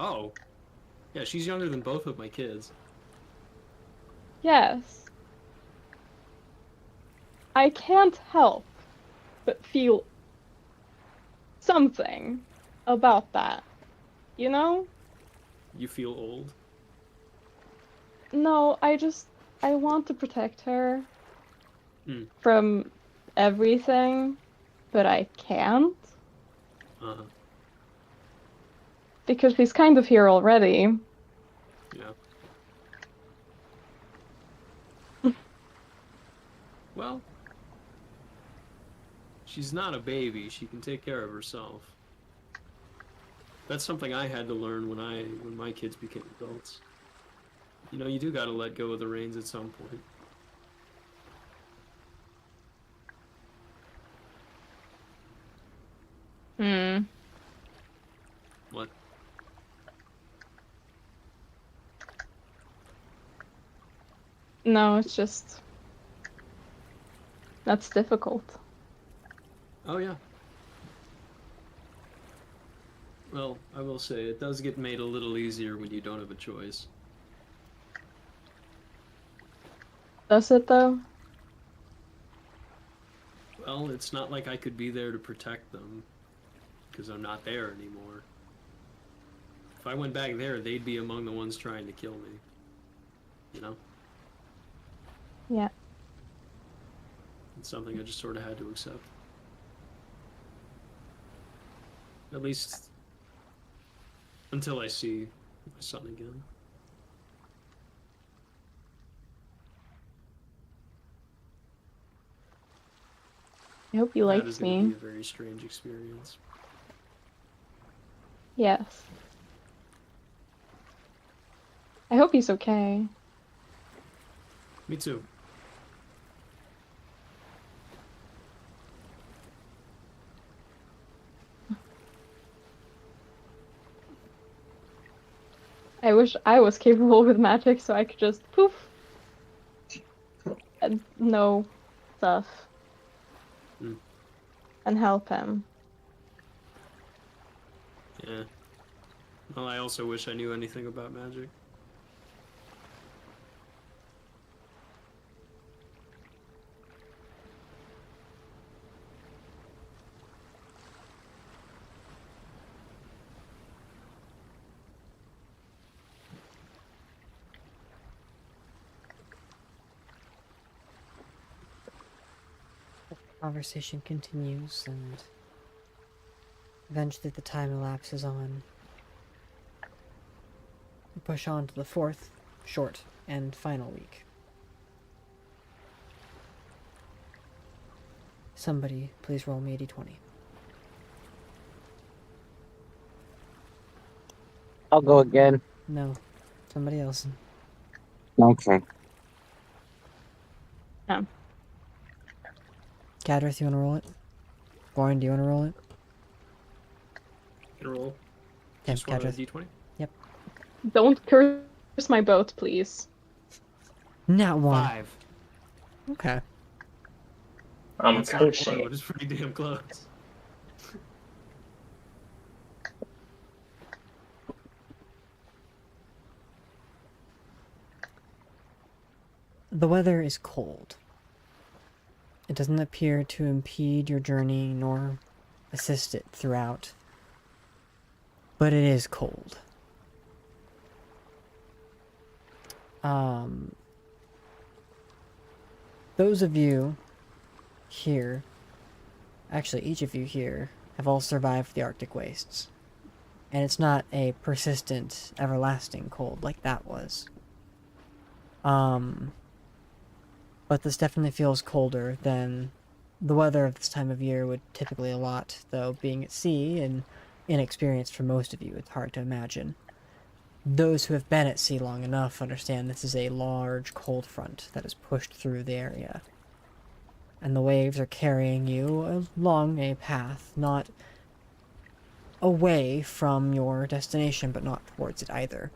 Oh. Yeah, she's younger than both of my kids. Yes. I can't help but feel something about that. You know? You feel old? No, I want to protect her Hmm. from everything, but I can't. Uh-huh. Because she's kind of here already. Yeah. Well, she's not a baby. She can take care of herself. That's something I had to learn when my kids became adults. You do gotta let go of the reins at some point. Hmm. What? No, it's just... That's difficult. Oh, yeah. Well, I will say, it does get made a little easier when you don't have a choice. Does it, though? Well, it's not like I could be there to protect them, because I'm not there anymore. If I went back there, they'd be among the ones trying to kill me. You know? Yeah. It's something I just sort of had to accept. At least until I see my son again. I hope you That like is going to me. be a very strange experience. Yes. I hope he's okay. Me too. I wish I was capable with magic so I could just poof and know stuff Mm. and help him. Yeah. Well, I also wish I knew anything about magic. Conversation continues, and eventually the time elapses on. We push on to the fourth, short, and final week. Somebody, please roll me a d20. I'll go again. No, somebody else. Okay. Cadrith, you want to roll it? Warren, do you want to roll it? Can I roll? Okay, Just one Cadrith. d20? Don't curse my boat, please. Not one. 5. Okay. I'm That's not one, cursing but it. it's pretty damn close. The weather is cold. It doesn't appear to impede your journey nor assist it throughout. But it is cold. Those of you here, actually each of you here, have all survived the Arctic wastes. And it's not a persistent, everlasting cold like that was. But this definitely feels colder than the weather of this time of year would typically allot, though being at sea and inexperienced for most of you, it's hard to imagine. Those who have been at sea long enough understand this is a large cold front that has pushed through the area. And the waves are carrying you along a path, not away from your destination, but not towards it either.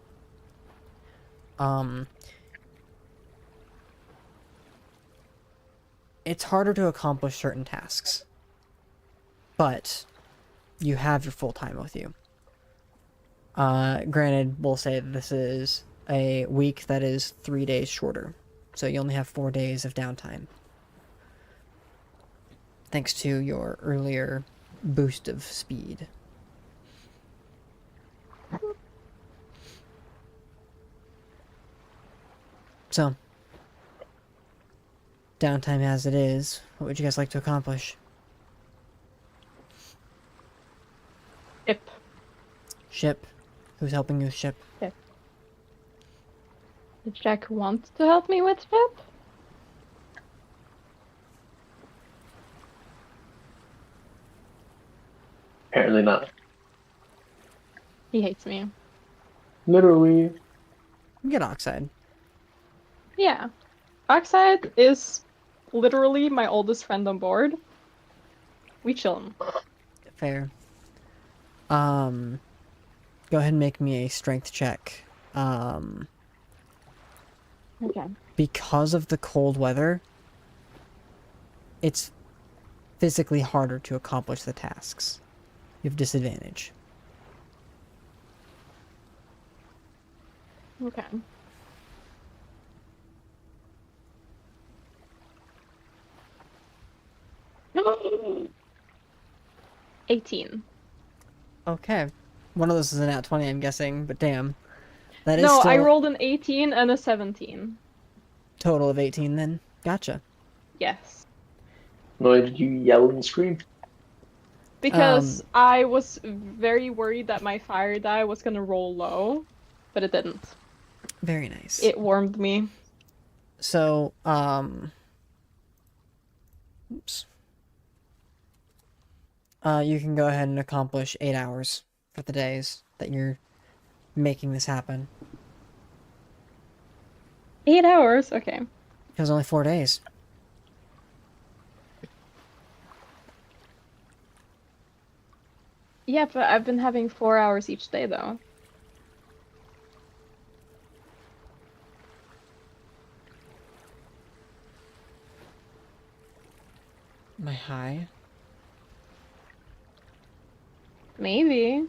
It's harder to accomplish certain tasks, but you have your full time with you. Granted, we'll say that this is a week that is 3 days shorter, so you only have 4 days of downtime. Thanks to your earlier boost of speed. So, downtime as it is, what would you guys like to accomplish? Ship. Who's helping you ship? Did Jack want to help me with ship? Apparently not. He hates me. Literally. Get Oxide. Yeah. Oxide is literally my oldest friend on board. We chillin'. Fair. Go ahead and make me a strength check. Okay. Because of the cold weather, it's physically harder to accomplish the tasks. You have disadvantage. Okay. No. 18. Okay. One of those is a nat 20, I'm guessing, but damn. That is No, still I rolled an 18 and a 17. total of 18 then. Gotcha. Yes. Why did you yell and scream? Because I was very worried that my fire die was gonna roll low, but it didn't. Very nice. It warmed me. So, oops. You can go ahead and accomplish 8 hours for the days that you're making this happen. 8 hours? Okay. It was only 4 days. Yeah, but I've been having 4 hours each day, though. Am I high? Maybe.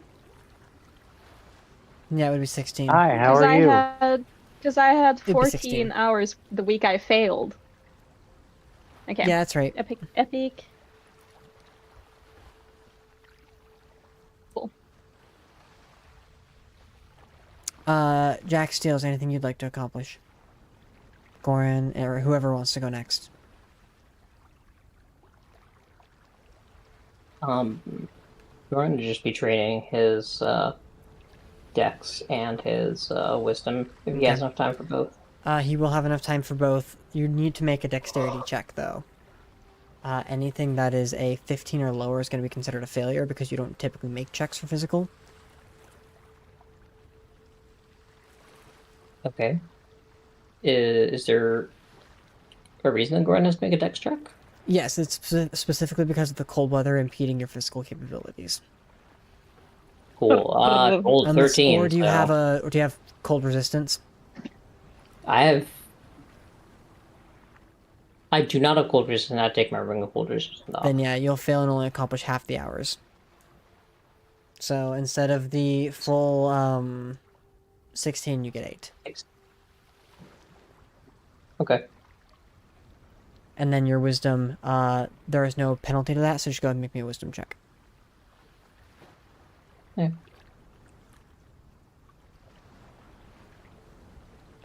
Yeah, it would be 16. Hi, how are you? Because I had It'd be 14 16. hours the week I failed. Okay. Yeah, that's right. Epic. Cool. Jack Steele, anything you'd like to accomplish? Goran, or whoever wants to go next. Going to just be training his dex and his wisdom if he has enough time for both. He will have enough time for both. You need to make a dexterity check, though. Anything that is a 15 or lower is going to be considered a failure because you don't typically make checks for physical. Okay. Is there a reason that Goran has to make a dex check? Yes, it's specifically because of the cold weather impeding your physical capabilities. Cool. Cold 13. Or do you so do you have cold resistance? I do not have cold resistance. I take my ring of cold resistance off. Then yeah, you'll fail and only accomplish half the hours. So instead of the full 16, you get 8. Okay. And then your wisdom, there is no penalty to that, so just go ahead and make me a wisdom check. Yeah.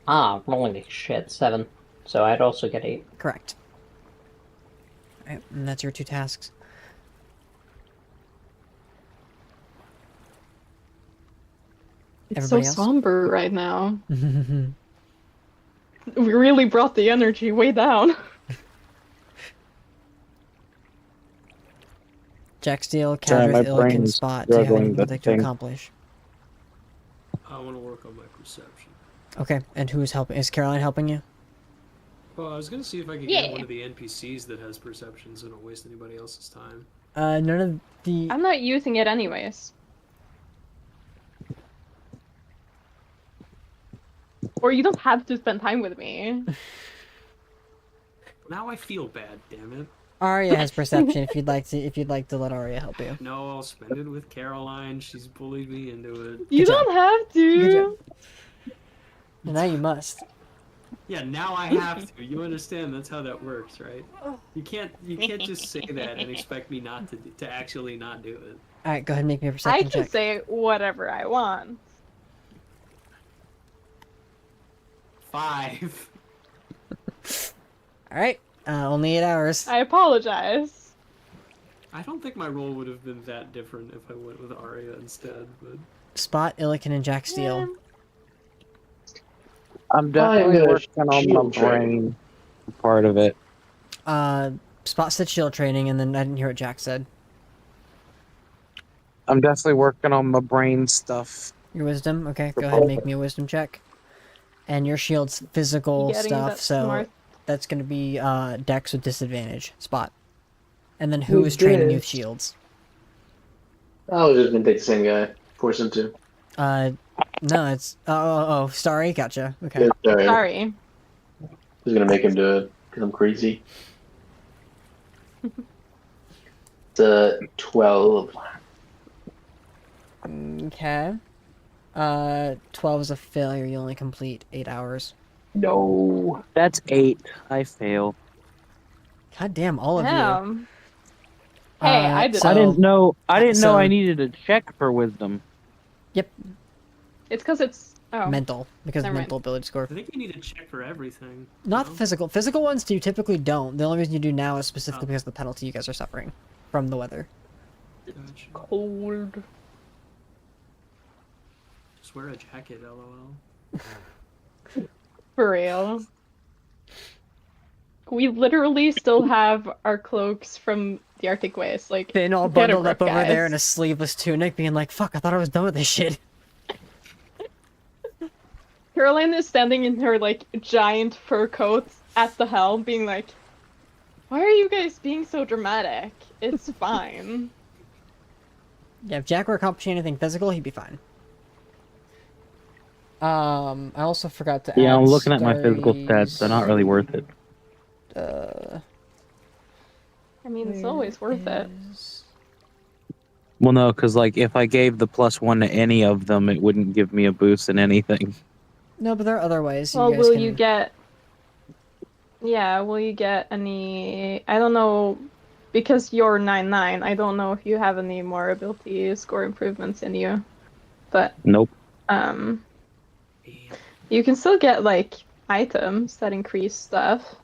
Rolling shit, 7. So I'd also get 8. Correct. Alright, and that's your 2 tasks. It's Everybody so else? somber right now. We really brought the energy way down. Jack Steele, Sorry, my Cadrith, Illic, and brain's Spot. Do you have struggling anything you'd to like to think. accomplish? I want to work on my perception. Okay, and who's helping? Is Caroline helping you? Well, I was gonna see if I could Yeah. get one of the NPCs that has perception, so I don't waste anybody else's time. None of the. I'm not using it anyways. Or you don't have to spend time with me. Now I feel bad. Damn it. Arya has perception. If you'd like to let Arya help you. No, I'll spend it with Caroline. She's bullied me into it. You Good job. don't have Good to. job. And now you must. Yeah, now I have to. You understand? That's how that works, right? You can't just say that and expect me not to actually not do it. All right, go ahead and make me a I perception can check. say whatever I want. 5. All right, only 8 hours. I apologize. I don't think my role would have been that different if I went with Arya instead, but Spot, Illican, and Jack Steele. I'm definitely gonna working on my shield train. brain part of it. Spot said shield training, and then I didn't hear what Jack said. I'm definitely working on my brain stuff. Your wisdom? Okay, go ahead and make me a wisdom check. And your shield's physical Getting stuff, that so smart. that's going to be Dex with disadvantage. Spot. And then who Who is training you did? with shields? I was just gonna take the same guy. Force him to. No, it's... Oh, Starry? Gotcha. Okay. Yeah, sorry. Sorry. I was gonna make him do it because I'm crazy. It's 12. Okay. 12 is a failure. You only complete 8 hours. No. That's 8. I fail. God damn, all of you. Damn. Hey, I did so- I didn't know. I didn't know so- I needed a check for wisdom. Yep, It's because it's mental. Because of Never mind. mental ability score. I think you need to check for everything. Not no? physical. Physical ones you typically don't. The only reason you do now is specifically Oh. because of the penalty you guys are suffering from the weather. Gotcha. cold. Just wear a jacket, lol. For real. We literally still have our cloaks from the Arctic Waste. Like, Finn all get a bundled up grip, over there guys. in a sleeveless tunic, being like, fuck, I thought I was done with this shit. Caroline is standing in her like giant fur coat at the helm, being like, "Why are you guys being so dramatic? It's fine." Yeah, if Jack were accomplishing anything physical, he'd be fine. I also forgot to add Yeah, I'm looking at my physical stats. Starry's- They're not really worth it. I mean, it's always worth it. Well, no, because like if I gave the +1 to any of them, it wouldn't give me a boost in anything. No, but there are other ways. Well, guys will can... you get? Yeah, will you get any? I don't know, because you're 9/9. I don't know if you have any more ability score improvements in you, but Nope. Damn. you can still get like items that increase stuff.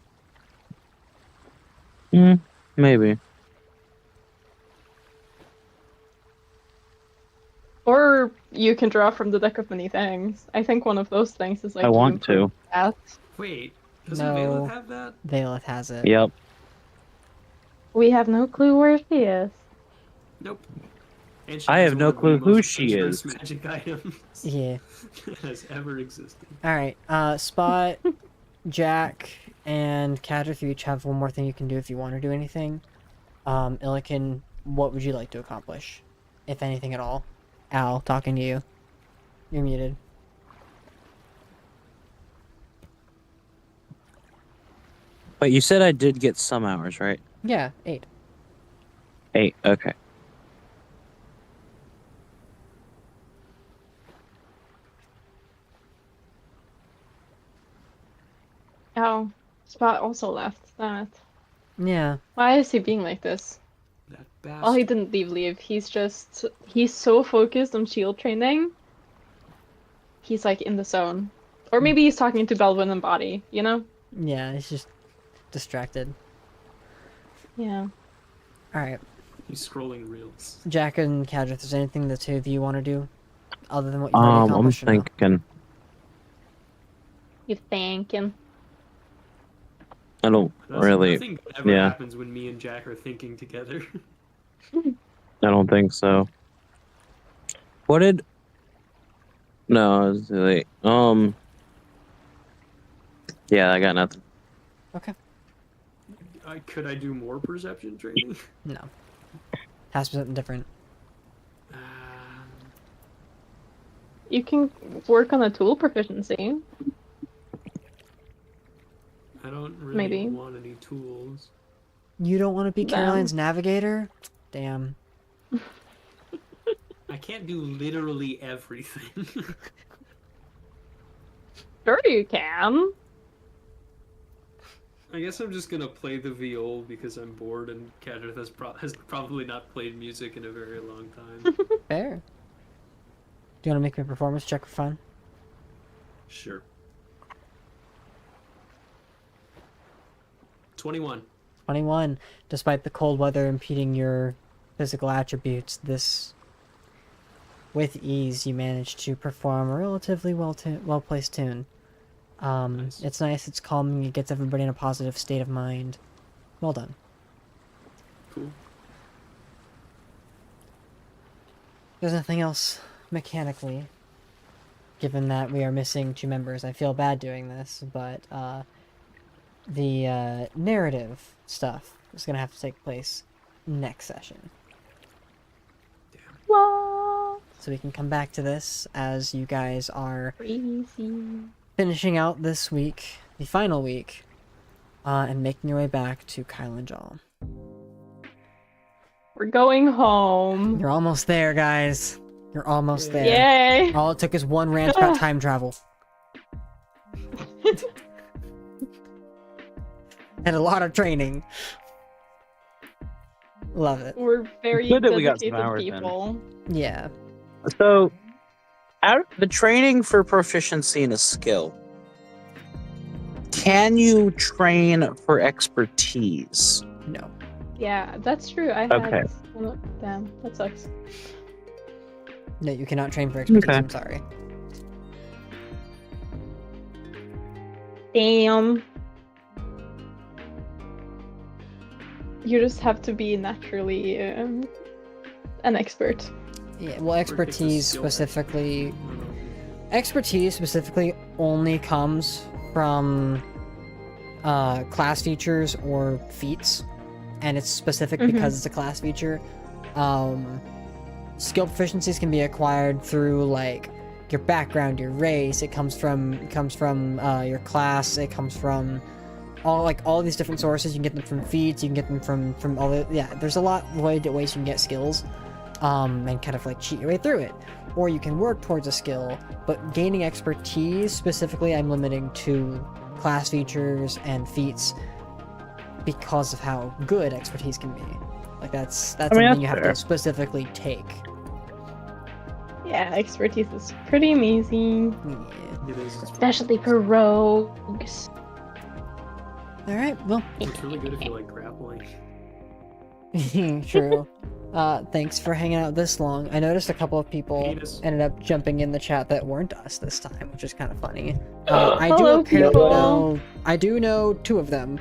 Maybe. Or you can draw from the deck of many things. I think one of those things is like I you want improve to. stats. Wait, doesn't No. Valeth have that? Valeth has it. Yep. We have no clue where she is. Nope. And she I has have no one of the clue who most she dangerous is. magic items Yeah. that has ever existed. Alright, Spot, Jack, and Cadrith, you each have one more thing you can do if you want to do anything. Illican, what would you like to accomplish? If anything at all. Al, talking to you. You're muted. But you said I did get some hours, right? Yeah, 8. 8. Okay. Oh, Spot also left. Damn it. Yeah. Why is he being like this? That bastard. Well, he didn't leave. He's so focused on shield training. He's like in the zone. Or maybe he's talking to Belvin and Body, you know? Yeah, he's just distracted. Yeah. Alright. He's scrolling reels. Jack and Cadrith, is there anything the two of you want to do? other than what you've already I'm accomplished? or no? thinking. You thinking? I don't really. Nothing ever yeah. happens when me and Jack are thinking together. I don't think so. What did? No, it was too late. Yeah, I got nothing. Okay. Could I do more perception training? No. Has to be something different. You can work on a tool proficiency. I don't really Maybe. want any tools. You don't want to be Damn. Caroline's navigator? Damn. I can't do literally everything. Sure you can. I guess I'm just gonna play the viol because I'm bored and Kadrith has probably not played music in a very long time. Fair. Do you want to make me a performance check for fun? Sure. 21. 21. Despite the cold weather impeding your physical attributes, with ease you manage to perform a relatively well-placed tune. Nice. It's nice, it's calming, it gets everybody in a positive state of mind. Well done. Cool. There's nothing else mechanically, given that we are missing 2 members. I feel bad doing this, but the narrative stuff is going to have to take place next session. What? So we can come back to this as you guys are Crazy. finishing out this week, the final week, and making your way back to Kylen-Jaal. We're going home. You're almost there, guys. You're almost there. Yay! All it took is one rant about time travel. And a lot of training. Love it. We're very Good that we got dedicated some hours in. people. Yeah. So, out the training for proficiency in a skill. Can you train for expertise? No. Yeah, that's true. I had. Okay. Oh, damn, that sucks. No, you cannot train for expertise. Okay. I'm sorry. Damn. You just have to be naturally an expert. Yeah, well, Or if it's a expertise skill. specifically... Expertise specifically only comes from class features or feats, and it's specific because it's a class feature. Skill proficiencies can be acquired through like your background, your race. It comes from your class. It comes from all these different sources. You can get them from feats. You can get them from all the There's a lot of ways you can get skills, and kind of like cheat your way through it. Or you can work towards a skill, but gaining expertise specifically, I'm limiting to class features and feats because of how good expertise can be. Like that's something that's you have fair. to specifically take. Yeah, expertise is pretty amazing, Yeah. It is. especially for rogues. All right. Well, It's really good if you like grappling. true. Thanks for hanging out this long. I noticed a couple of people Penis. ended up jumping in the chat that weren't us this time, which is kind of funny. I do Hello, apparently people. know. I do know 2 of them.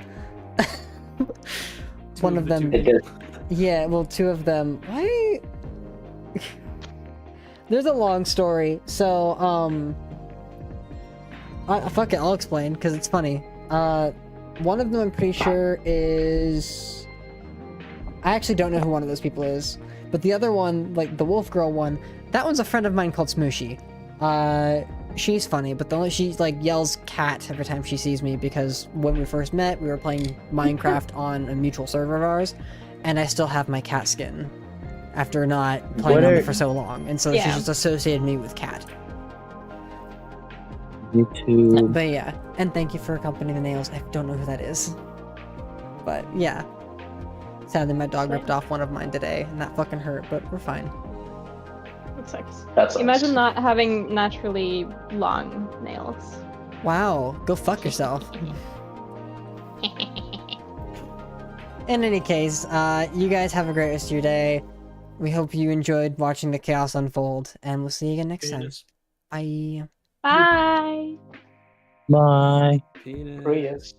One of them. It did. Yeah, well, 2 of them. Why? There's a long story. So, fuck it, I'll explain because it's funny. One of them I'm pretty sure is. I actually don't know who one of those people is, but the other one, like the wolf girl one, that one's a friend of mine called Smooshy. She's funny, but she like yells cat every time she sees me because when we first met, we were playing Minecraft on a mutual server of ours, and I still have my cat skin after not playing on it for so long, and so she's Yeah. just associated me with cat. YouTube. But yeah, and thank you for accompanying the nails. I don't know who that is, but yeah. Sadly, my dog ripped off one of mine today, and that fucking hurt, but we're fine. It sucks. That's Imagine not having naturally long nails. Wow, go fuck yourself. In any case, you guys have a great rest of your day. We hope you enjoyed watching the chaos unfold, and we'll see you again next time. Penis. Bye. Bye. Bye. Penis. Prius.